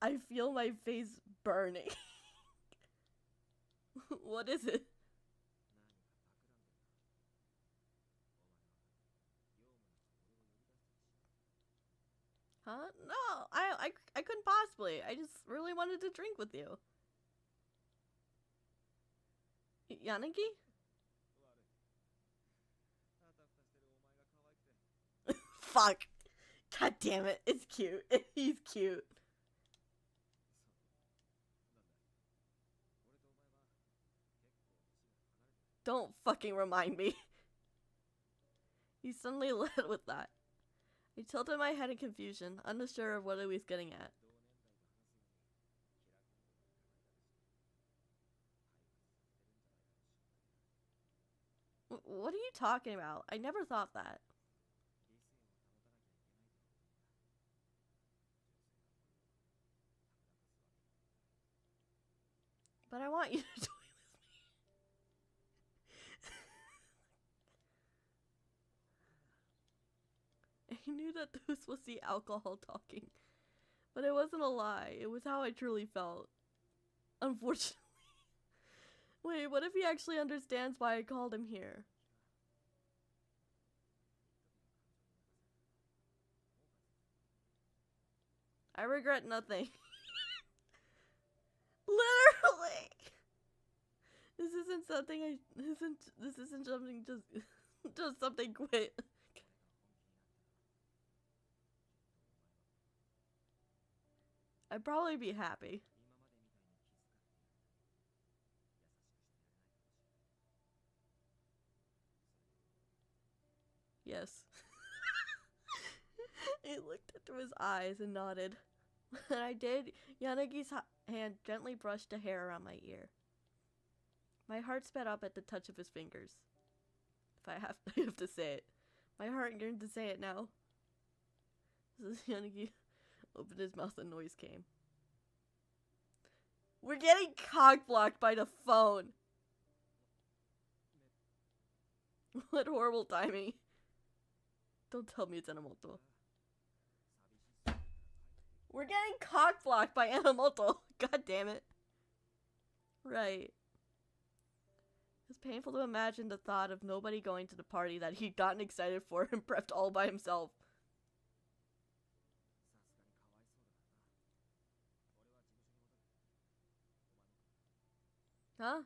I feel my face burning. What is it? Huh? No, I couldn't possibly. I just really wanted to drink with you. Yanagi? Fuck. God damn it. It's cute. He's cute. Don't fucking remind me. He suddenly led with that. I tilted my head in confusion, unsure of what he was getting at. What are you talking about? I never thought that. But I want you to toy with me. I knew that this was the alcohol talking. But it wasn't a lie. It was how I truly felt. Unfortunately. Wait, what if he actually understands why I called him here? I regret nothing. Literally! This isn't something this isn't something just something quit. I'd probably be happy. Yes. He looked into his eyes and nodded. When I did, Yanagi's hand gently brushed a hair around my ear. My heart sped up at the touch of his fingers. If I have to say it. My heart yearned to say it now. As Yanagi opened his mouth, a noise came. We're getting cock-blocked by the phone. What horrible timing. Don't tell me it's Enomoto. We're getting cock-blocked by Enomoto. God damn it. Right. It's painful to imagine the thought of nobody going to the party that he'd gotten excited for and prepped all by himself. Huh?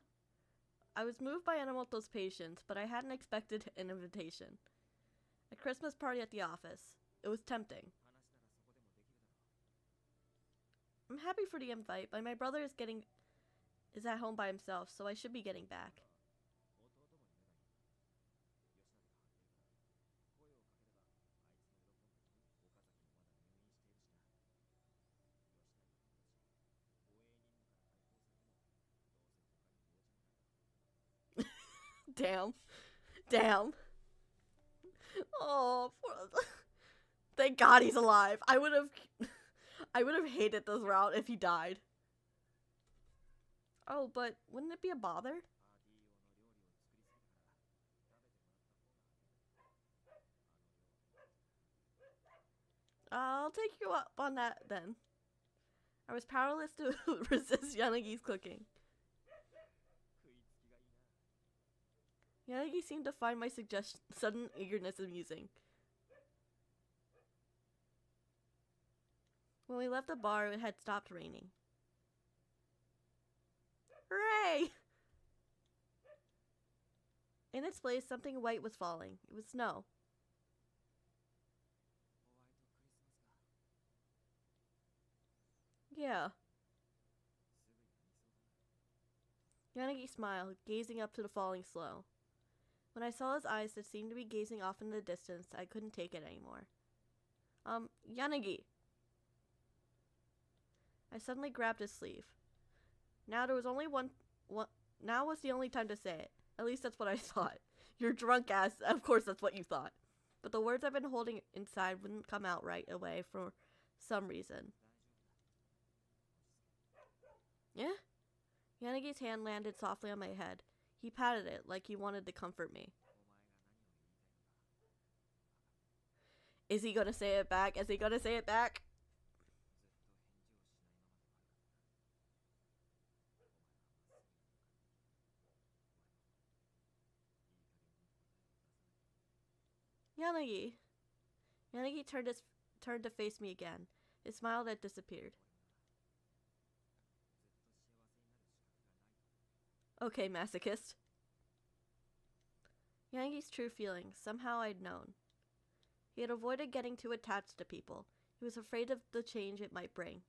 I was moved by Enomoto's patience, but I hadn't expected an invitation. A Christmas party at the office. It was tempting. I'm happy for the invite, but my brother is at home by himself, so I should be getting back. Damn. Damn. Oh, thank God he's alive. I would have hated this route if he died. Oh, but wouldn't it be a bother? I'll take you up on that then. I was powerless to resist Yanagi's cooking. Yanagi seemed to find my sudden eagerness amusing. When we left the bar, it had stopped raining. Hooray! In its place, something white was falling. It was snow. Yeah. Yanagi smiled, gazing up to the falling snow. When I saw his eyes that seemed to be gazing off in the distance, I couldn't take it anymore. Yanagi! I suddenly grabbed his sleeve. Now there was only now was the only time to say it. At least that's what I thought. You're drunk ass, of course that's what you thought. But the words I've been holding inside wouldn't come out right away for some reason. Yeah? Yanagi's hand landed softly on my head. He patted it like he wanted to comfort me. Is he gonna say it back? Is he gonna say it back? Yanagi. Yanagi turned to face me again. His smile had disappeared. Okay, masochist. Yanagi's true feelings. Somehow I'd known. He had avoided getting too attached to people. He was afraid of the change it might bring.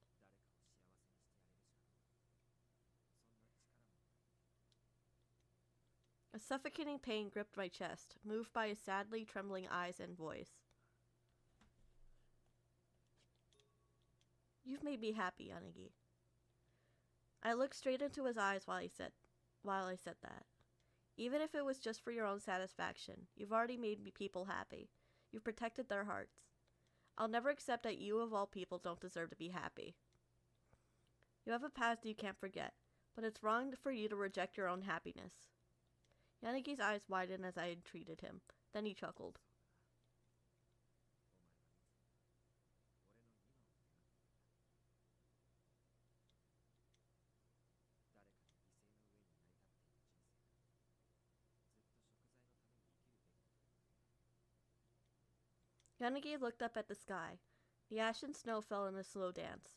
A suffocating pain gripped my chest, moved by his sadly trembling eyes and voice. You've made me happy, Yanagi. I looked straight into his eyes while I said that. Even if it was just for your own satisfaction, you've already made people happy. You've protected their hearts. I'll never accept that you, of all people, don't deserve to be happy. You have a past you can't forget, but it's wrong for you to reject your own happiness. Yanagi's eyes widened as I entreated him. Then he chuckled. Yanagi looked up at the sky. The ash and snow fell in a slow dance.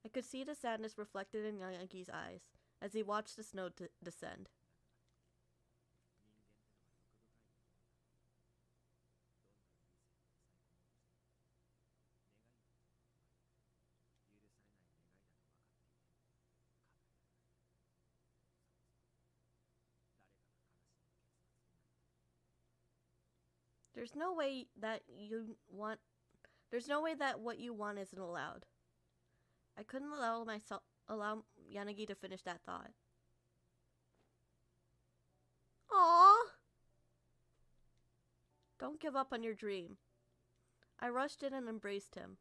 I could see the sadness reflected in Yanagi's eyes as he watched the snow descend. There's no way that what you want isn't allowed. I couldn't allow Yanagi to finish that thought. Aww! Don't give up on your dream. I rushed in and embraced him,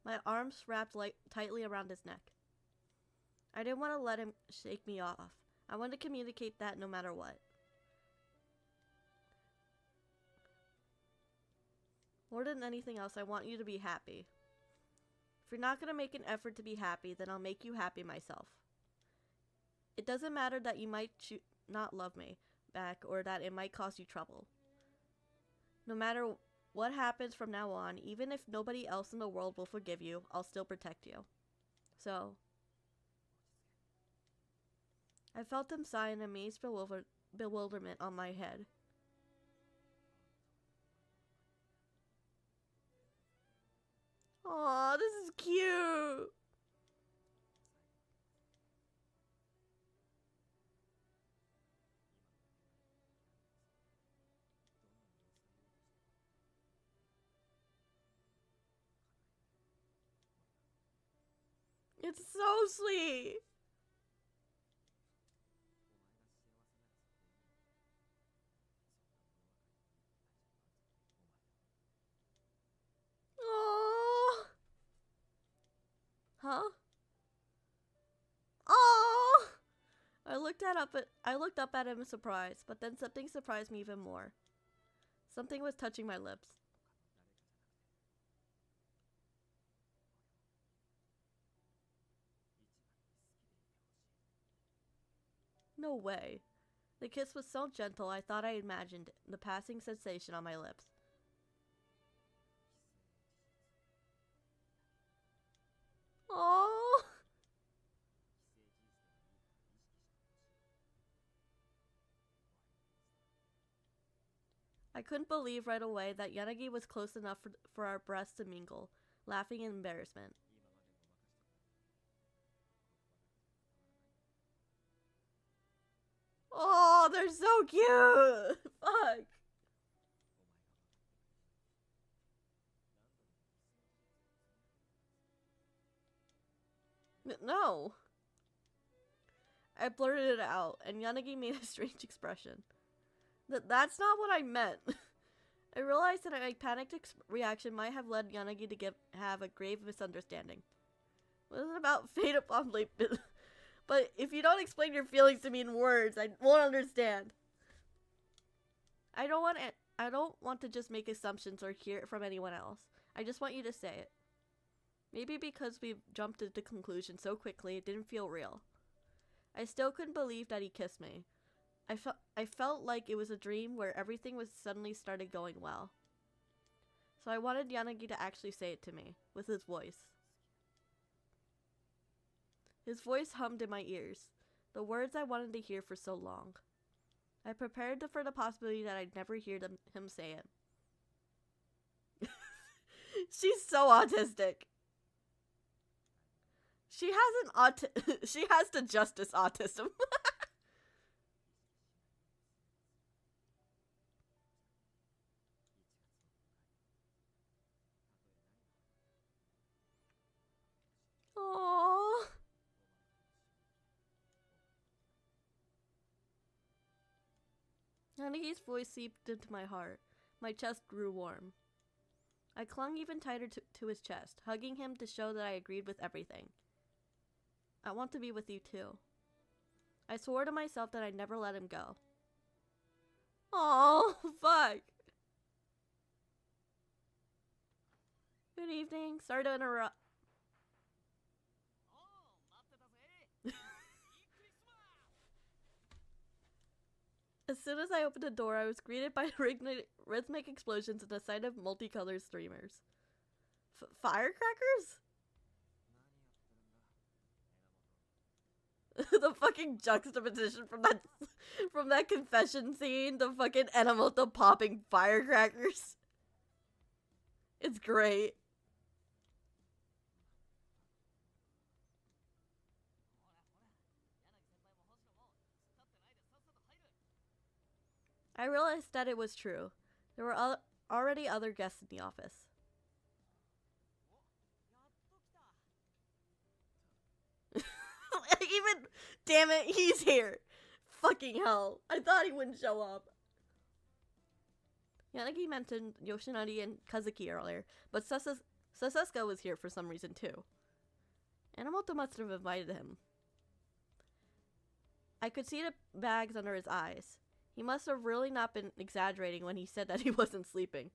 my arms wrapped tightly around his neck. I didn't want to let him shake me off. I wanted to communicate that no matter what. More than anything else, I want you to be happy. If you're not going to make an effort to be happy, then I'll make you happy myself. It doesn't matter that you might not love me back or that it might cause you trouble. No matter what happens from now on, even if nobody else in the world will forgive you, I'll still protect you. So, I felt him sigh in amazed bewilderment on my head. Aw, this is cute! It's so sweet! Huh? Oh! I looked up at him in surprise, but then something surprised me even more. Something was touching my lips. No way. The kiss was so gentle I thought I imagined the passing sensation on my lips. Oh! I couldn't believe right away that Yanagi was close enough for our breasts to mingle, laughing in embarrassment. Oh, they're so cute! Fuck! No! I blurted it out, and Yanagi made a strange expression. That's not what I meant. I realized that my panicked reaction might have led Yanagi to have a grave misunderstanding. It wasn't about fate upon late, but if you don't explain your feelings to me in words, I won't understand. I don't want to just make assumptions or hear it from anyone else. I just want you to say it. Maybe because we jumped to the conclusion so quickly, it didn't feel real. I still couldn't believe that he kissed me. I felt like it was a dream where everything was suddenly started going well. So I wanted Yanagi to actually say it to me, with his voice. His voice hummed in my ears, the words I wanted to hear for so long. I prepared for the possibility that I'd never hear him say it. She's so autistic. She has the justice autism. Aww. Yanagi's voice seeped into my heart. My chest grew warm. I clung even tighter to his chest, hugging him to show that I agreed with everything. I want to be with you too. I swore to myself that I'd never let him go. Oh, fuck. Good evening. Sorry to interrupt. As soon as I opened the door, I was greeted by rhythmic explosions and a sight of multicolored streamers. Firecrackers? The fucking juxtaposition from that confession scene, the fucking Enamoto popping firecrackers. It's great. I realized that it was true. There were already other guests in the office. Even, damn it, he's here. Fucking hell. I thought he wouldn't show up. Yanagi mentioned Yoshinari and Kazuki earlier, but Sasuke was here for some reason too. Enomoto must have invited him. I could see the bags under his eyes. He must have really not been exaggerating when he said that he wasn't sleeping.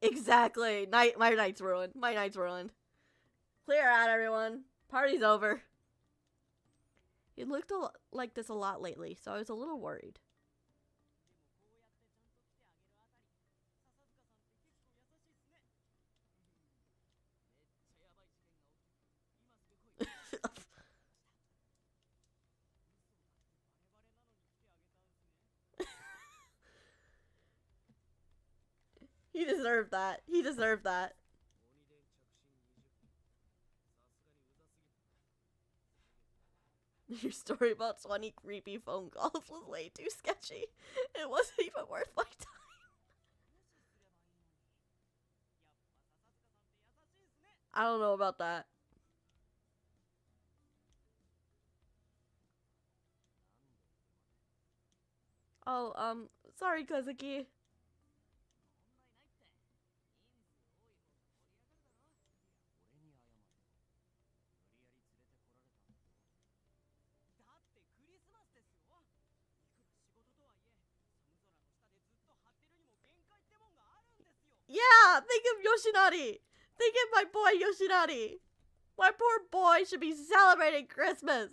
Exactly. My night's ruined. My night's ruined. Clear out, everyone. Party's over. He looked like this a lot lately, so I was a little worried. He deserved that. He deserved that. Your story about 20 creepy phone calls was way too sketchy. It wasn't even worth my time. I don't know about that. Oh, sorry, Kazuki. Yeah, think of Yoshinari. Think of my boy Yoshinari. My poor boy should be celebrating Christmas.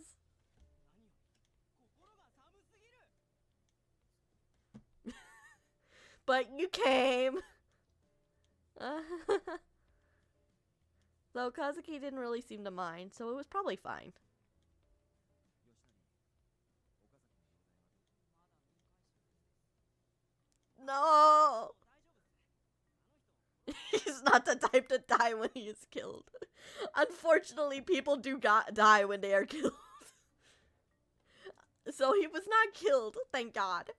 But you came. Though Kazuki didn't really seem to mind, so it was probably fine. No! He's not the type to die when he is killed. Unfortunately, people do die when they are killed. So he was not killed, thank God.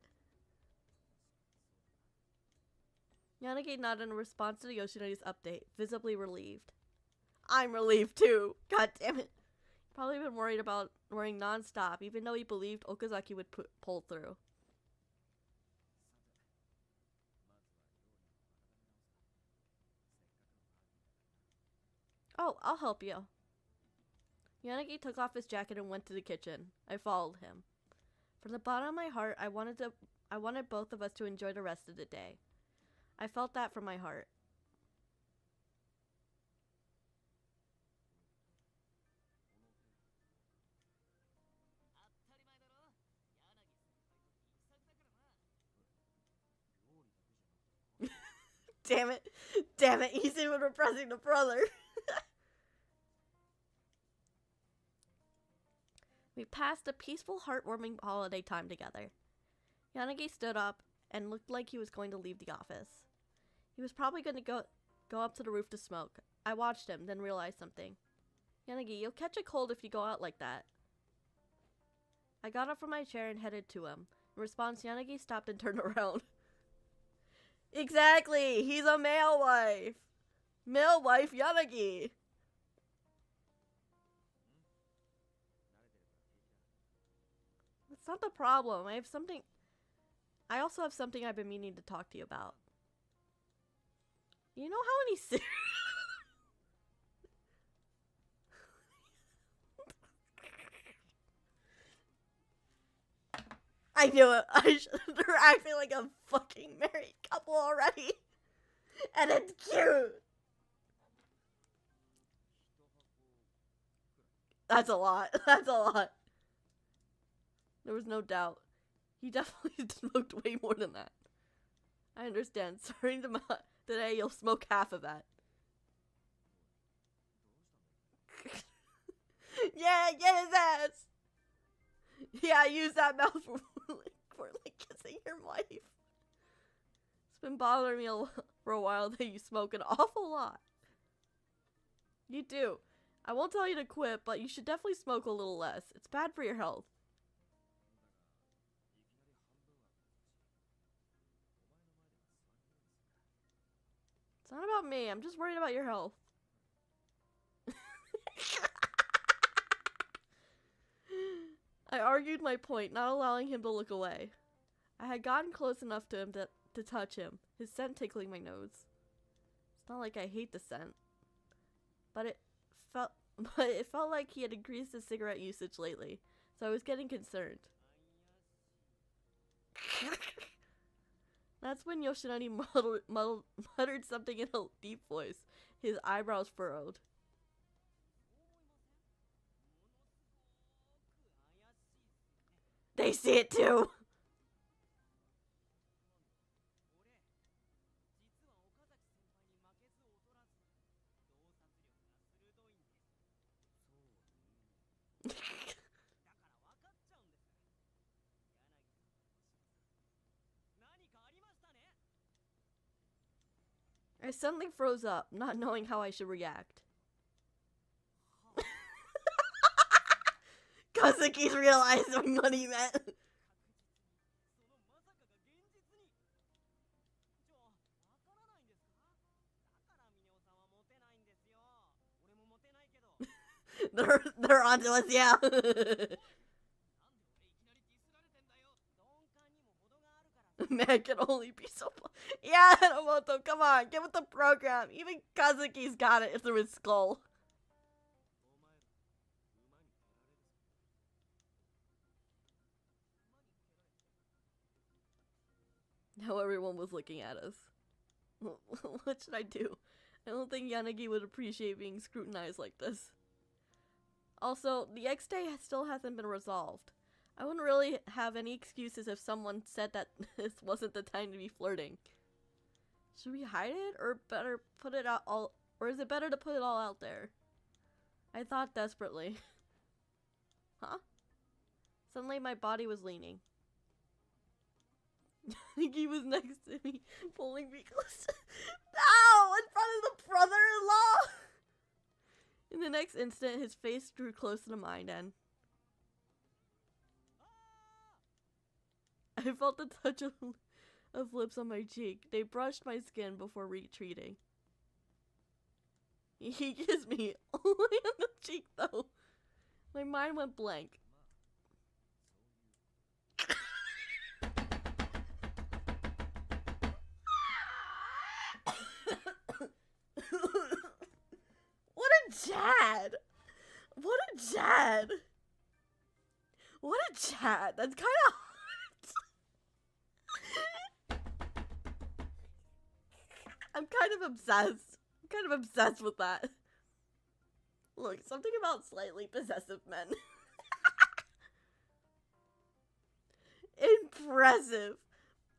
Yanagi nodded in response to Yoshinari's update, visibly relieved. I'm relieved too. God damn it. Probably been worried about worrying non-stop, even though he believed Okazaki would pull through. Oh, I'll help you. Yanagi took off his jacket and went to the kitchen. I followed him. From the bottom of my heart, I wanted both of us to enjoy the rest of the day. I felt that from my heart. Damn it. Damn it, he's even repressing the brother. We passed a peaceful, heartwarming holiday time together. Yanagi stood up and looked like he was going to leave the office. He was probably going to go up to the roof to smoke. I watched him, then realized something. Yanagi, you'll catch a cold if you go out like that. I got up from my chair and headed to him. In response, Yanagi stopped and turned around. Exactly! He's a male wife! Male wife Yanagi! That's not the problem. I also have something I've been meaning to talk to you about. You know how many I knew it. They're acting like a fucking married couple already. And it's cute. That's a lot. That's a lot. There was no doubt. He definitely smoked way more than that. I understand. Starting today, you'll smoke half of that. Yeah, get his ass! Yeah, use that mouth for kissing your wife. It's been bothering me for a while that you smoke an awful lot. You do. I won't tell you to quit, but you should definitely smoke a little less. It's bad for your health. It's not about me. I'm just worried about your health. I argued my point, not allowing him to look away. I had gotten close enough to him to touch him, his scent tickling my nose. It's not like I hate the scent, but it felt like he had increased his cigarette usage lately, so I was getting concerned. That's when Yoshinari muttered something in a deep voice, his eyebrows furrowed. They see it too! I suddenly froze up, not knowing how I should react. Kazuki's realizing what he meant. They're onto us, yeah. Man can only be so. Yeah, Hanamoto, come on, get with the program. Even Kazuki's got it through his skull. Now everyone was looking at us. What should I do? I don't think Yanagi would appreciate being scrutinized like this. Also, the X day still hasn't been resolved. I wouldn't really have any excuses if someone said that this wasn't the time to be flirting. Should we hide it, or better put it out all, or is it better to put it all out there? I thought desperately. Huh? Suddenly my body was leaning. He was next to me, pulling me close. No! In front of the brother-in-law! In the next instant, his face drew closer to mine, and I felt the touch of lips on my cheek. They brushed my skin before retreating. He kissed me only on the cheek, though. My mind went blank. What a Chad! What a Chad! What a Chad! That's kind of hot. I'm kind of obsessed. I'm kind of obsessed with that. Look, something about slightly possessive men. Impressive.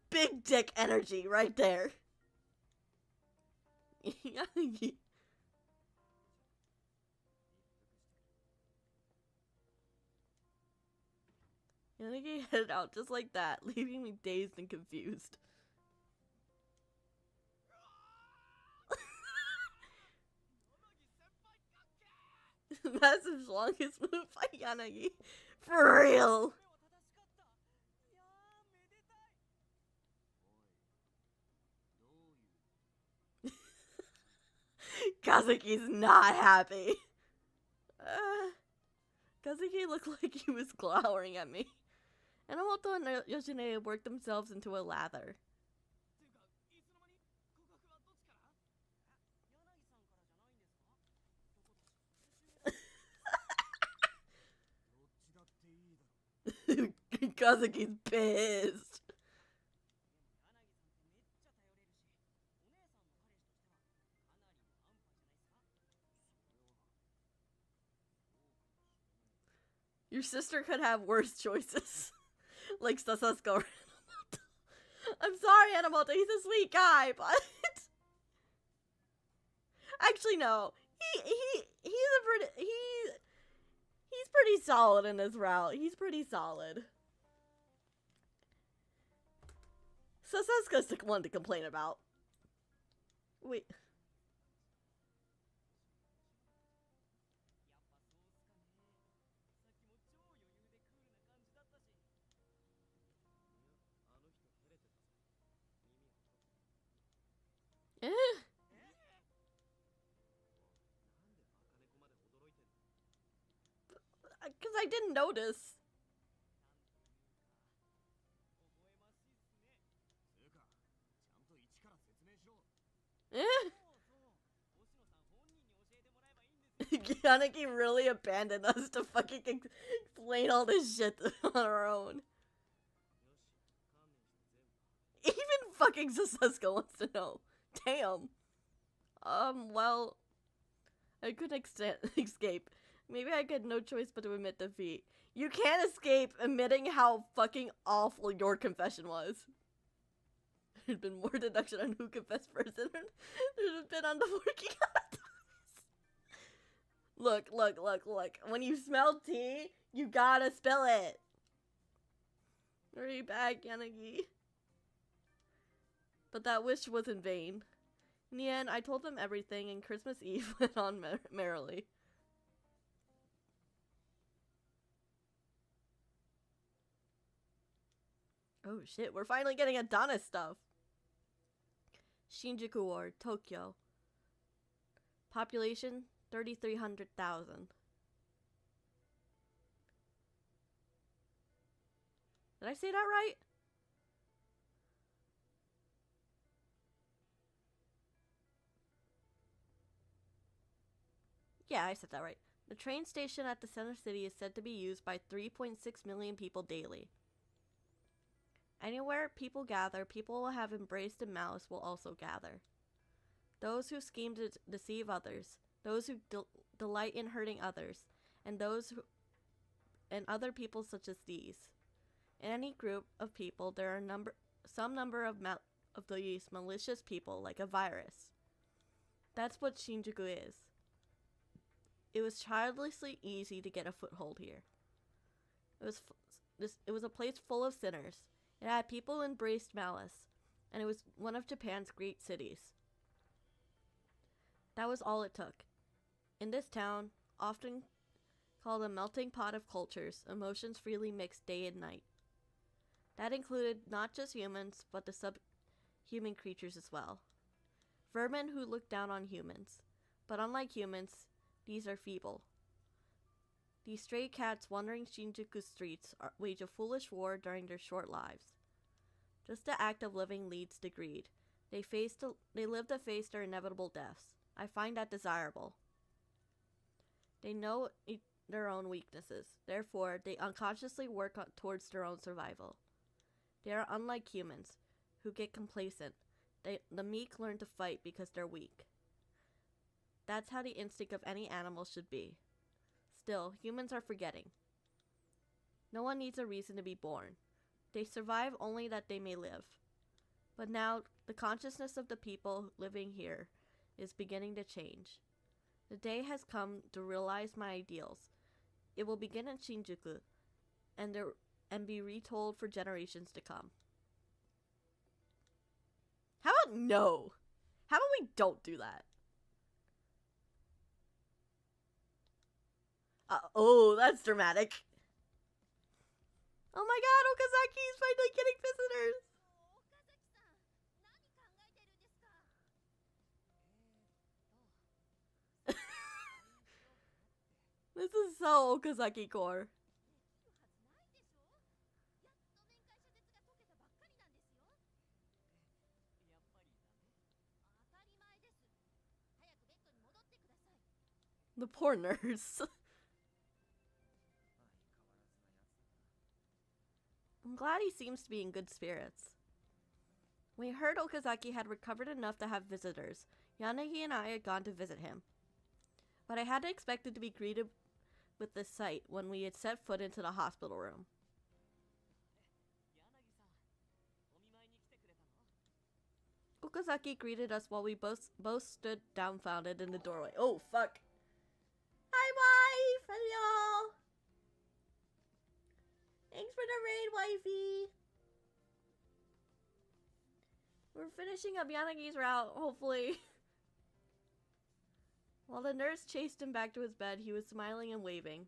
Big dick energy right there. Yanagi headed out just like that, leaving me dazed and confused. Massive longest move by Yanagi. For real! Kazuki's not happy. Kazuki looked like he was glowering at me. Enomoto and Yoshine worked themselves into a lather. Kazuki's pissed. Your sister could have worse choices. Like Sasasuke or Enomoto. I'm sorry, Enomoto, he's a sweet guy, but actually no. He's pretty solid in his route. He's pretty solid. Sasasuke's the one to complain about. Wait. Because I didn't notice. Yanagi really abandoned us to fucking explain all this shit on our own. Even fucking Sasasuke wants to know. Damn. Well, I couldn't escape. Maybe I had no choice but to admit defeat. You can't escape admitting how fucking awful your confession was. There'd been more deduction on who confessed first than there'd have been on the working Look. When you smell tea, you gotta spill it. Hurry back, Yanagi. But that wish was in vain. In the end, I told them everything, and Christmas Eve went on merrily. Oh shit, we're finally getting Adonis stuff. Shinjuku Ward, Tokyo. Population, 3,300,000. Did I say that right? Yeah, I said that right. The train station at the center city is said to be used by 3.6 million people daily. Anywhere people gather, people will have embraced in malice will also gather. Those who scheme to deceive others, those who delight in hurting others, and other people such as these. In any group of people, there are some number of these malicious people, like a virus. That's what Shinjuku is. It was childishly easy to get a foothold here. It was a place full of sinners. It had people who embraced malice, and it was one of Japan's great cities. That was all it took. In this town, often called a melting pot of cultures, emotions freely mixed day and night. That included not just humans, but the subhuman creatures as well. Vermin who look down on humans. But unlike humans, these are feeble. These stray cats wandering Shinjuku streets wage a foolish war during their short lives. Just the act of living leads to greed. They live to face their inevitable deaths. I find that desirable. They know their own weaknesses. Therefore, they unconsciously work towards their own survival. They are unlike humans, who get complacent. The meek learn to fight because they're weak. That's how the instinct of any animal should be. Still, humans are forgetting. No one needs a reason to be born. They survive only that they may live. But now, the consciousness of the people living here is beginning to change. The day has come to realize my ideals. It will begin in Shinjuku, and be retold for generations to come. How about no? How about we don't do that? Oh, that's dramatic. Oh my god, Okazaki's finally getting visitors! This is so Okazaki core. The poor nurse. I'm glad he seems to be in good spirits. We heard Okazaki had recovered enough to have visitors. Yanagi and I had gone to visit him. But I hadn't expected to be greeted with this sight when we had set foot into the hospital room. Okazaki greeted us while we both stood dumbfounded in the doorway. Oh, fuck. Hi, wife! Hello! Thanks for the raid, wifey! We're finishing up Yanagi's route, hopefully. While the nurse chased him back to his bed, he was smiling and waving.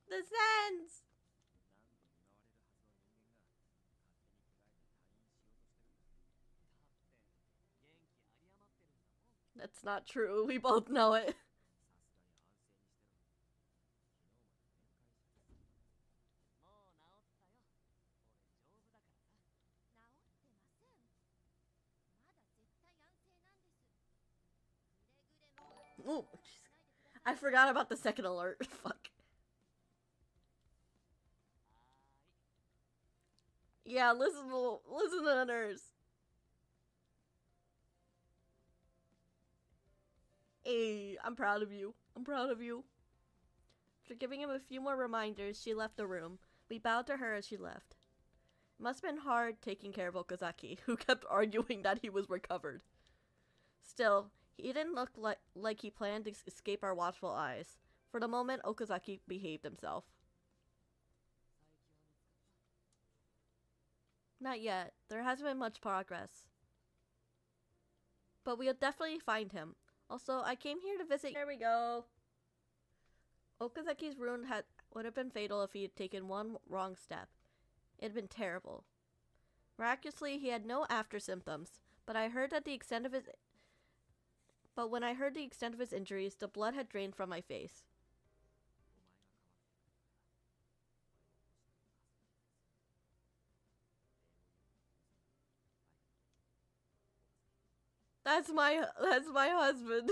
The Sens! That's not true. We both know it. Oh, I forgot about the second alert. Fuck. Yeah, listen to the nurse. Hey, I'm proud of you. I'm proud of you. After giving him a few more reminders, she left the room. We bowed to her as she left. It must have been hard taking care of Okazaki, who kept arguing that he was recovered. Still, he didn't look like he planned to escape our watchful eyes. For the moment, Okazaki behaved himself. Not yet. There hasn't been much progress. But we'll definitely find him. Also, I came here to visit. There we go. Okazaki's wound would have been fatal if he had taken one wrong step. It had been terrible. Miraculously, he had no after symptoms, but when I heard the extent of his injuries, the blood had drained from my face. That's my husband.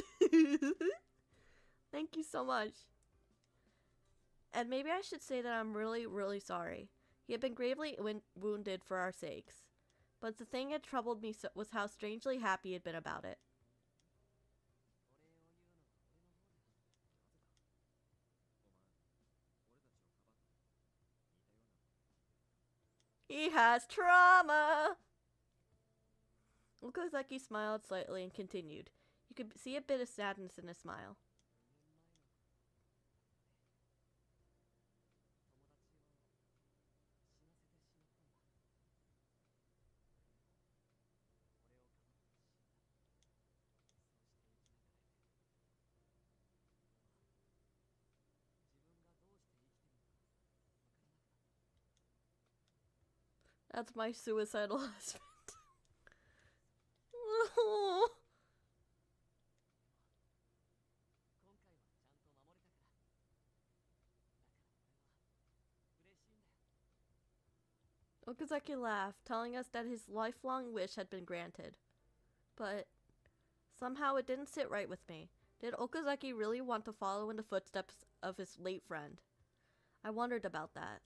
Thank you so much. And maybe I should say that I'm really, really sorry. He had been gravely wounded for our sakes. But the thing that troubled me was how strangely happy he had been about it. He has trauma! Okazaki smiled slightly and continued. You could see a bit of sadness in his smile. That's my suicidal husband. Okazaki laughed, telling us that his lifelong wish had been granted. But somehow it didn't sit right with me. Did Okazaki really want to follow in the footsteps of his late friend? I wondered about that.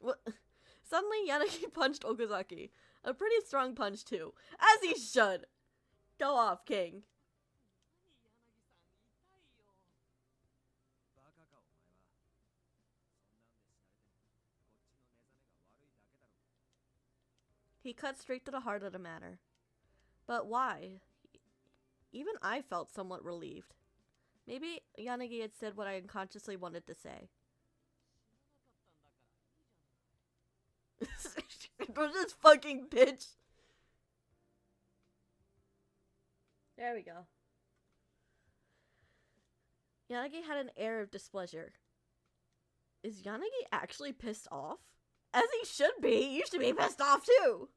What? Suddenly, Yanagi punched Okazaki. A pretty strong punch, too. As he should! Go off, King. He cut straight to the heart of the matter. But why? Even I felt somewhat relieved. Maybe Yanagi had said what I unconsciously wanted to say. This fucking bitch. There we go. Yanagi had an air of displeasure. Is Yanagi actually pissed off? As he should be. You should be pissed off too.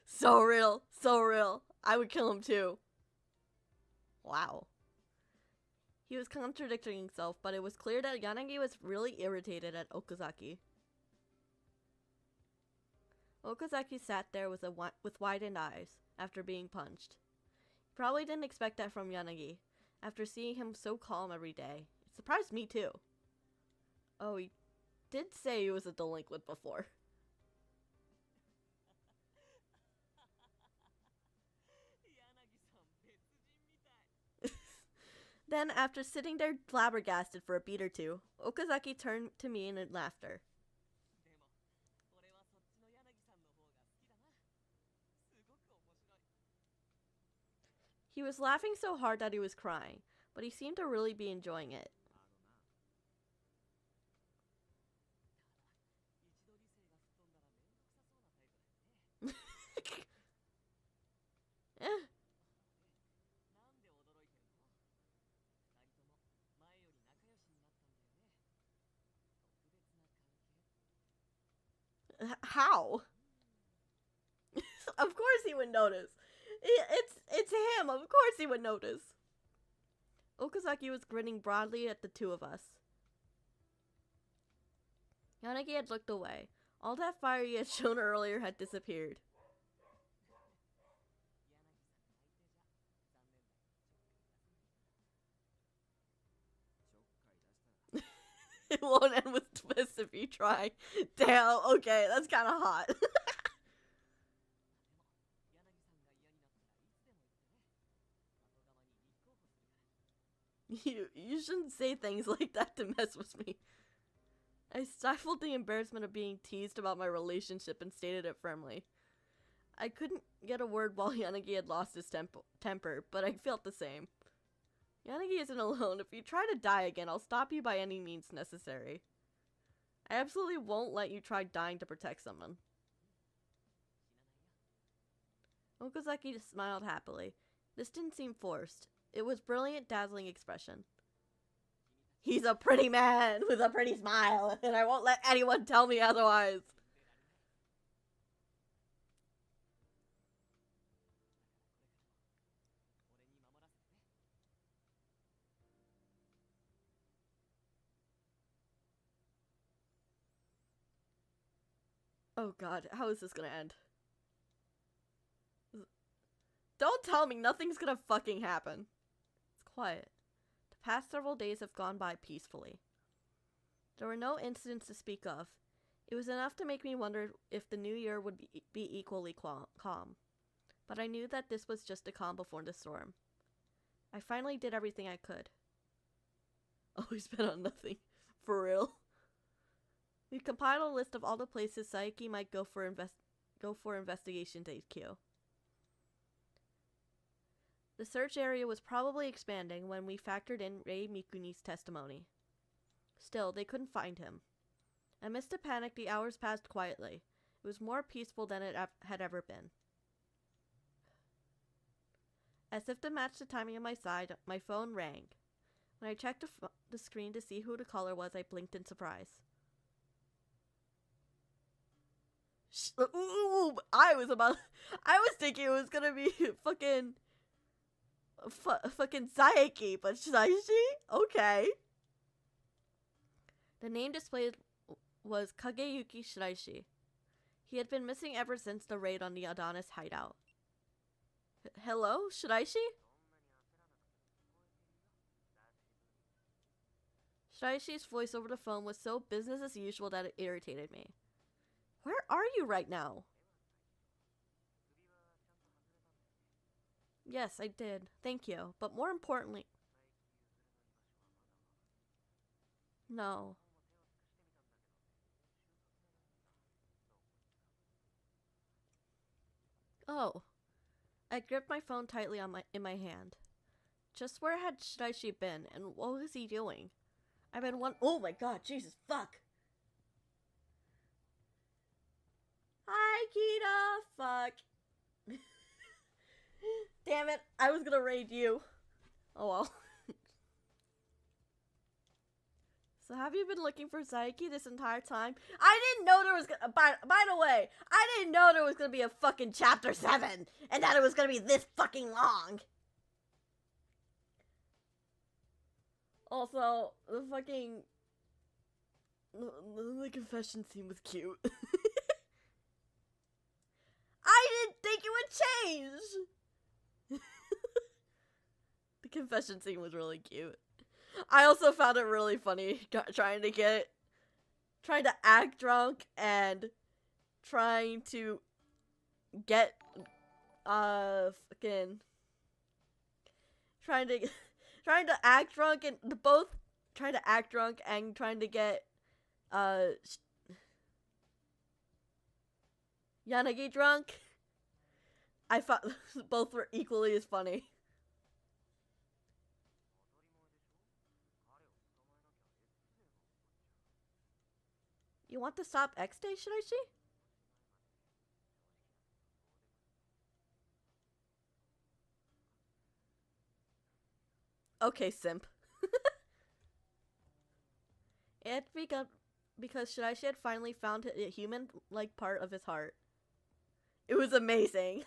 So real. So real. I would kill him too. Wow. He was contradicting himself, but it was clear that Yanagi was really irritated at Okazaki. Okazaki sat there with widened eyes after being punched. He probably didn't expect that from Yanagi, after seeing him so calm every day. It surprised me too. Oh, he did say he was a delinquent before. Then, after sitting there flabbergasted for a beat or two, Okazaki turned to me in laughter. He was laughing so hard that he was crying, but he seemed to really be enjoying it. How? Of course he would notice. It's him. Of course he would notice. Okazaki was grinning broadly at the two of us. Yanagi had looked away. All that fire he had shown earlier had disappeared. It won't end with twists if you try. Damn, okay, that's kind of hot. You shouldn't say things like that to mess with me. I stifled the embarrassment of being teased about my relationship and stated it firmly. I couldn't get a word while Yanagi had lost his temper, but I felt the same. Yanagi isn't alone. If you try to die again, I'll stop you by any means necessary. I absolutely won't let you try dying to protect someone. Okazaki smiled happily. This didn't seem forced. It was brilliant, dazzling expression. He's a pretty man with a pretty smile, and I won't let anyone tell me otherwise. Oh god, how is this gonna end? Don't tell me nothing's gonna fucking happen. It's quiet. The past several days have gone by peacefully. There were no incidents to speak of. It was enough to make me wonder if the new year would be equally calm. But I knew that this was just a calm before the storm. I finally did everything I could. Always been on nothing. For real. We compiled a list of all the places Saiki might go for investigations HQ. The search area was probably expanding when we factored in Rei Mikuni's testimony. Still, they couldn't find him. Amidst the panic, the hours passed quietly. It was more peaceful than it had ever been. As if to match the timing on my side, my phone rang. When I checked the screen to see who the caller was, I blinked in surprise. Ooh, I was thinking it was gonna be fucking Saeki, but Shiraishi? Okay. The name displayed was Kageyuki Shiraishi. He had been missing ever since the raid on the Adonis hideout. Hello, Shiraishi? Shiraishi's voice over the phone was so business as usual that it irritated me. Where are you right now? Yes, I did. Thank you. But more importantly... No. Oh. I gripped my phone tightly in my hand. Just where had Shiraishi been, and what was he doing? I've been oh my god, Jesus, fuck! Hi, Kita! Fuck. Damn it, I was gonna raid you. Oh well. So have you been looking for Saiki this entire time? I didn't know there was gonna- by the way, I didn't know there was gonna be a fucking chapter 7! And that it was gonna be this fucking long! Also, the fucking... The confession scene was cute. I didn't think it would change! The confession scene was really cute. I also found it really funny trying to act drunk and trying to get fucking trying to act drunk and both trying to act drunk and trying to get Yanagi drunk. I thought both were equally as funny. You want to stop X Day, Shiraishi? Okay, simp. It began because Shiraishi had finally found a human-like part of his heart. It was amazing.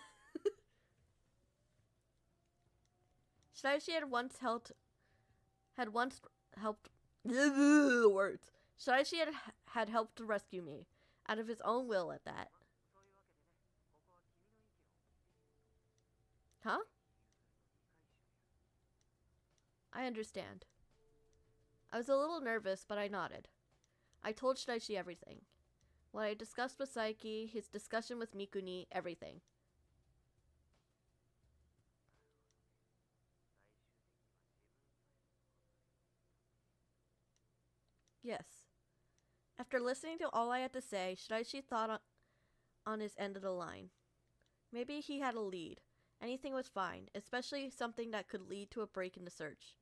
Shiraishi had once helped words. Shiraishi had helped to rescue me, out of his own will at that. Huh? I understand. I was a little nervous, but I nodded. I told Shiraishi everything. What I discussed with Saiki, his discussion with Mikuni, everything. Yes. After listening to all I had to say, Shiraishi thought on his end of the line. Maybe he had a lead. Anything was fine, especially something that could lead to a break in the search.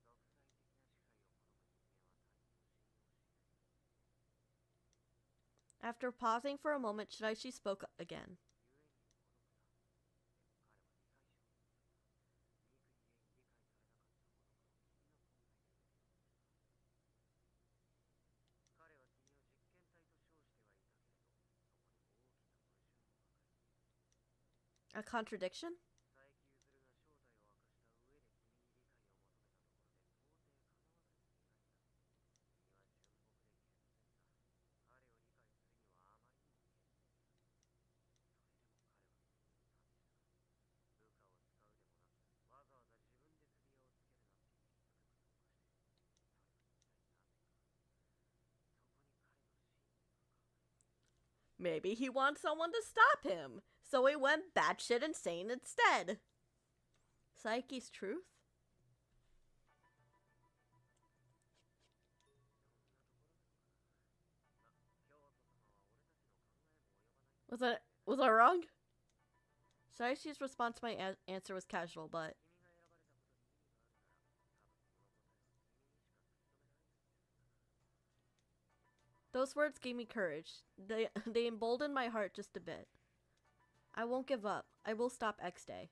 After pausing for a moment, Shiraishi spoke again. A contradiction? Maybe he wants someone to stop him, so he went batshit insane instead. Saeki's truth? Was I wrong? Saeki's response to my answer was casual, but... Those words gave me courage. They emboldened my heart just a bit. I won't give up. I will stop X Day.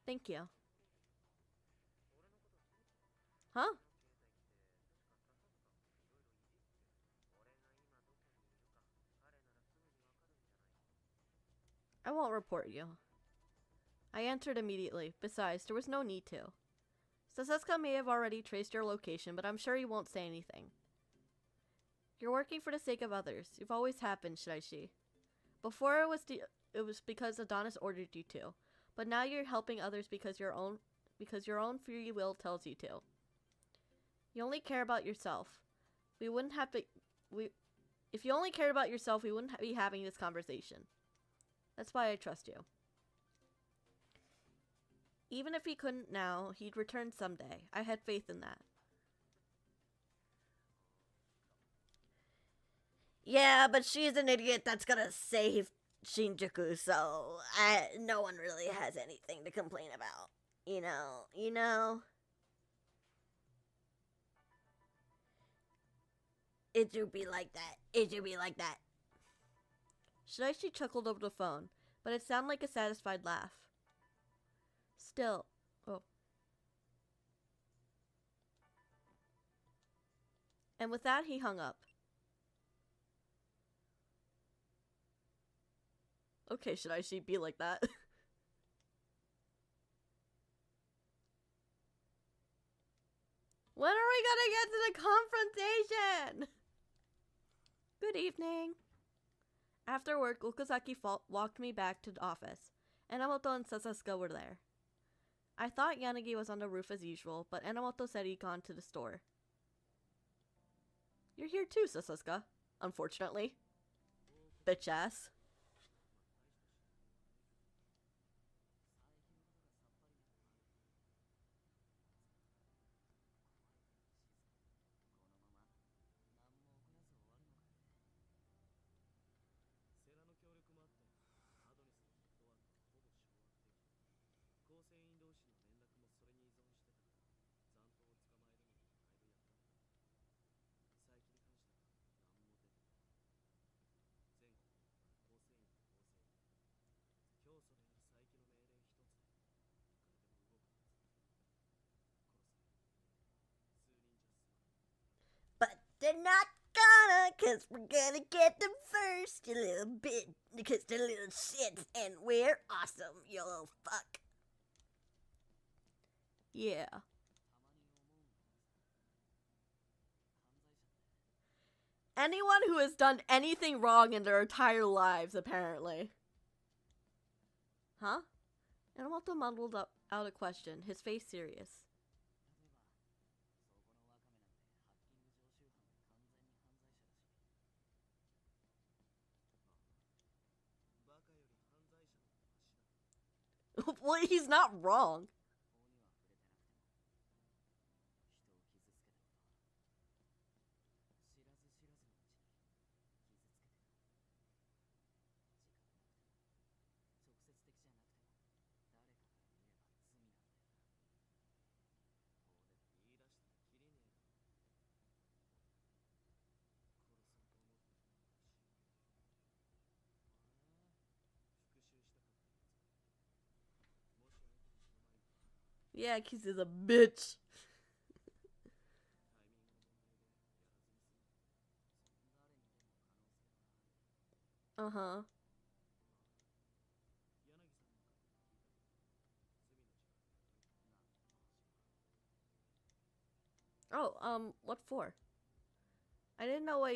Thank you. Huh? I won't report you. I answered immediately. Besides, there was no need to. Sasuke may have already traced your location, but I'm sure he won't say anything. You're working for the sake of others. You've always have been, Shiraishi. Before it was because Adonis ordered you to, but now you're helping others because your own free will tells you to. You only care about yourself. If you only cared about yourself, we wouldn't be having this conversation. That's why I trust you. Even if he couldn't now, he'd return someday. I had faith in that. Yeah, but she's an idiot that's gonna save Shinjuku, so no one really has anything to complain about. You know? It should be like that. Shiraishi chuckled over the phone, but it sounded like a satisfied laugh. Still. Oh. And with that, he hung up. Okay, should I be like that? When are we gonna get to the confrontation? Good evening. After work, Okazaki walked me back to the office. Enomoto and Sasuke were there. I thought Yanagi was on the roof as usual, but Enomoto said he'd gone to the store. You're here too, Sasuke. Unfortunately. Bitch ass. But they're not gonna, cause we're gonna get them first, you little bit, because they're little shits, and we're awesome, you little fuck. Yeah. Anyone who has done anything wrong in their entire lives, apparently. Huh? Enomoto mumbled out a question, his face serious. Well, he's not wrong. Yeah, cause he's a bitch. Uh-huh. Oh, what for? I didn't know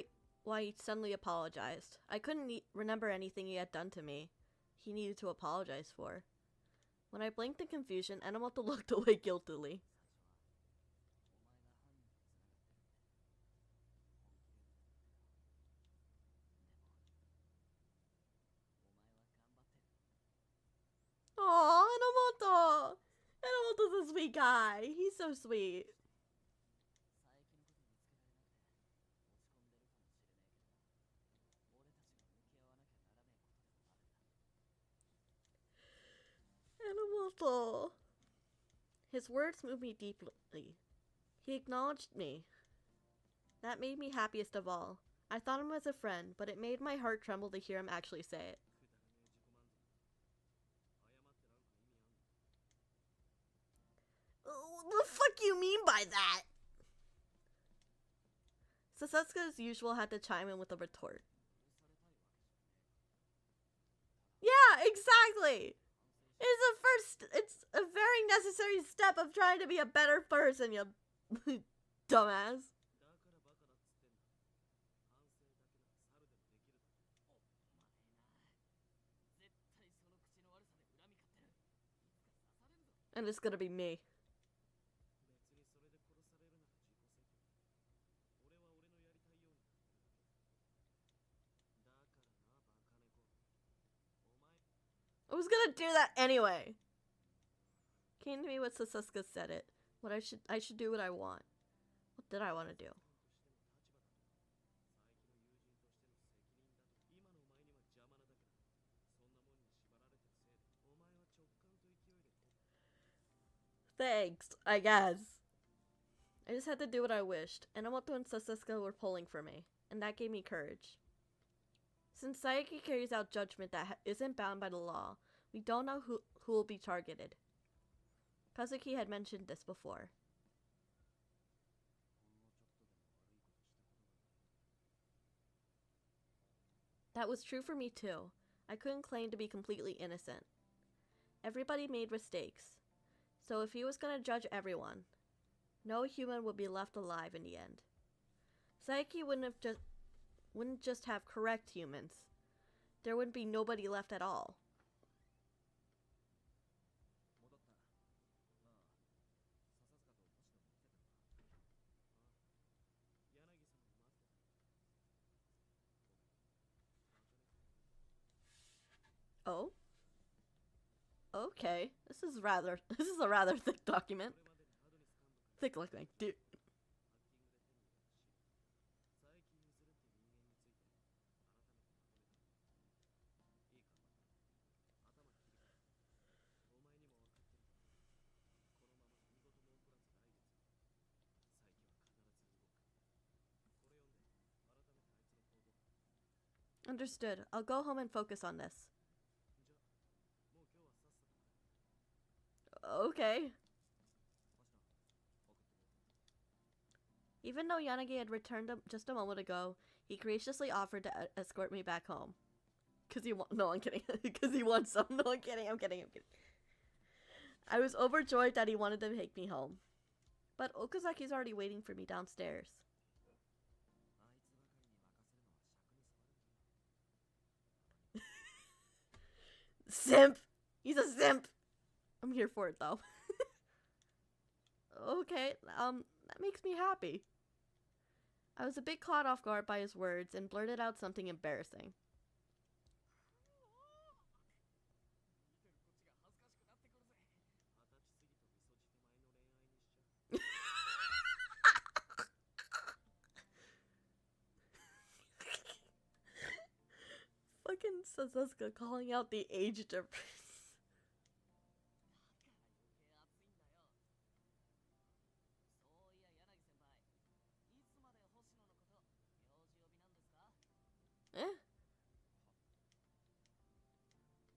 why he suddenly apologized. I couldn't remember anything he had done to me. He needed to apologize for. When I blinked in confusion, Enomoto looked away guiltily. guy. He's so sweet. Animal. His words moved me deeply. He acknowledged me. That made me happiest of all. I thought him as a friend, but it made my heart tremble to hear him actually say it. What the fuck you mean by that? Sasuke, as usual, had to chime in with a retort. Yeah, exactly! It's a very necessary step of trying to be a better person, you dumbass. And it's gonna be me. I was gonna do that anyway. Came to me what Sasuke said it. What I should do what I want. What did I want to do? Thanks, I guess. I just had to do what I wished, and Amoto and Sasuke were pulling for me, and that gave me courage. Since Saiki carries out judgment that isn't bound by the law, we don't know who will be targeted. Kazuki had mentioned this before. That was true for me too. I couldn't claim to be completely innocent. Everybody made mistakes. So if he was gonna judge everyone, no human would be left alive in the end. Saiki wouldn't just have correct humans. There wouldn't be nobody left at all. Oh? Okay. This is a rather thick document. Thick looking, dude. Understood. I'll go home and focus on this. Okay. Even though Yanagi had returned just a moment ago, he graciously offered to escort me back home. No, I'm kidding. Because he wants some. No, I'm kidding. I was overjoyed that he wanted to take me home. But Okazaki's already waiting for me downstairs. Simp! He's a simp! I'm here for it though. Okay, that makes me happy. I was a bit caught off guard by his words and blurted out something embarrassing. Fucking Sasuke calling out the age difference.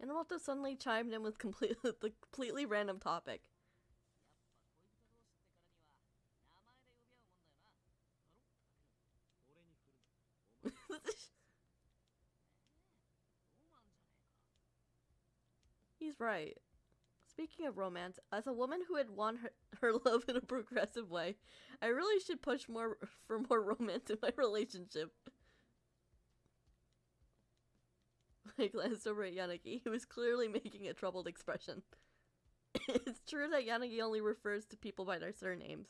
And Inomoto suddenly chimed in with the completely random topic. He's right. Speaking of romance, as a woman who had won her love in a progressive way, I really should push for more romance in my relationship. I glanced over at Yanagi, who was clearly making a troubled expression. It's true that Yanagi only refers to people by their surnames.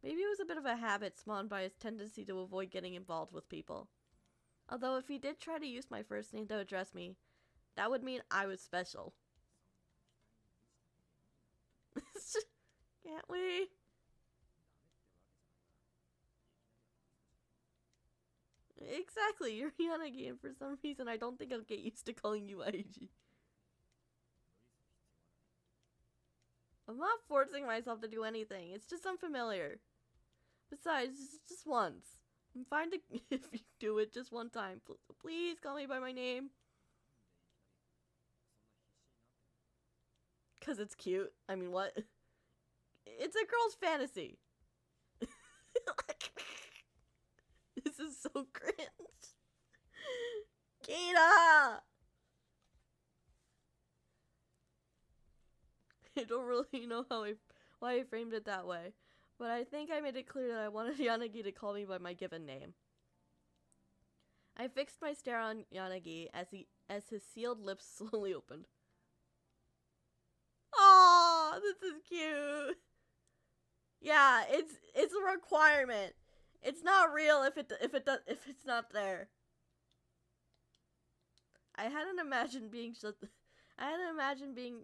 Maybe it was a bit of a habit spawned by his tendency to avoid getting involved with people. Although if he did try to use my first name to address me, that would mean I was special. Can't we? Exactly, you're Yanagi, and for some reason I don't think I'll get used to calling you Aiji. I'm not forcing myself to do anything, it's just unfamiliar. Besides, it's just once. I'm fine to if you do it just one time. Please call me by my name. Cause it's cute. I mean, what? It's a girl's fantasy. This is so cringe. Kita! I don't really know why I framed it that way, but I think I made it clear that I wanted Yanagi to call me by my given name. I fixed my stare on Yanagi as his sealed lips slowly opened. Aww, this is cute. Yeah, it's a requirement. It's not real if it's not there. I hadn't imagined being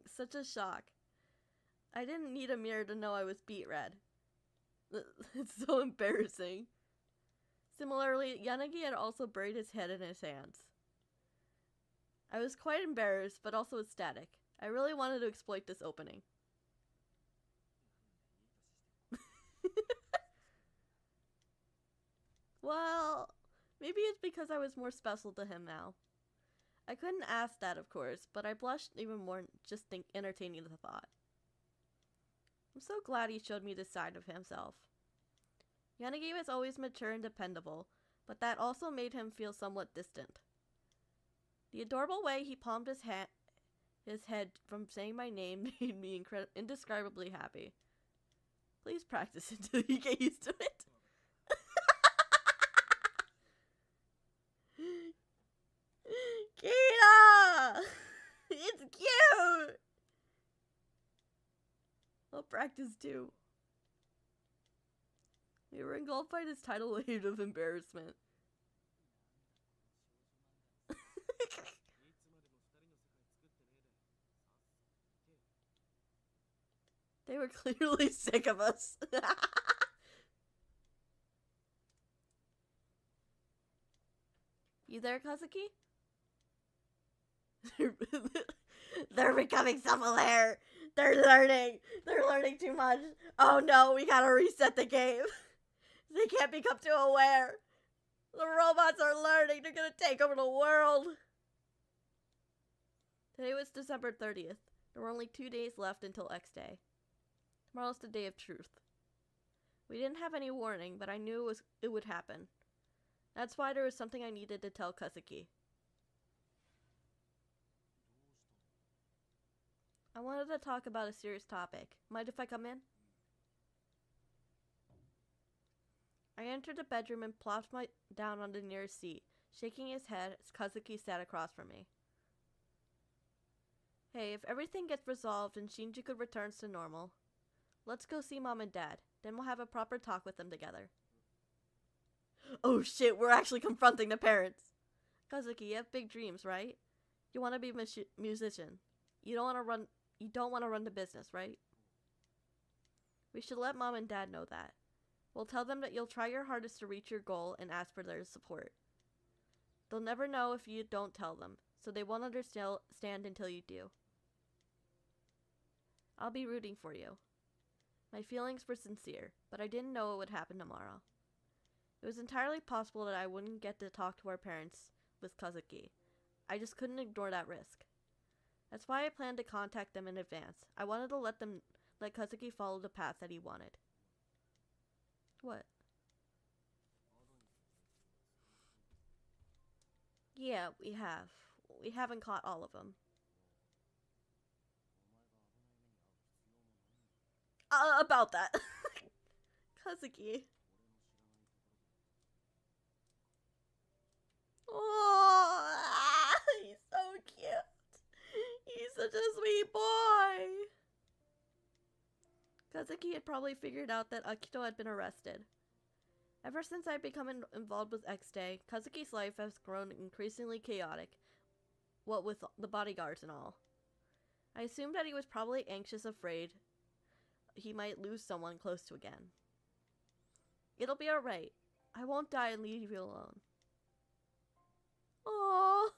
such a shock. I didn't need a mirror to know I was beet red. It's so embarrassing. Similarly, Yanagi had also buried his head in his hands. I was quite embarrassed, but also ecstatic. I really wanted to exploit this opening. Well, maybe it's because I was more special to him now. I couldn't ask that, of course, but I blushed even more just entertaining the thought. I'm so glad he showed me this side of himself. Yanagi was always mature and dependable, but that also made him feel somewhat distant. The adorable way he palmed his head from saying my name made me indescribably happy. Please practice until you get used to it. Kita! It's cute! I'll practice too. We were engulfed by this tidal wave of embarrassment. They were clearly sick of us. You there, Kazuki? They're becoming self-aware. They're learning too much. Oh no, we gotta reset the game. They can't become too aware. The robots are learning. They're gonna take over the world. Today was December 30th. There were only 2 days left until X Day. Tomorrow's the day of truth. We didn't have any warning, but I knew it would happen. That's why there was something I needed to tell Kazuki. I wanted to talk about a serious topic. Mind if I come in? I entered the bedroom and plopped down on the nearest seat, shaking his head as Kazuki sat across from me. Hey, if everything gets resolved and Shinjuku returns to normal, let's go see Mom and Dad. Then we'll have a proper talk with them together. Oh shit, we're actually confronting the parents. Kazuki, you have big dreams, right? You want to be a musician. You don't want to run the business, right? We should let Mom and Dad know that. We'll tell them that you'll try your hardest to reach your goal and ask for their support. They'll never know if you don't tell them, so they won't understand until you do. I'll be rooting for you. My feelings were sincere, but I didn't know it would happen tomorrow. It was entirely possible that I wouldn't get to talk to our parents with Kazuki. I just couldn't ignore that risk. That's why I planned to contact them in advance. I wanted to let Kazuki follow the path that he wanted. What? Yeah, we have. We haven't caught all of them. About that. Kazuki. Oh, he's so cute. He's such a sweet boy. Kazuki had probably figured out that Akito had been arrested. Ever since I'd become involved with X Day, Kazuki's life has grown increasingly chaotic, what with the bodyguards and all. I assumed that he was probably anxious, afraid he might lose someone close to again. It'll be alright. I won't die and leave you alone. Oh!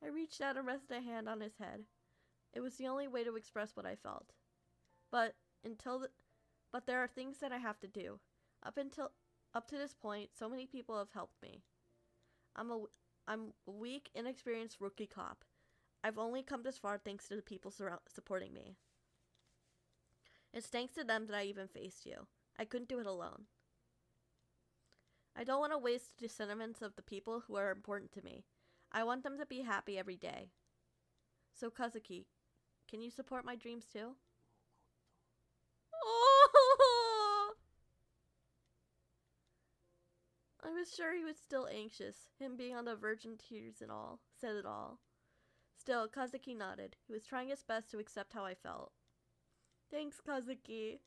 I reached out and rested a hand on his head. It was the only way to express what I felt. But there are things that I have to do. Up to this point, so many people have helped me. I'm a weak, inexperienced rookie cop. I've only come this far thanks to the people supporting me. It's thanks to them that I even faced you. I couldn't do it alone. I don't want to waste the sentiments of the people who are important to me. I want them to be happy every day. So Kazuki, can you support my dreams too? Oh! I was sure he was still anxious. Him being on the verge of tears and all said it all. Still, Kazuki nodded. He was trying his best to accept how I felt. Thanks, Kazuki.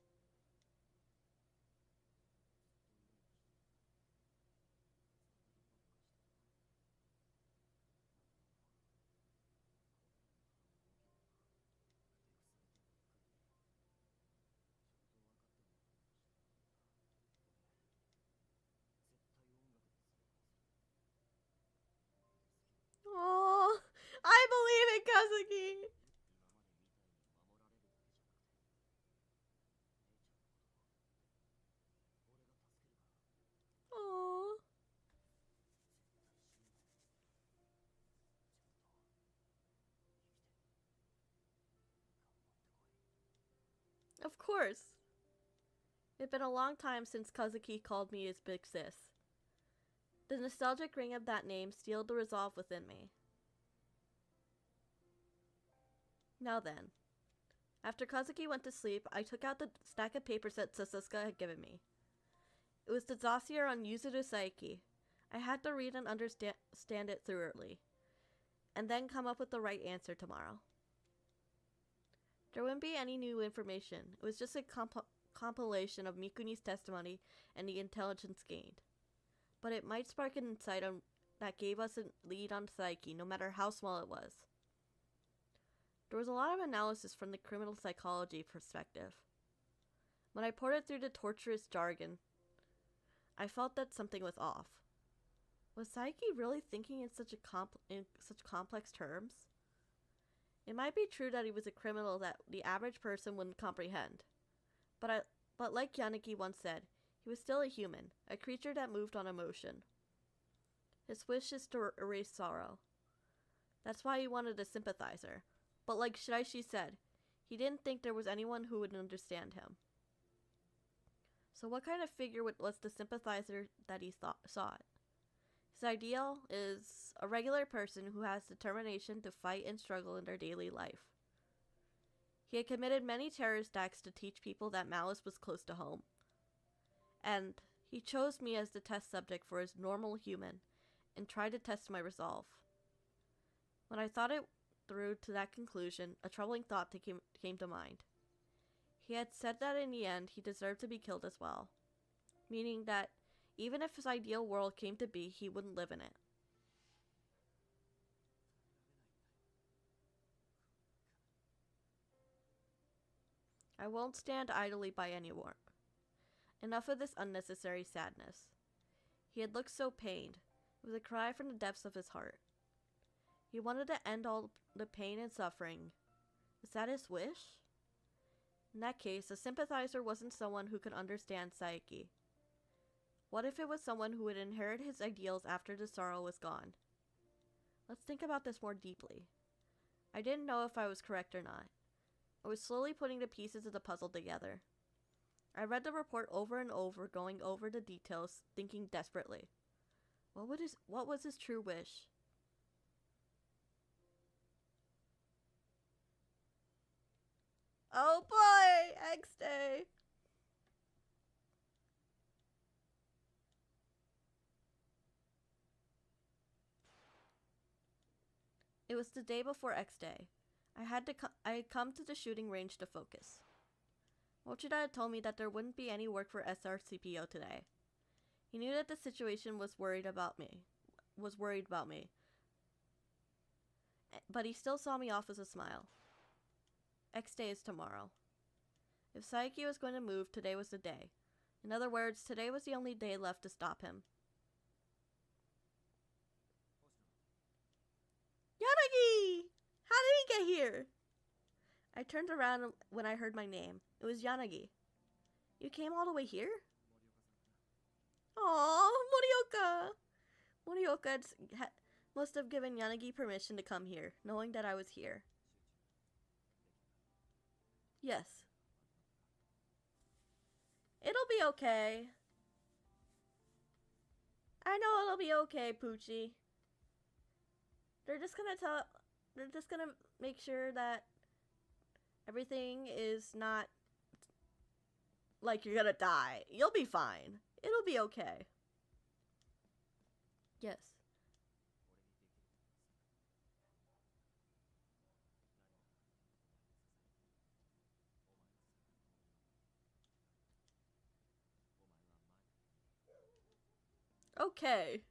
Oh, I believe it, Kazuki. Oh. Of course. It'd been a long time since Kazuki called me his big sis. The nostalgic ring of that name steeled the resolve within me. Now then. After Kazuki went to sleep, I took out the stack of papers that Sasuke had given me. It was the dossier on Yuzuru Saiki. I had to read and understand it thoroughly, and then come up with the right answer tomorrow. There wouldn't be any new information. It was just a compilation of Mikuni's testimony and the intelligence gained. But it might spark an insight that gave us a lead on Saiki, no matter how small it was. There was a lot of analysis from the criminal psychology perspective. When I poured it through the torturous jargon, I felt that something was off. Was Saiki really thinking in such complex terms? It might be true that he was a criminal that the average person wouldn't comprehend. But like Yanagi once said, he was still a human, a creature that moved on emotion. His wish is to erase sorrow. That's why he wanted a sympathizer. But like Shiraishi said, he didn't think there was anyone who would understand him. So what kind of figure was the sympathizer that he sought? His ideal is a regular person who has determination to fight and struggle in their daily life. He had committed many terrorist acts to teach people that malice was close to home. And he chose me as the test subject for his normal human and tried to test my resolve. When I thought it through to that conclusion, a troubling thought came to mind. He had said that in the end he deserved to be killed as well, meaning that even if his ideal world came to be, he wouldn't live in it. I won't stand idly by anymore. Enough of this unnecessary sadness. He had looked so pained. It was a cry from the depths of his heart. He wanted to end all the pain and suffering. Is that his wish? In that case, a sympathizer wasn't someone who could understand Saiki. What if it was someone who would inherit his ideals after the sorrow was gone? Let's think about this more deeply. I didn't know if I was correct or not. I was slowly putting the pieces of the puzzle together. I read the report over and over, going over the details, thinking desperately. What was his true wish? Oh boy! X Day! It was the day before X Day. I had come to the shooting range to focus. Mochida had told me that there wouldn't be any work for SRCPO today. He knew that the situation was worried about me. But he still saw me off with a smile. X Day is tomorrow. If Saiki was going to move, today was the day. In other words, today was the only day left to stop him. Yanagi! How did he get here? I turned around when I heard my name. It was Yanagi. You came all the way here? Aww, Morioka! Morioka must have given Yanagi permission to come here, knowing that I was here. Yes. It'll be okay. I know it'll be okay, Poochie. They're just gonna make sure that everything is not like you're gonna die. You'll be fine. It'll be okay. Yes. Okay.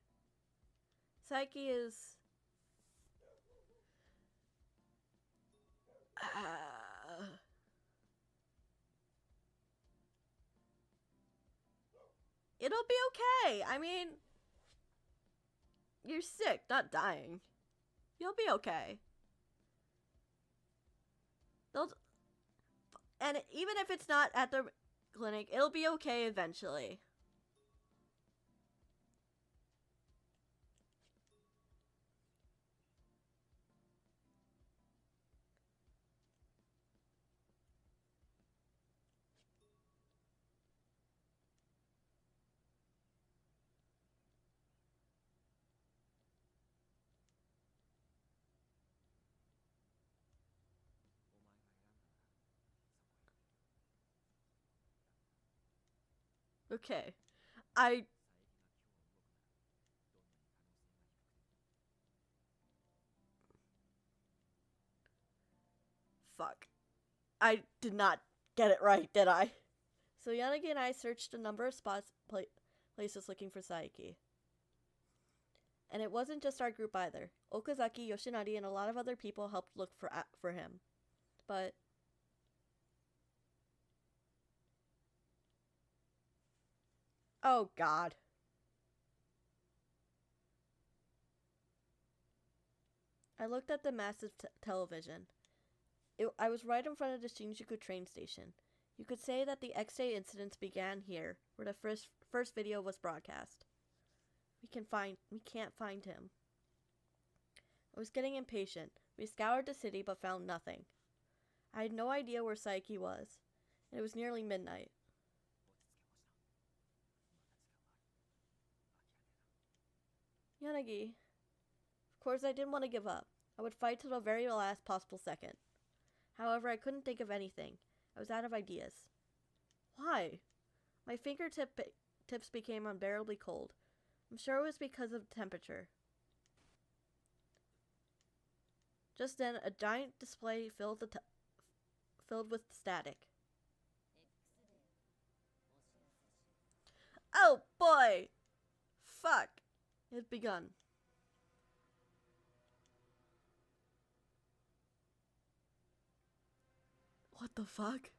Saiki is... It'll be okay. I mean... You're sick, not dying. You'll be okay. And even if it's not at the clinic, it'll be okay eventually. Okay. Fuck. I did not get it right, did I? So Yanagi and I searched a number of places looking for Saiki. And it wasn't just our group either. Okazaki, Yoshinari, and a lot of other people helped look for him. But... Oh, God. I looked at the massive television. I was right in front of the Shinjuku train station. You could say that the X-Day incidents began here, where the first video was broadcast. We can't find him. I was getting impatient. We scoured the city but found nothing. I had no idea where Saiki was, and it was nearly midnight. Yanagi. Of course, I didn't want to give up. I would fight till the very last possible second. However, I couldn't think of anything. I was out of ideas. Why? My fingertips became unbearably cold. I'm sure it was because of the temperature. Just then, a giant display filled with static. Oh boy! Fuck! It had begun. What the fuck?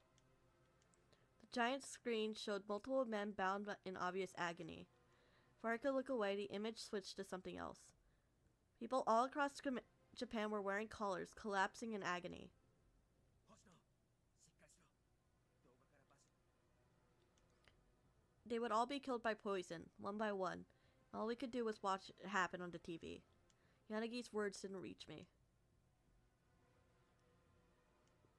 The giant screen showed multiple men bound in obvious agony. Before I could look away, the image switched to something else. People all across Japan were wearing collars, collapsing in agony. They would all be killed by poison, one by one. All we could do was watch it happen on the TV. Yanagi's words didn't reach me.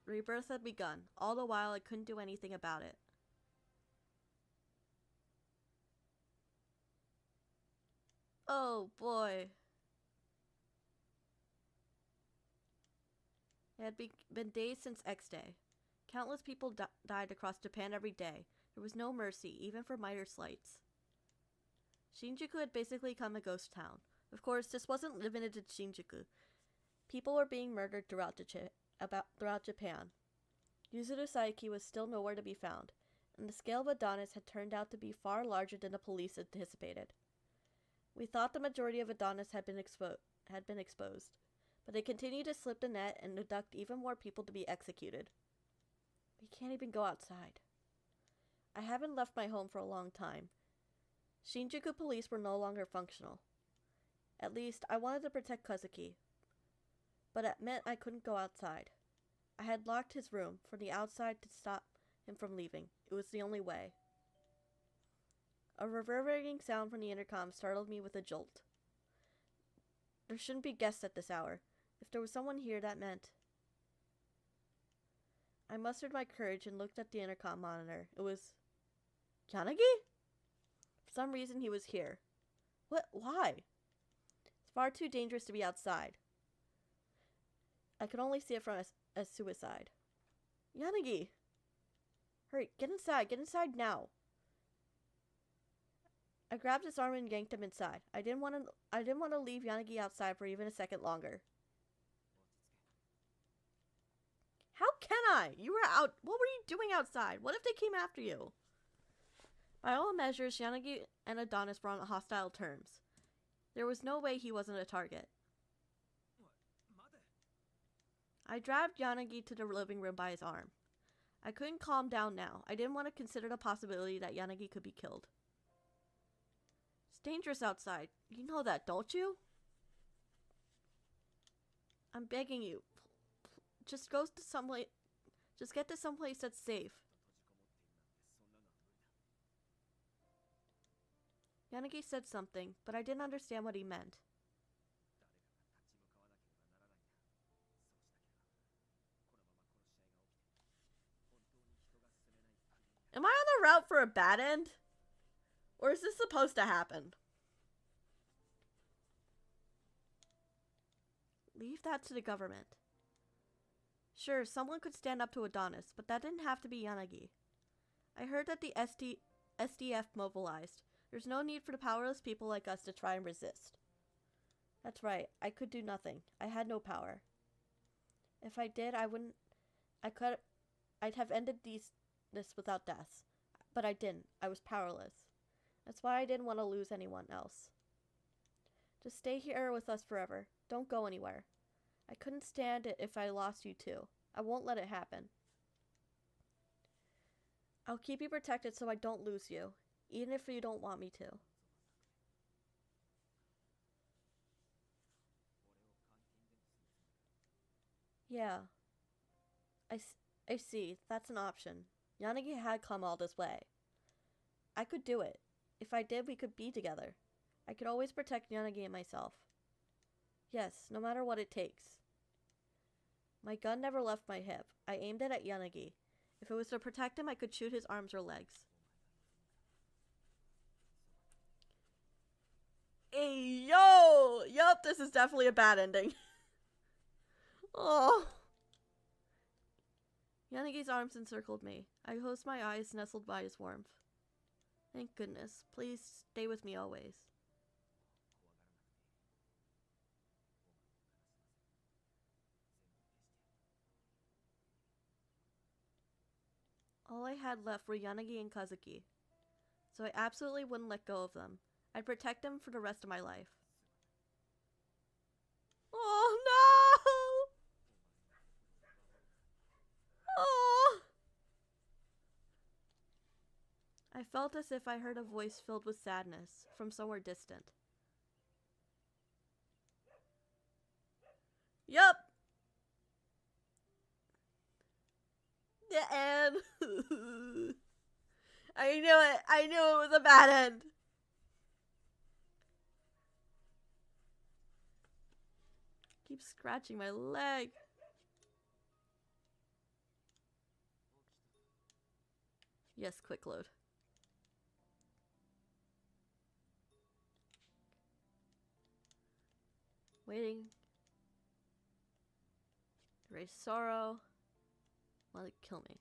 Rebirth had begun. All the while, I couldn't do anything about it. Oh boy. It had been days since X-Day. Countless people died across Japan every day. There was no mercy, even for minor slights. Shinjuku had basically become a ghost town. Of course, this wasn't limited to Shinjuku. People were being murdered throughout Japan. Yuzuru Saiki was still nowhere to be found, and the scale of Adonis had turned out to be far larger than the police anticipated. We thought the majority of Adonis had been exposed, but they continued to slip the net and abduct even more people to be executed. We can't even go outside. I haven't left my home for a long time. Shinjuku police were no longer functional. At least, I wanted to protect Kazuki, but it meant I couldn't go outside. I had locked his room from the outside to stop him from leaving. It was the only way. A reverberating sound from the intercom startled me with a jolt. There shouldn't be guests at this hour. If there was someone here, that meant... I mustered my courage and looked at the intercom monitor. It was... Yanagi? For some reason, he was here. What? Why? It's far too dangerous to be outside. I could only see it from a suicide. Yanagi! Hurry, get inside. Get inside now. I grabbed his arm and yanked him inside. I didn't want to leave Yanagi outside for even a second longer. How can I? You were out. What were you doing outside? What if they came after you? By all measures, Yanagi and Adonis were on hostile terms. There was no way he wasn't a target. I dragged Yanagi to the living room by his arm. I couldn't calm down now. I didn't want to consider the possibility that Yanagi could be killed. It's dangerous outside. You know that, don't you? I'm begging you. Just go to someplace. Just get to someplace that's safe. Yanagi said something, but I didn't understand what he meant. Am I on the route for a bad end? Or is this supposed to happen? Leave that to the government. Sure, someone could stand up to Adonis, but that didn't have to be Yanagi. I heard that the SDF mobilized. There's no need for the powerless people like us to try and resist. That's right, I could do nothing. I had no power. If I did, I'd have ended this without deaths. But I didn't. I was powerless. That's why I didn't want to lose anyone else. Just stay here with us forever. Don't go anywhere. I couldn't stand it if I lost you too. I won't let it happen. I'll keep you protected so I don't lose you, even if you don't want me to. Yeah. I see. That's an option. Yanagi had come all this way. I could do it. If I did, we could be together. I could always protect Yanagi and myself. Yes, no matter what it takes. My gun never left my hip. I aimed it at Yanagi. If it was to protect him, I could shoot his arms or legs. Hey, yo! Yup, this is definitely a bad ending. Oh. Yanagi's arms encircled me. I closed my eyes, nestled by his warmth. Thank goodness. Please stay with me always. All I had left were Yanagi and Kazuki, so I absolutely wouldn't let go of them. I'd protect them for the rest of my life. Oh no! Oh! I felt as if I heard a voice filled with sadness from somewhere distant. Yup! The end. I knew it. I knew it was a bad end. Keep scratching my leg. Yes, quick load. Waiting. Erase sorrow. Let it kill me.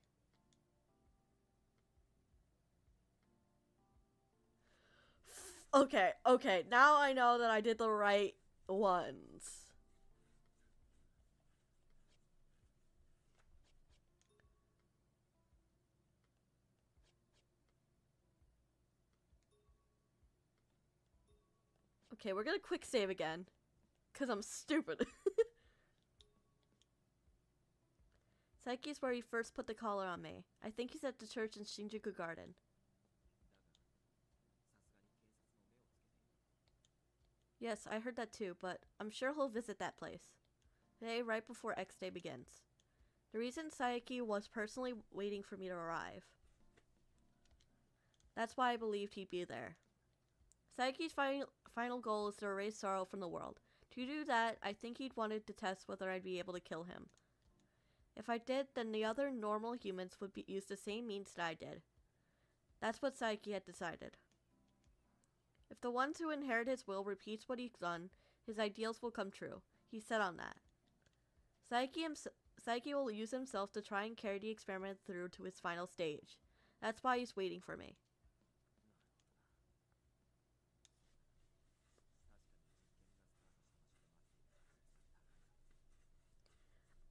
Okay, now I know that I did the right ones. Okay, we're gonna quick save again. Because I'm stupid. Saiki's where he first put the collar on me. I think he's at the church in Shinjuku Garden. Yes, I heard that too, but I'm sure he'll visit that place. Today, right before X Day begins. The reason Saiki was personally waiting for me to arrive. That's why I believed he'd be there. Saiki's final goal is to erase sorrow from the world. To do that, I think he'd wanted to test whether I'd be able to kill him. If I did, then the other normal humans would use the same means that I did. That's what Saiki had decided. If the ones who inherit his will repeats what he's done, his ideals will come true. He's set on that. Saiki will use himself to try and carry the experiment through to its final stage. That's why he's waiting for me.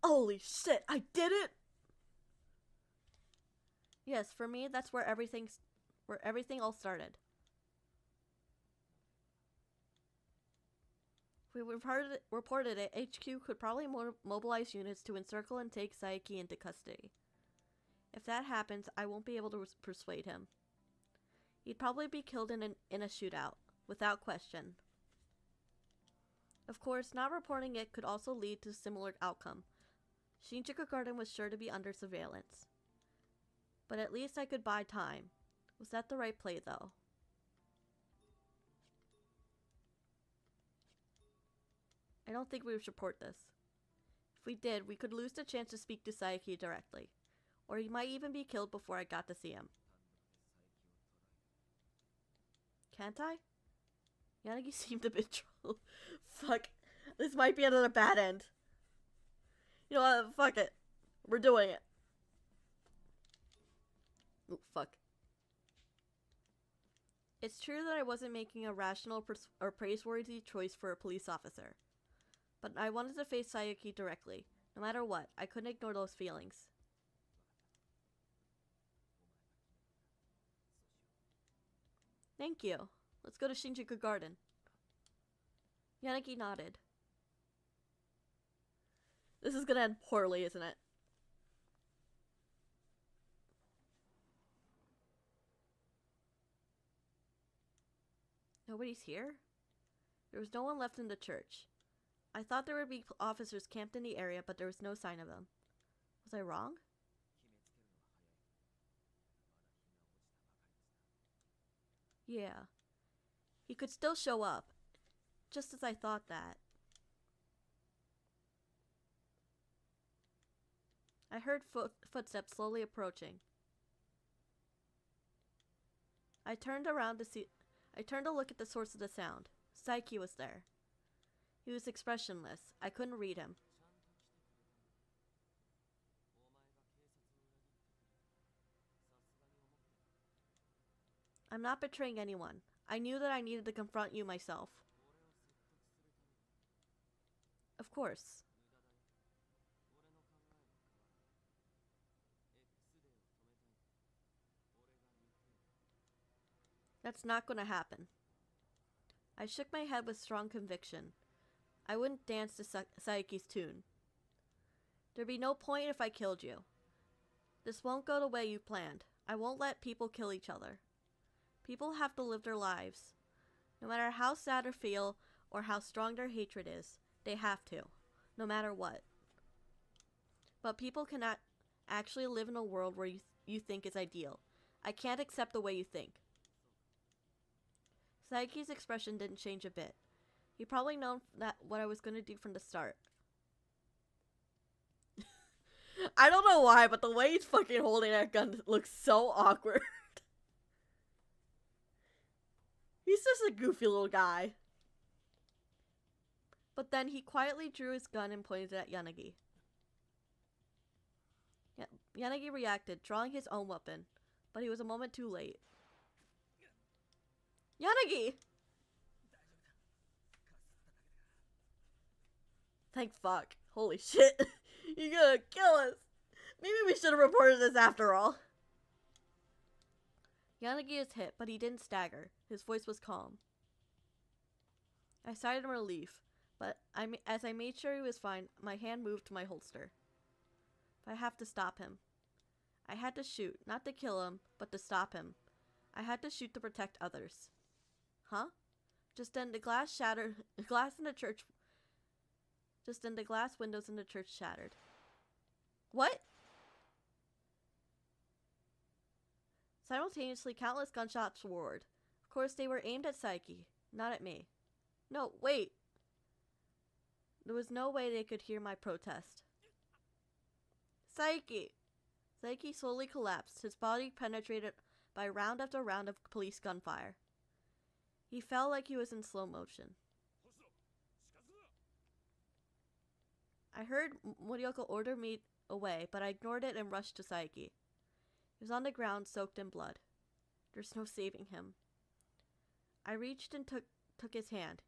Holy shit, I did it! Yes, for me, that's where everything all started. If we reported it, HQ could probably mobilize units to encircle and take Saiki into custody. If that happens, I won't be able to persuade him. He'd probably be killed in a shootout, without question. Of course, not reporting it could also lead to a similar outcome. Shinjuku Garden was sure to be under surveillance. But at least I could buy time. Was that the right play, though? I don't think we should report this. If we did, we could lose the chance to speak to Saiki directly. Or he might even be killed before I got to see him. Can't I? Yanagi seemed a bit troubled. Fuck. This might be another bad end. You know what? Fuck it. We're doing it. Oh, fuck. It's true that I wasn't making a rational or praiseworthy choice for a police officer. But I wanted to face Saiki directly. No matter what, I couldn't ignore those feelings. Thank you. Let's go to Shinjuku Garden. Yanagi nodded. This is gonna end poorly, isn't it? Nobody's here? There was no one left in the church. I thought there would be officers camped in the area, but there was no sign of them. Was I wrong? Yeah. He could still show up. Just as I thought that. I heard footsteps slowly approaching. I turned to look at the source of the sound. Saiki was there. He was expressionless. I couldn't read him. I'm not betraying anyone. I knew that I needed to confront you myself. Of course. That's not going to happen. I shook my head with strong conviction. I wouldn't dance to Saiki's tune. There'd be no point if I killed you. This won't go the way you planned. I won't let people kill each other. People have to live their lives. No matter how sad or feel, or how strong their hatred is, they have to. No matter what. But people cannot actually live in a world where you think is ideal. I can't accept the way you think. Saiki's expression didn't change a bit. He probably known what I was going to do from the start. I don't know why, but the way he's fucking holding that gun looks so awkward. He's just a goofy little guy. But then he quietly drew his gun and pointed it at Yanagi. Yanagi reacted, drawing his own weapon, but he was a moment too late. Yanagi! Thank fuck. Holy shit. You're gonna kill us. Maybe we should have reported this after all. Yanagi is hit, but he didn't stagger. His voice was calm. I sighed in relief, but as I made sure he was fine, my hand moved to my holster. But I have to stop him. I had to shoot, not to kill him, but to stop him. I had to shoot to protect others. Huh? Just then the glass shattered. Glass in the church. Just then the glass windows in the church shattered. What? Simultaneously, countless gunshots roared. Of course, they were aimed at Saiki, not at me. No, wait. There was no way they could hear my protest. Saiki! Saiki slowly collapsed, his body penetrated by round after round of police gunfire. He fell like he was in slow motion. I heard Morioka order me away, but I ignored it and rushed to Saiki. He was on the ground, soaked in blood. There's no saving him. I reached and took his hand.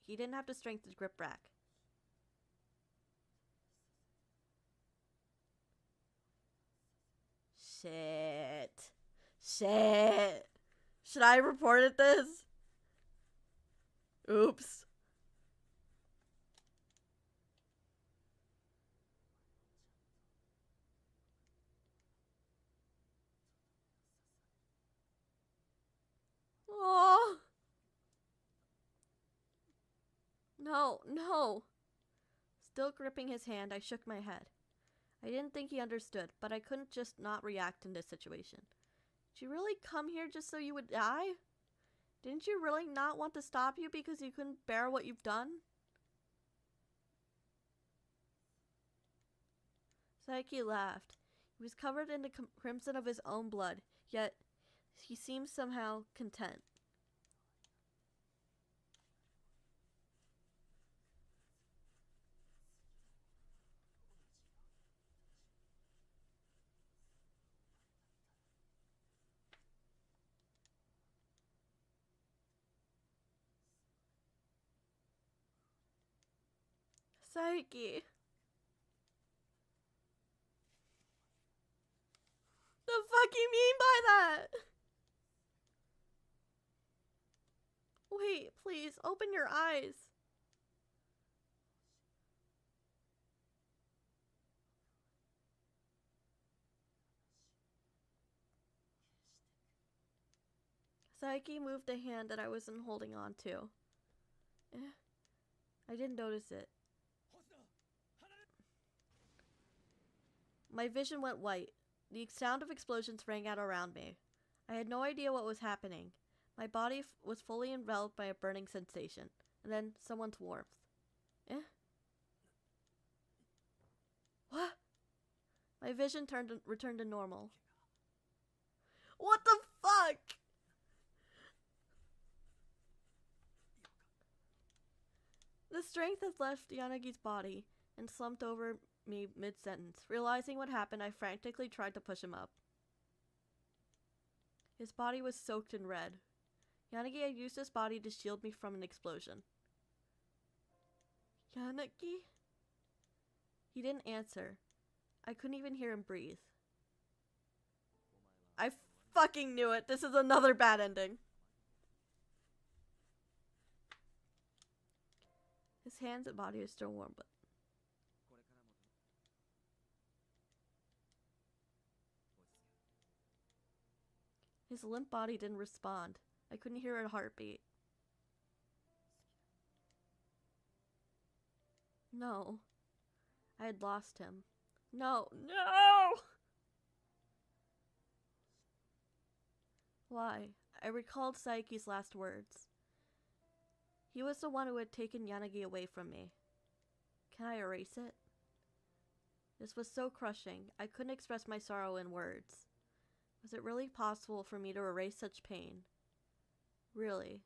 He didn't have the strength to grip back. Shit. Shit. Should I have reported this? Oops. Oh. No, no. Still gripping his hand, I shook my head. I didn't think he understood, but I couldn't just not react in this situation. Did you really come here just so you would die? Didn't you really not want to stop you because you couldn't bear what you've done? Saiki laughed. He was covered in the crimson of his own blood, yet he seemed somehow content. Saiki. The fuck you mean by that? Wait, please, open your eyes. Saiki moved the hand that I wasn't holding on to. I didn't notice it. My vision went white. The sound of explosions rang out around me. I had no idea what was happening. My body was fully enveloped by a burning sensation, and then someone's warmth. What? My vision returned to normal. What the fuck? The strength had left Yanagi's body and slumped over me mid-sentence. Realizing what happened, I frantically tried to push him up. His body was soaked in red. Yanagi had used his body to shield me from an explosion. Yanagi? He didn't answer. I couldn't even hear him breathe. I fucking knew it. This is another bad ending. His hands and body are still warm, but... His limp body didn't respond. I couldn't hear a heartbeat. No. I had lost him. No. No! Why? I recalled Saiki's last words. He was the one who had taken Yanagi away from me. Can I erase it? This was so crushing. I couldn't express my sorrow in words. Was it really possible for me to erase such pain? Really?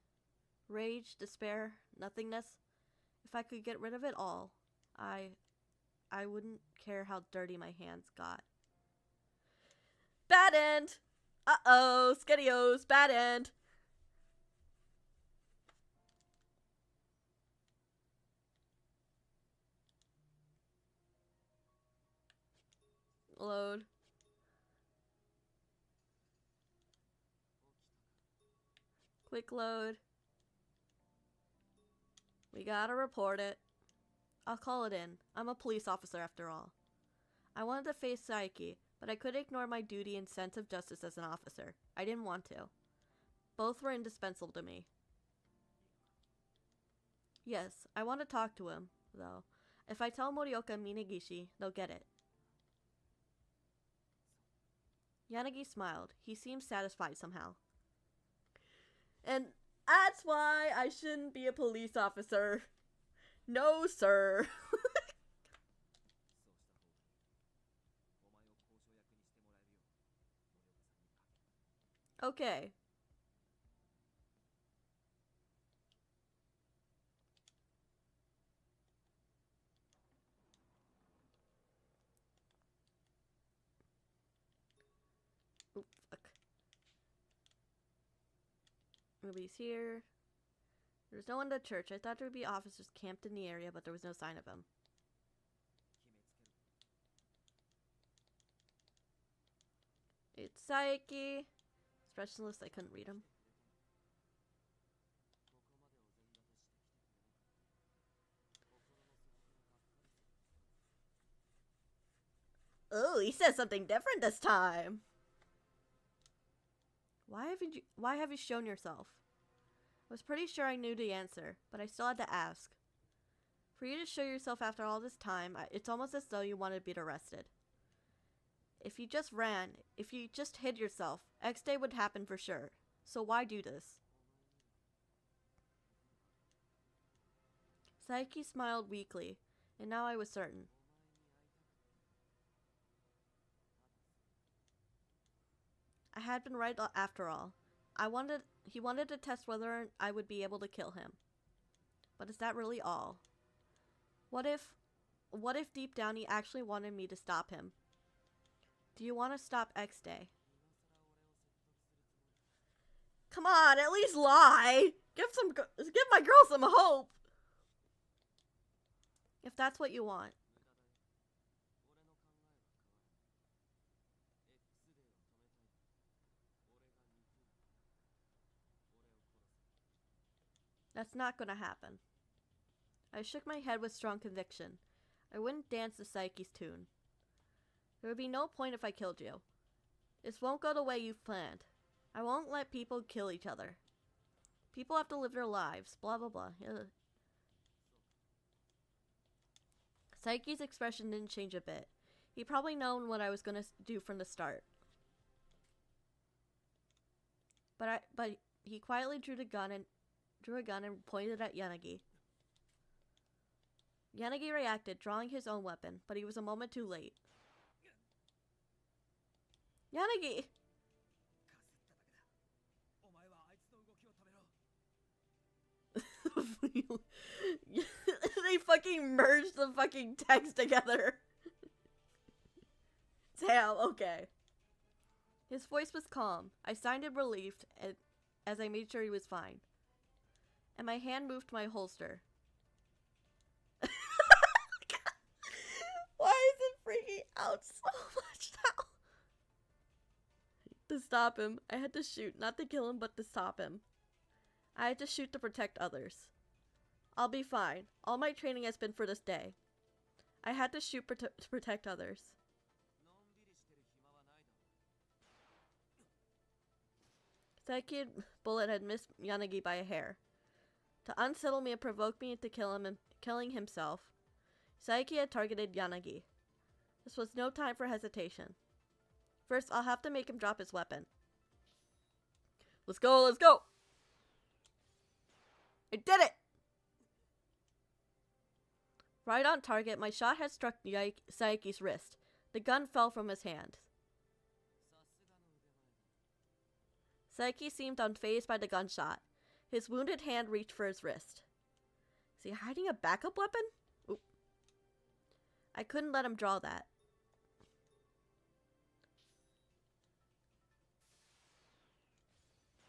Rage, despair, nothingness? If I could get rid of it all, I wouldn't care how dirty my hands got. Bad end! Uh-oh, Skedios, bad end! Load. Quick load. We gotta report it. I'll call it in. I'm a police officer after all. I wanted to face Saiki, but I couldn't ignore my duty and sense of justice as an officer. I didn't want to. Both were indispensable to me. Yes, I want to talk to him, though. If I tell Morioka and Minagishi, they'll get it. Yanagi smiled. He seemed satisfied somehow. And that's why I shouldn't be a police officer. No, sir. Okay. Oop, fuck. Nobody's here. There's no one at the church. I thought there would be officers camped in the area, but there was no sign of them. It's Saiki. Expressionless, I couldn't read him. Oh, he says something different this time. Why have you shown yourself? I was pretty sure I knew the answer, but I still had to ask. For you to show yourself after all this time, it's almost as though you wanted to be arrested. If you just ran, if you just hid yourself, X Day would happen for sure. So why do this? Saiki smiled weakly, and now I was certain. I had been right after all. He wanted to test whether I would be able to kill him. But is that really all? What if deep down he actually wanted me to stop him? Do you want to stop X Day? Come on, at least lie! Give my girl some hope! If that's what you want. That's not gonna happen. I shook my head with strong conviction. I wouldn't dance to Saiki's tune. There would be no point if I killed you. This won't go the way you've planned. I won't let people kill each other. People have to live their lives, blah blah blah. Ugh. Saiki's expression didn't change a bit. He'd probably known what I was gonna do from the start. But he quietly drew a gun and pointed at Yanagi. Yanagi reacted, drawing his own weapon, but he was a moment too late. Yanagi! They fucking merged the fucking text together. Damn, okay. His voice was calm. I sounded relieved as I made sure he was fine. And my hand moved to my holster. Why is it freaking out so much now? To stop him, I had to shoot, not to kill him, but to stop him. I had to shoot to protect others. I'll be fine. All my training has been for this day. I had to shoot to protect others. Saiki's bullet had missed Yanagi by a hair. To unsettle me and provoke me into killing himself, Saiki had targeted Yanagi. This was no time for hesitation. First, I'll have to make him drop his weapon. Let's go, let's go! I did it! Right on target, my shot had struck Saiki's wrist. The gun fell from his hand. Saiki seemed unfazed by the gunshot. His wounded hand reached for his wrist. Is he hiding a backup weapon? Oop. I couldn't let him draw that.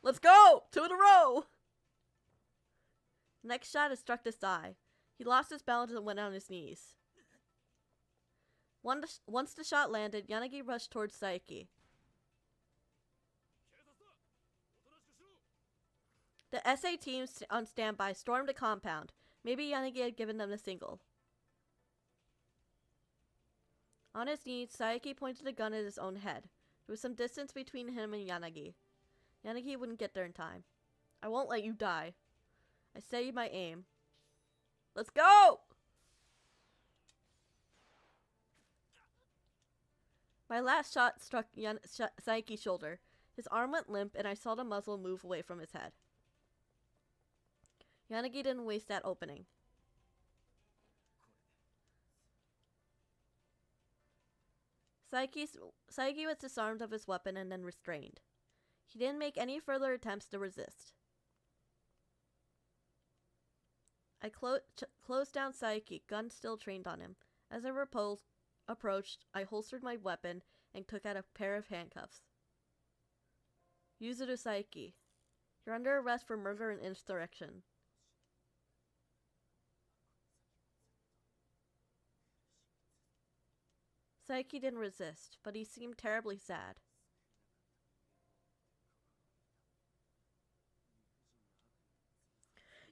Let's go! 2 in a row! Next shot had struck his thigh. He lost his balance and went on his knees. Once the shot landed, Yanagi rushed towards Saiki. The SA team on standby stormed the compound. Maybe Yanagi had given them the signal. On his knees, Saeki pointed a gun at his own head. There was some distance between him and Yanagi. Yanagi wouldn't get there in time. I won't let you die. I say my aim. Let's go! My last shot struck Saeki's shoulder. His arm went limp, and I saw the muzzle move away from his head. Yanagi didn't waste that opening. Saeki was disarmed of his weapon and then restrained. He didn't make any further attempts to resist. I closed down Saeki, gun still trained on him. As I approached, I holstered my weapon and took out a pair of handcuffs. Yuzuru Saeki, you're under arrest for murder and insurrection. Saeki didn't resist, but he seemed terribly sad.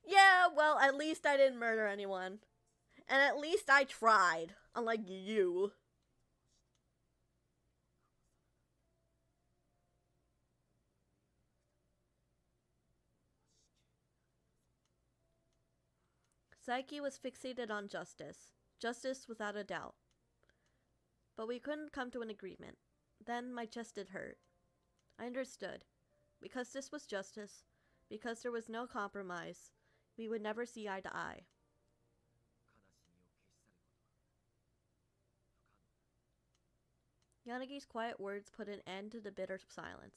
Yeah, well, at least I didn't murder anyone. And at least I tried, unlike you. Saeki was fixated on justice. Justice without a doubt. But we couldn't come to an agreement. Then my chest did hurt. I understood. Because this was justice, because there was no compromise, we would never see eye to eye. Yanagi's quiet words put an end to the bitter silence.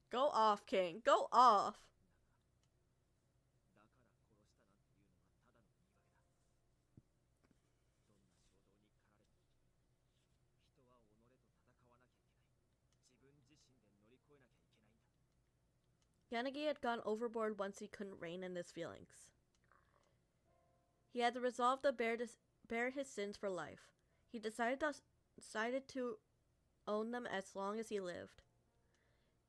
Go off, King. Go off. Yanagi had gone overboard once he couldn't rein in his feelings. He had the resolve to bear his sins for life. He decided to own them as long as he lived.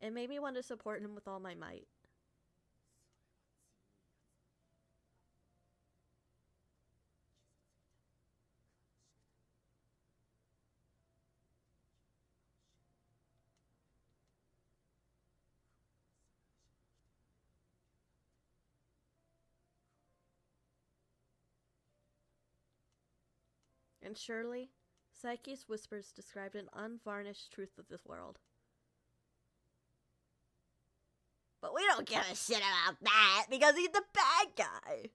It made me want to support him with all my might. And surely, Saeki's whispers described an unvarnished truth of this world. But we don't give a shit about that, because he's the bad guy!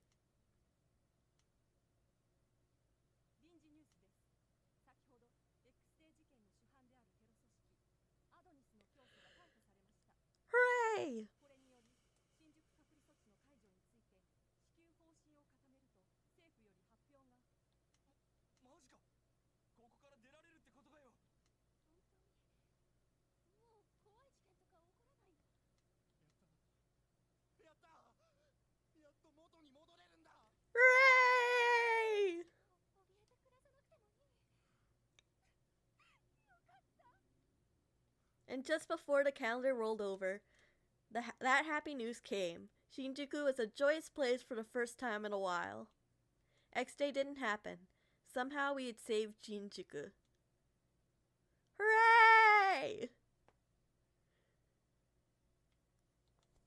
Hooray! Hooray! And just before the calendar rolled over, that happy news came. Shinjuku was a joyous place for the first time in a while. X Day didn't happen. Somehow we had saved Shinjuku. Hooray!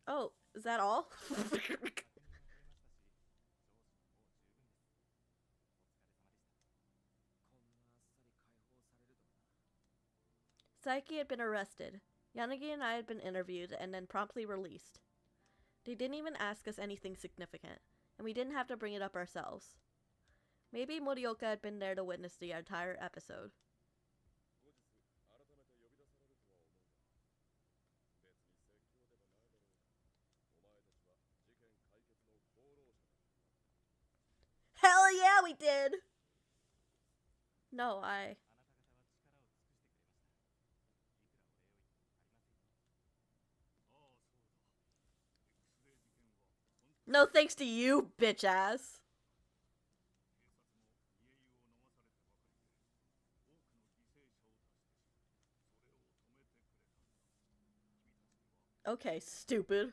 Oh, is that all? Saeki had been arrested. Yanagi and I had been interviewed and then promptly released. They didn't even ask us anything significant, and we didn't have to bring it up ourselves. Maybe Morioka had been there to witness the entire episode. Hell yeah, we did! No, No thanks to you, bitch ass. Okay, stupid.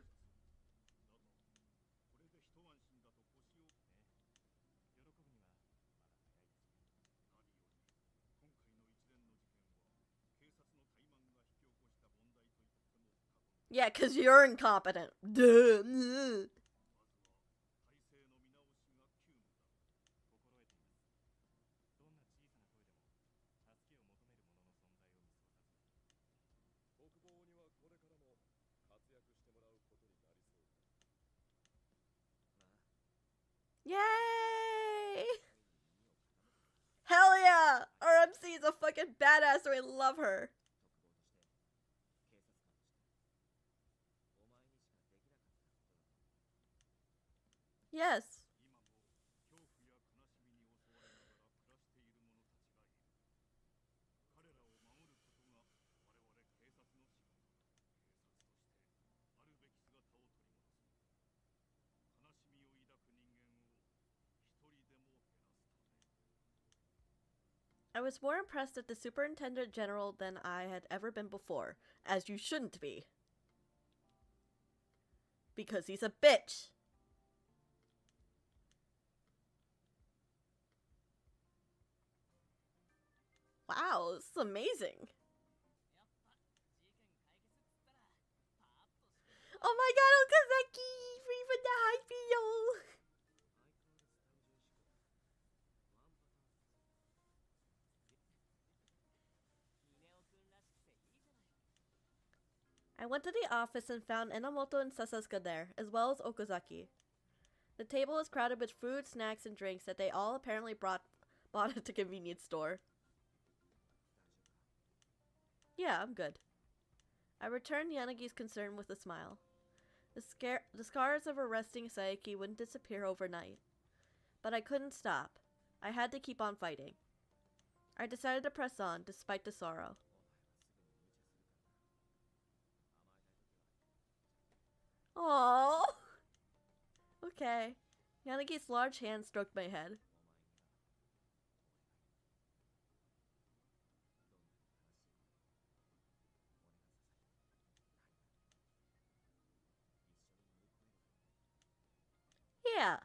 Yeah, 'cause you're incompetent. Duh. Yay! Hell yeah! RMC is a fucking badass, so I love her. Yes. I was more impressed at the Superintendent General than I had ever been before, as you shouldn't be. Because he's a bitch. Wow, this is amazing. Oh my god, Okazaki! Free from the high feel! I went to the office and found Enomoto and Sasasuke there, as well as Okazaki. The table was crowded with food, snacks, and drinks that they all apparently bought at the convenience store. Yeah, I'm good. I returned Yanagi's concern with a smile. The scars of arresting Saeki wouldn't disappear overnight. But I couldn't stop. I had to keep on fighting. I decided to press on, despite the sorrow. Aww. Okay. Yanagi's large hand stroked my head. Yeah.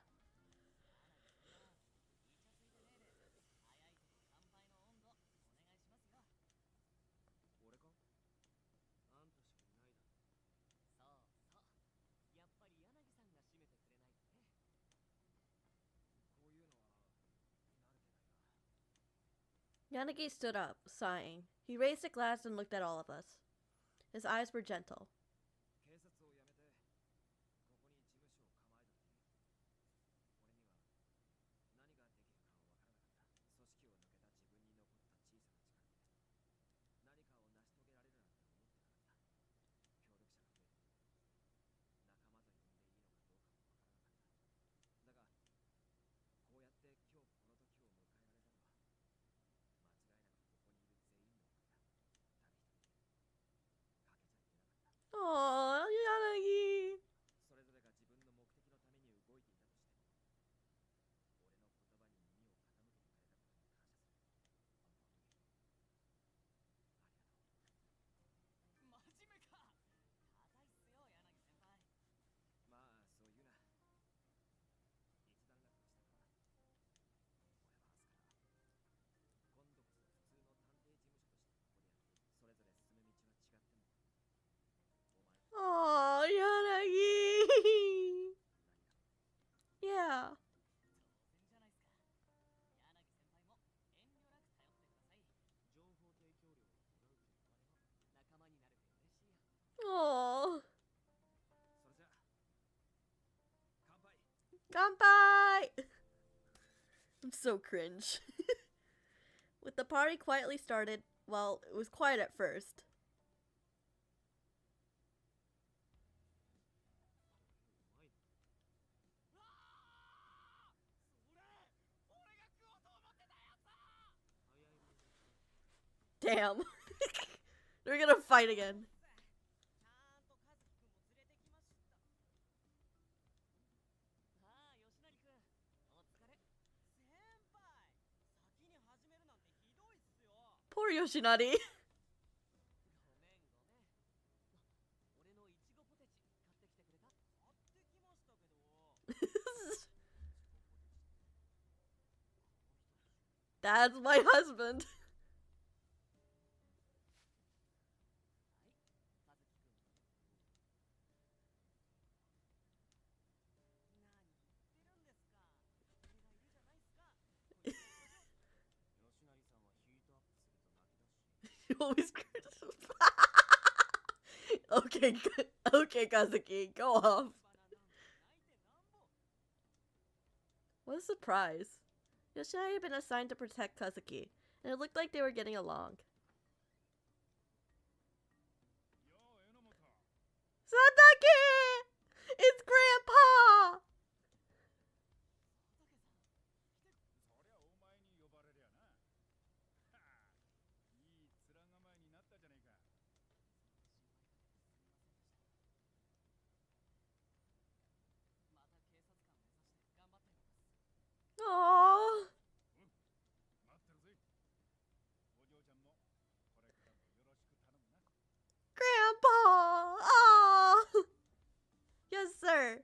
Yanagi stood up, sighing. He raised a glass and looked at all of us. His eyes were gentle. Aww, Yanagi. Aww, Yanagi. Yeah. Aww. Kanpai! I'm so cringe. With the party quietly started, well, it was quiet at first. Damn. They're gonna fight again. Poor Yoshinari. That's my husband. You always Okay, okay, Kazuki, go off. What a surprise. Yoshinari had been assigned to protect Kazuki, and it looked like they were getting along. Satake! It's Grandpa! Aww. Grandpa! Aww! Yes, sir.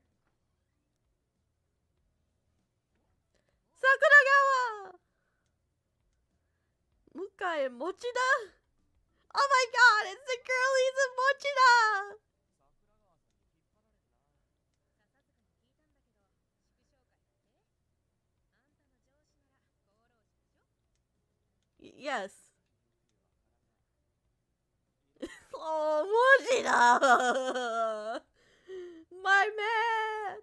Sakuragawa! Muka and Mochida? Oh my god, it's the girlies and Mochida! Yes. Oh, Mochida! My man!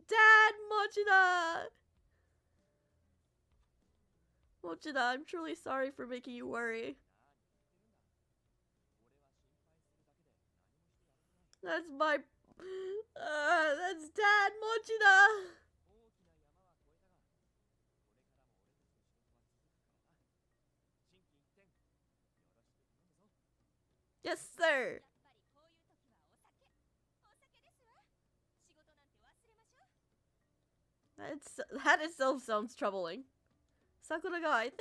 Dad, Mochida! Mochida, I'm truly sorry for making you worry. That's my... that's Dad, Mochida! Yes, sir! That itself sounds troubling. Sakuragawa,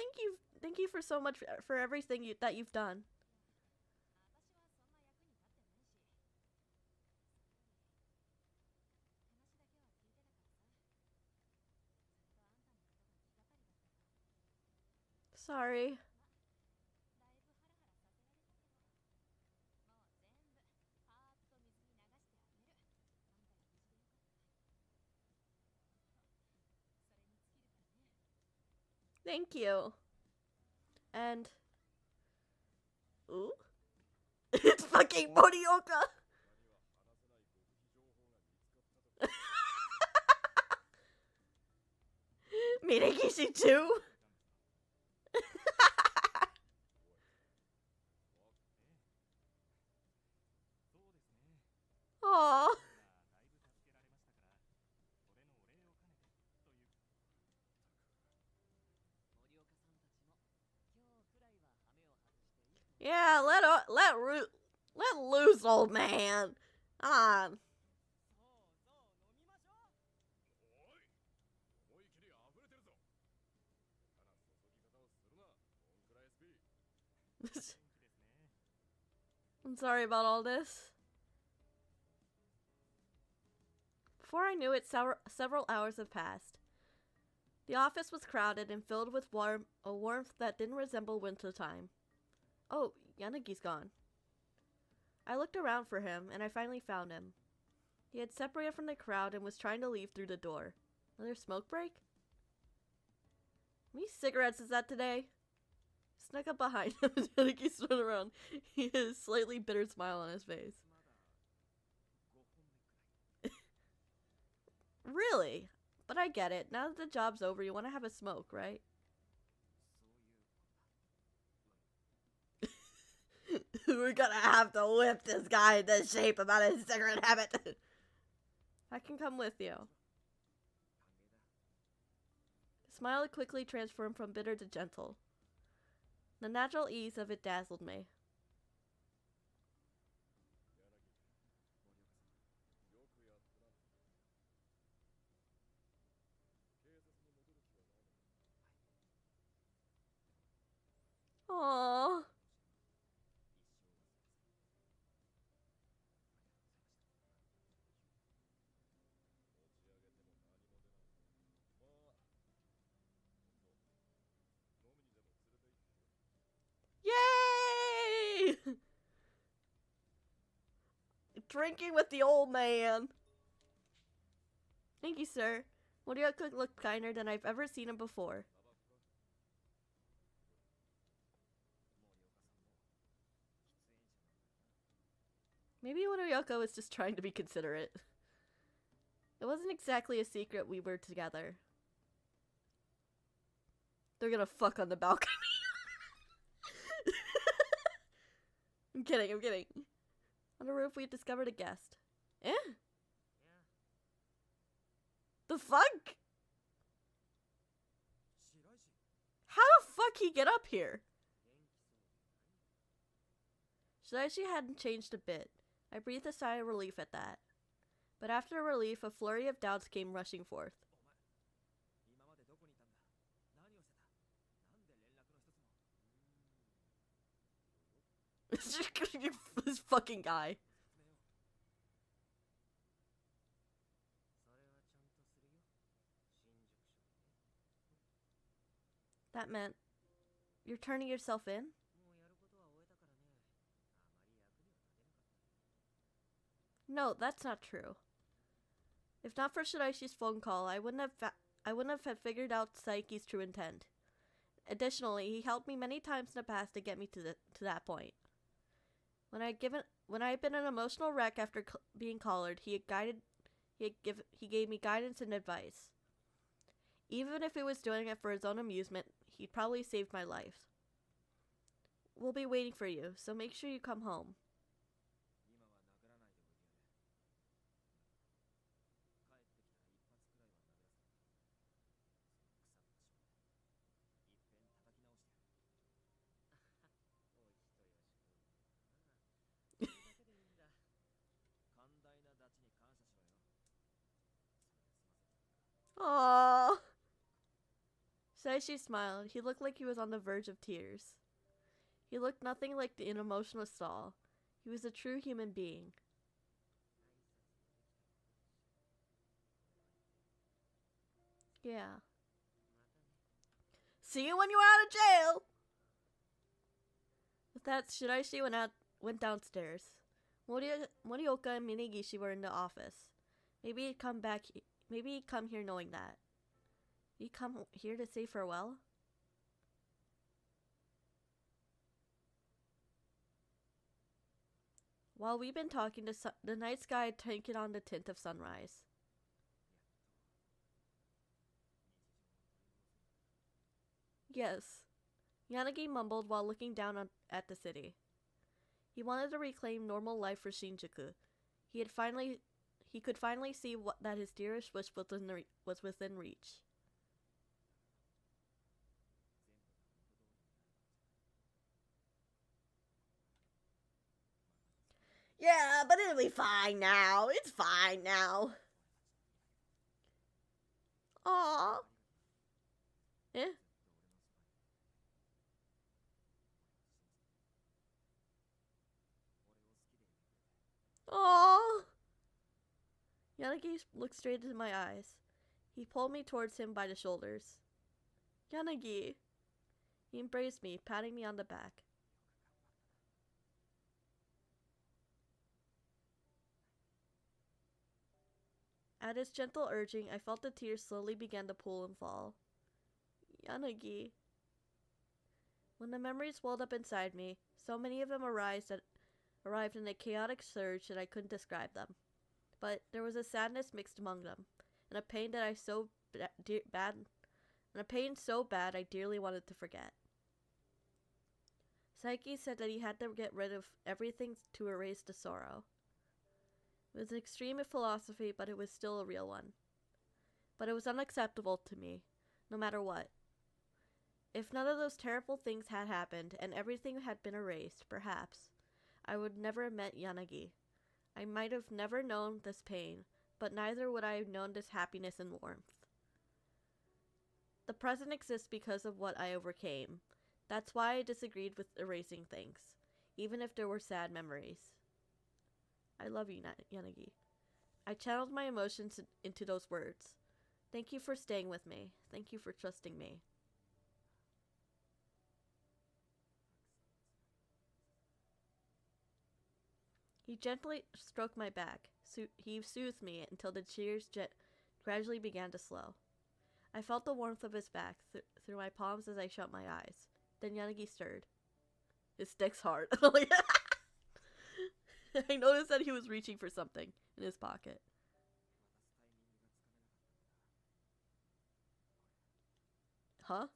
thank you for so much for everything that you've done. Sorry. Thank you. And... Ooh? It's fucking Morioka! Minegishi too? Aww. Yeah, let loose, old man. On. I'm sorry about all this. Before I knew it, several hours have passed. The office was crowded and filled with a warmth that didn't resemble winter time. Oh, Yanagi's gone. I looked around for him, and I finally found him. He had separated from the crowd and was trying to leave through the door. Another smoke break? How many cigarettes is that today? Snuck up behind him and Yanagi stood around. He had a slightly bitter smile on his face. Really? But I get it. Now that the job's over, you want to have a smoke, right? We're gonna have to whip this guy into shape about his cigarette habit. I can come with you. The smile quickly transformed from bitter to gentle. The natural ease of it dazzled me. Aww. Yay! Drinking with the old man. Thank you, sir. Morioka looked kinder than I've ever seen him before. Maybe Morioka was just trying to be considerate. It wasn't exactly a secret we were together. They're gonna fuck on the balcony. I'm kidding. On the roof, we discovered a guest. Eh? The fuck? How the fuck he get up here? Shiraishi hadn't changed a bit. I breathed a sigh of relief at that. But after relief, a flurry of doubts came rushing forth. This fucking guy. That meant you're turning yourself in? No, that's not true. If not for Shiraishi's phone call, I wouldn't have figured out Saiki's true intent. Additionally, he helped me many times in the past to get me to that point. When I had been an emotional wreck after being collared, he gave me guidance and advice. Even if he was doing it for his own amusement, he'd probably saved my life. We'll be waiting for you, so make sure you come home. Aww. Shiraishi smiled. He looked like he was on the verge of tears. He looked nothing like an emotional stall. He was a true human being. Yeah. See you when you're out of jail! With that, Shiraishi went downstairs. Morioka and Minegishi were in the office. Maybe he'd come here knowing that. He'd come here to say farewell? While we've been talking, the night sky had taken on the tint of sunrise. Yes, Yanagi mumbled while looking down at the city. He wanted to reclaim normal life for Shinjuku. He could finally see that his dearest wish was within reach. Yeah, but it'll be fine now. It's fine now. Aww. Eh? Aww. Yanagi looked straight into my eyes. He pulled me towards him by the shoulders. Yanagi. He embraced me, patting me on the back. At his gentle urging, I felt the tears slowly begin to pool and fall. Yanagi. When the memories welled up inside me, so many of them arrived in a chaotic surge that I couldn't describe them. But there was a sadness mixed among them, and a pain that so bad I dearly wanted to forget. Saiki said that he had to get rid of everything to erase the sorrow. It was an extreme philosophy, but it was still a real one. But it was unacceptable to me, no matter what. If none of those terrible things had happened, and everything had been erased, perhaps, I would never have met Yanagi. I might have never known this pain, but neither would I have known this happiness and warmth. The present exists because of what I overcame. That's why I disagreed with erasing things, even if there were sad memories. I love you, Yanagi. I channeled my emotions into those words. Thank you for staying with me. Thank you for trusting me. He gently stroked my back. He soothed me until the tears gradually began to slow. I felt the warmth of his back through my palms as I shut my eyes. Then Yanagi stirred. His stick's hard. I noticed that he was reaching for something in his pocket. Huh?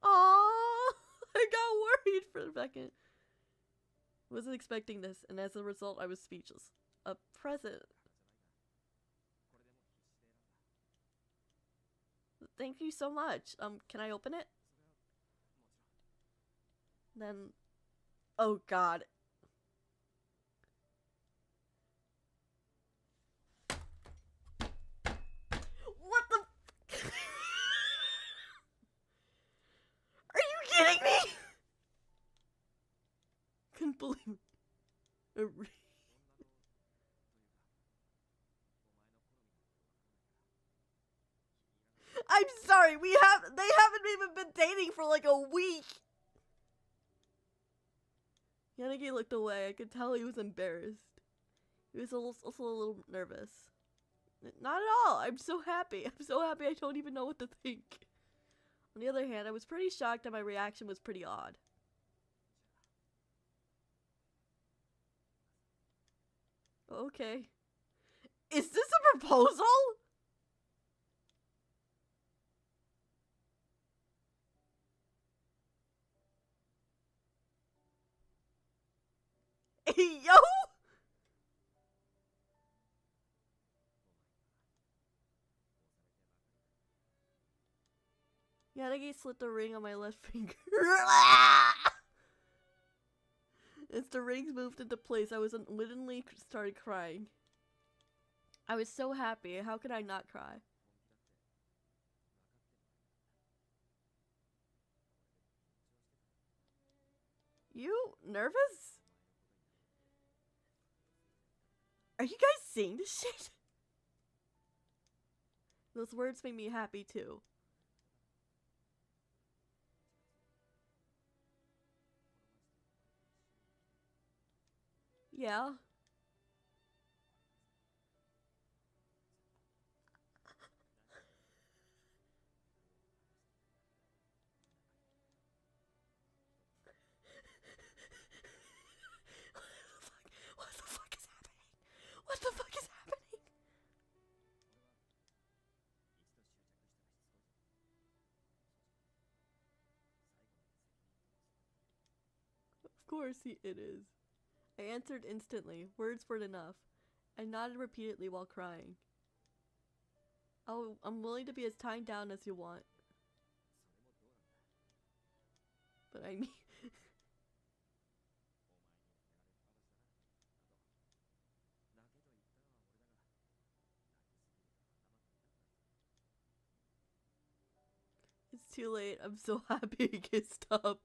Aww! I got worried for a second. Wasn't expecting this, and as a result, I was speechless. A present. Thank you so much. Can I open it? Then... Oh, God. What the... Are you kidding me? Couldn't believe it. I'm sorry, they haven't even been dating for like a week. Yanagi looked away. I could tell he was embarrassed. He was also a little nervous. Not at all. I'm so happy. I'm so happy I don't even know what to think. On the other hand, I was pretty shocked and my reaction was pretty odd. Okay. Is this a proposal? Yo! Yanagi slit the ring on my left finger. As the rings moved into place, I was unwittingly started crying. I was so happy. How could I not cry? You nervous? Are you guys seeing this shit? Those words made me happy too. Yeah. What the fuck is happening? What the fuck is happening? Of course it is. I answered instantly. Words weren't enough. I nodded repeatedly while crying. Oh, I'm willing to be as tied down as you want. But I mean... It's too late. I'm so happy I can stop.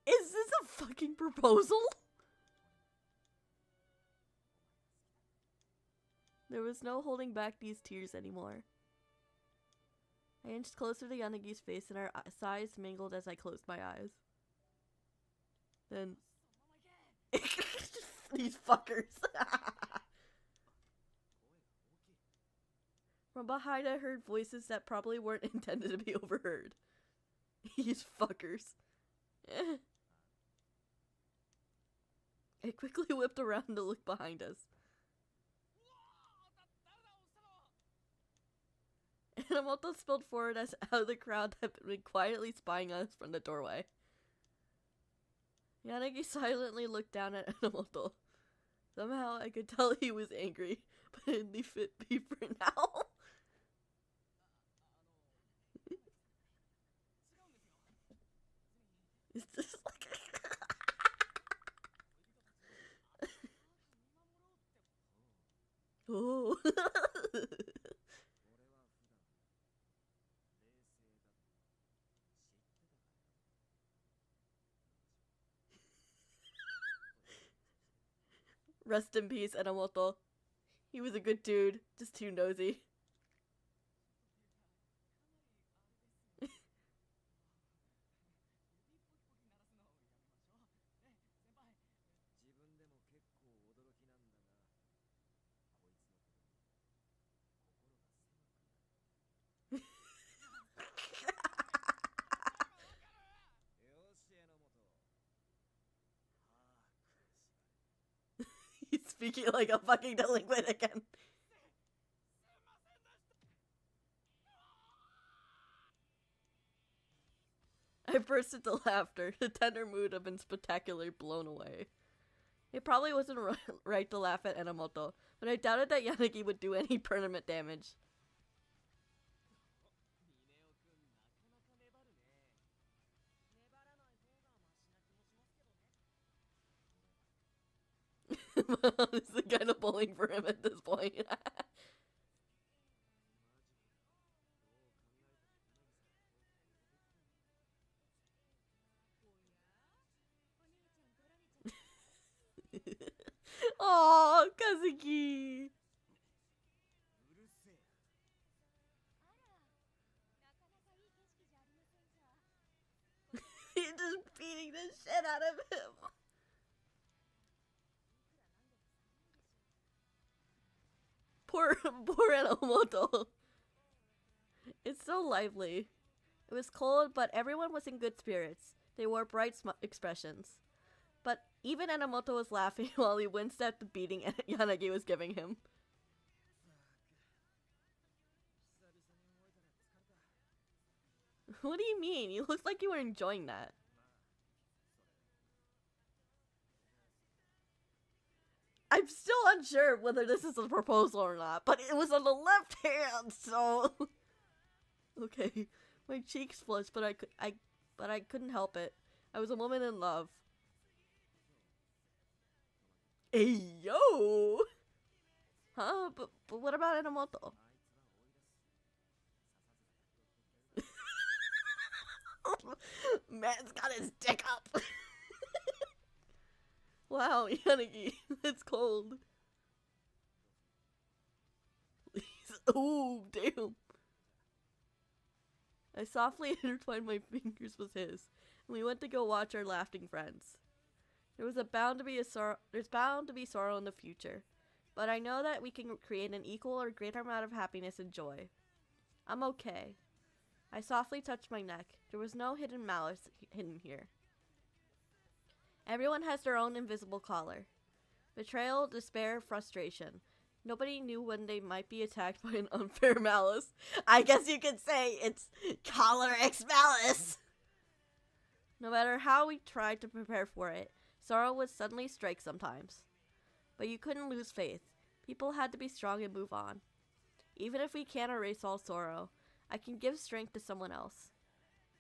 Is this a fucking proposal? There was no holding back these tears anymore. I inched closer to Yanagi's face and our sighs mingled as I closed my eyes. Then... These fuckers. From behind I heard voices that probably weren't intended to be overheard. These fuckers. I quickly whipped around to look behind us. Enomoto spilled forward us out of the crowd that had been quietly spying us from the doorway. Yanagi silently looked down at Enomoto. Somehow I could tell he was angry, but it didn't fit me for now. Is this like Oh. Rest in peace, Enomoto. He was a good dude, just too nosy. He's speaking like a fucking delinquent again. I burst into laughter. The tender mood had been spectacularly blown away. It probably wasn't right to laugh at Enomoto, but I doubted that Yanagi would do any permanent damage. This is kind of bullying for him at this point. Oh, Kazuki! He's just beating the shit out of him. Poor Enomoto. It's so lively. It was cold, but everyone was in good spirits. They wore bright expressions. But even Enomoto was laughing while he winced at the beating Yanagi was giving him. What do you mean? You looked like you were enjoying that. I'm still unsure whether this is a proposal or not, but it was on the left hand, so... Okay, my cheeks flushed, but I couldn't help it. I was a woman in love. Hey, yo! Huh? But what about Enomoto? Man's got his dick up! Wow, Yanagi, it's cold. Please. Oh, damn. I softly intertwined my fingers with his, and we went to go watch our laughing friends. There's bound to be sorrow in the future, but I know that we can create an equal or greater amount of happiness and joy. I'm okay. I softly touched my neck. There was no hidden malice hidden here. Everyone has their own invisible collar. Betrayal, despair, frustration. Nobody knew when they might be attacked by an unfair malice. I guess you could say it's Collar X Malice! No matter how we tried to prepare for it, sorrow would suddenly strike sometimes. But you couldn't lose faith. People had to be strong and move on. Even if we can't erase all sorrow, I can give strength to someone else.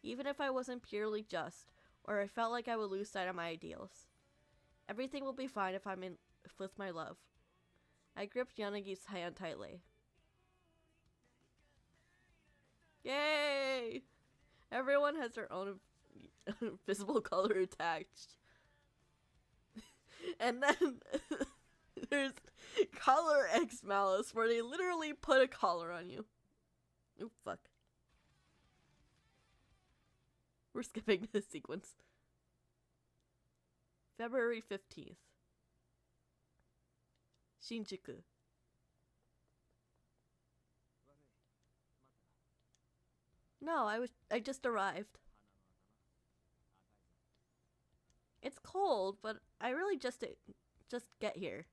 Even if I wasn't purely just, or I felt like I would lose sight of my ideals. Everything will be fine if I'm with my love. I gripped Yanagi's hand tightly. Yay! Everyone has their own visible color attached. And then there's Collar X Malice, where they literally put a collar on you. Oh, fuck. We're skipping this sequence. February 15th. Shinjuku. No, I just arrived. It's cold, but I really just get here.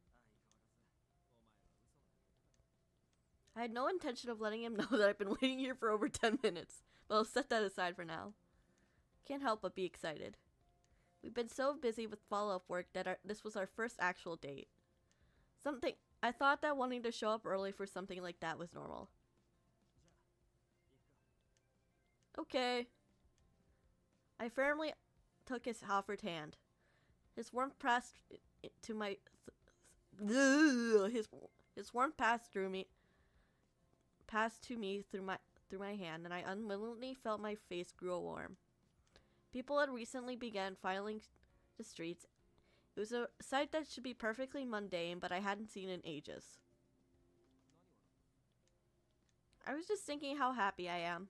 I had no intention of letting him know that I've been waiting here for over 10 minutes, but I'll set that aside for now. Can't help but be excited. We've been so busy with follow-up work that this was our first actual date. I thought that wanting to show up early for something like that was normal. Okay. I firmly took his offered hand. His warmth passed to my... His warmth passed to me through my hand, and I unwillingly felt my face grow warm. People had recently begun filing the streets. It was a sight that should be perfectly mundane, but I hadn't seen in ages. I was just thinking how happy I am.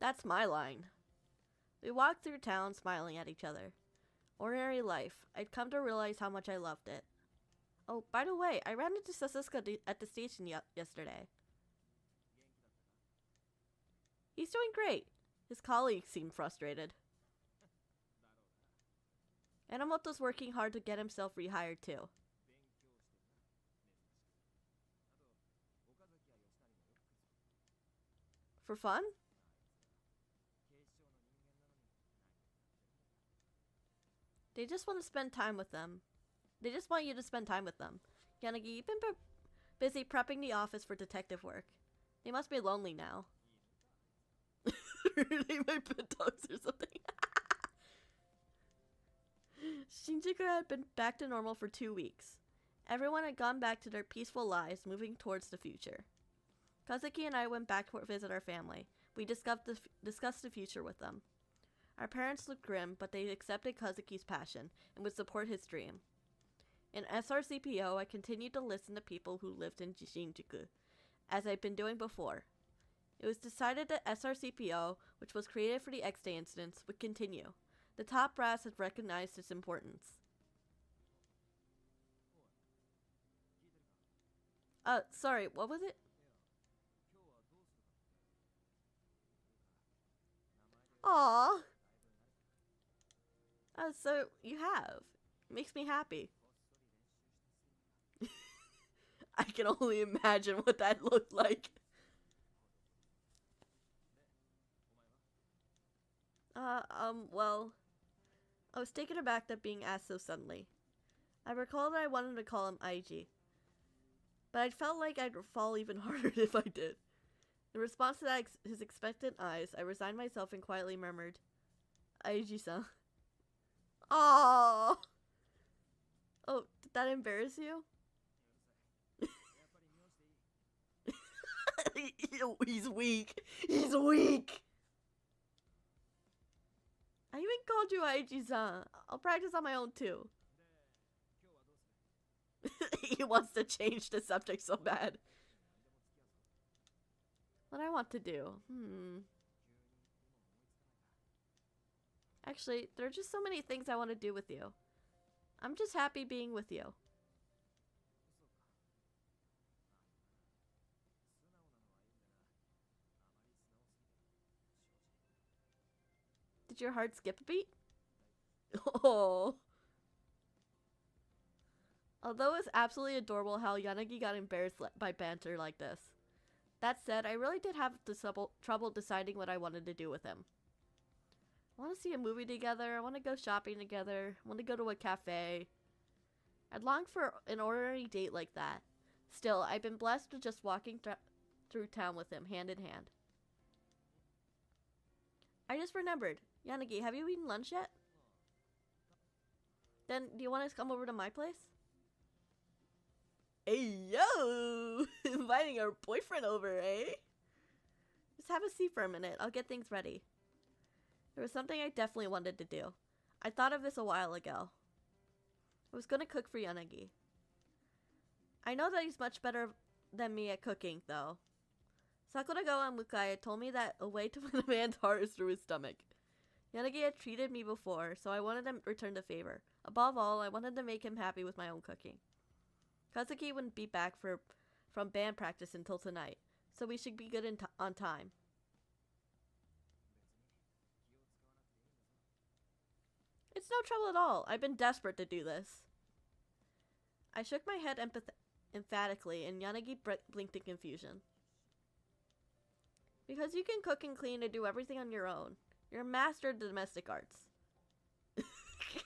That's my line. We walked through town smiling at each other. Ordinary life. I'd come to realize how much I loved it. Oh, by the way, I ran into Sasuke at the station yesterday. He's doing great. His colleagues seemed frustrated. Enomoto's working hard to get himself rehired too. For fun? They just want to spend time with them. They just want you to spend time with them. Yanagi, you've been busy prepping the office for detective work. They must be lonely now. They might pet dogs or something. Shinjuku had been back to normal for 2 weeks. Everyone had gone back to their peaceful lives, moving towards the future. Kazuki and I went back to visit our family. We discussed the future with them. Our parents looked grim, but they accepted Kazuki's passion and would support his dream. In SRCPO, I continued to listen to people who lived in Shinjuku, as I'd been doing before. It was decided that SRCPO, which was created for the X-Day incidents, would continue. The top brass had recognized its importance. Sorry, what was it? Aww. So you have. Makes me happy. I can only imagine what that looked like. Well, I was taken aback at being asked so suddenly. I recall that I wanted to call him IG, but I felt like I'd fall even harder if I did. In response to his expectant eyes, I resigned myself and quietly murmured, Aiji-san. Aww. Oh, did that embarrass you? He's weak. He's weak. I even called you Aiji-san. I'll practice on my own too. He wants to change the subject so bad. What I want to do? Actually, there are just so many things I want to do with you. I'm just happy being with you. Did your heart skip a beat? Oh. Although it's absolutely adorable how Yanagi got embarrassed by banter like this. That said, I really did have trouble deciding what I wanted to do with him. I want to see a movie together, I want to go shopping together, I want to go to a cafe. I'd long for an ordinary date like that. Still, I've been blessed with just walking through town with him, hand in hand. I just remembered. Yanagi, have you eaten lunch yet? Then, do you want to come over to my place? Hey, yo! Inviting our boyfriend over, eh? Just have a seat for a minute. I'll get things ready. There was something I definitely wanted to do. I thought of this a while ago. I was gonna cook for Yanagi. I know that he's much better than me at cooking, though. Sakura-gawa and Mukai told me that a way to win a man's heart is through his stomach. Yanagi had treated me before, so I wanted to return the favor. Above all, I wanted to make him happy with my own cooking. Kazuki wouldn't be back from band practice until tonight, so we should be good on time. It's no trouble at all. I've been desperate to do this. I shook my head emphatically, and Yanagi blinked in confusion. Because you can cook and clean and do everything on your own. You're a master of domestic arts.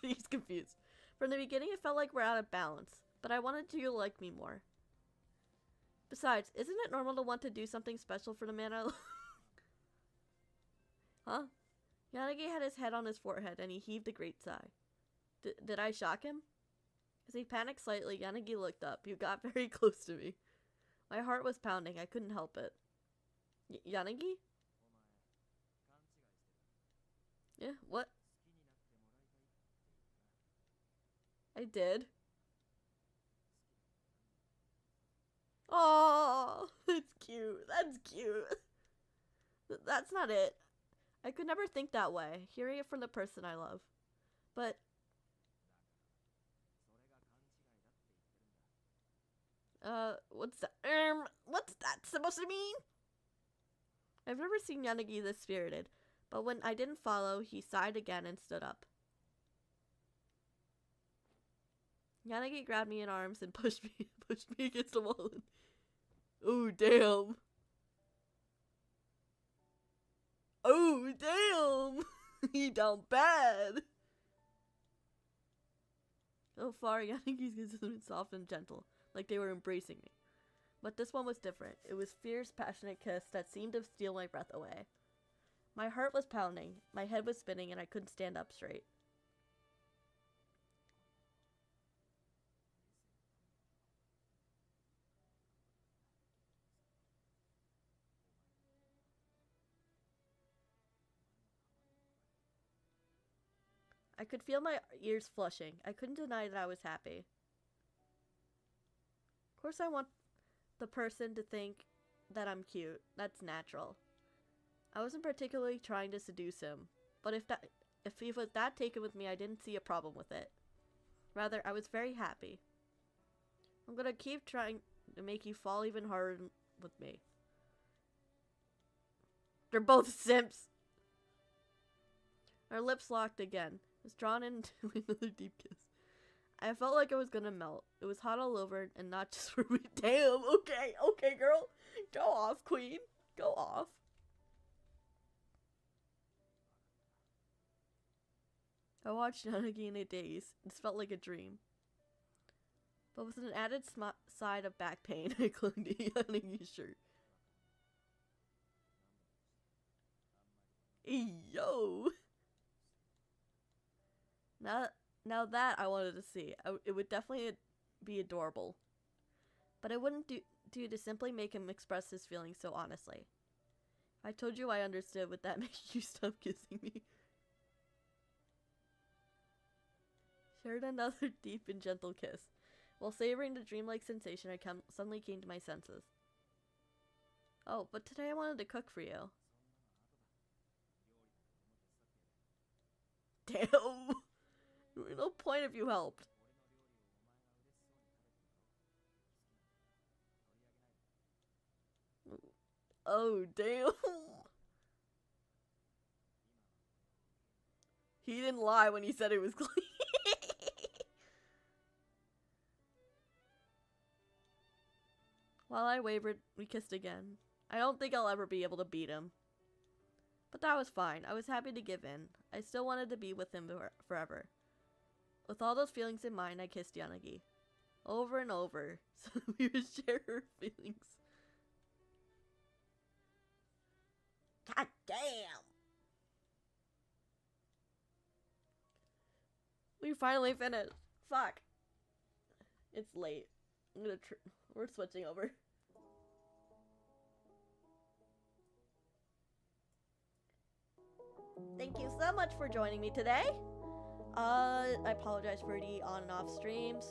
He's confused. From the beginning, it felt like we're out of balance, but I wanted you to like me more. Besides, isn't it normal to want to do something special for the man I love? Huh? Yanagi had his head on his forehead, and he heaved a great sigh. Did I shock him? As he panicked slightly, Yanagi looked up. He got very close to me. My heart was pounding. I couldn't help it. Yanagi? Yeah, what? I did. Oh, that's cute. That's cute. That's not it. I could never think that way, hearing it from the person I love. But what's that? What's that supposed to mean? I've never seen Yanagi this spirited, but when I didn't follow, he sighed again and stood up. Yanagi grabbed me in arms and pushed me against the wall. Oh, damn. Oh, damn. He down bad. So far, Yanagi's kisses have been soft and gentle, like they were embracing me. But this one was different. It was fierce, passionate kiss that seemed to steal my breath away. My heart was pounding, my head was spinning, and I couldn't stand up straight. I could feel my ears flushing. I couldn't deny that I was happy. Of course I want the person to think that I'm cute. That's natural. I wasn't particularly trying to seduce him, but if he was that taken with me, I didn't see a problem with it. Rather, I was very happy. I'm gonna keep trying to make you fall even harder with me. They're both simps! Our lips locked again. Was drawn into another deep kiss. I felt like I was gonna melt. It was hot all over, and not just for me. Damn, okay, girl. Go off, queen. Go off. I watched Yanagi in a daze. This felt like a dream. But with an added side of back pain, I clung to Yanagi's shirt. Yo! Now that I wanted to see. It would definitely be adorable. But it wouldn't do to simply make him express his feelings so honestly. If I told you I understood, would that make you stop kissing me? Shared another deep and gentle kiss. While savoring the dreamlike sensation, I suddenly came to my senses. Oh, but today I wanted to cook for you. Damn! No point if you helped. Oh, damn. He didn't lie when he said it was clean. While I wavered, we kissed again. I don't think I'll ever be able to beat him. But that was fine. I was happy to give in. I still wanted to be with him forever. With all those feelings in mind, I kissed Yanagi. Over and over, so we would share her feelings. God damn! We finally finished. Fuck. It's late. We're switching over. Thank you so much for joining me today. I apologize for the on and off streams.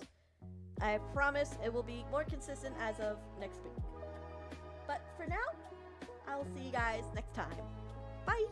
I promise it will be more consistent as of next week. But for now, I'll see you guys next time. Bye!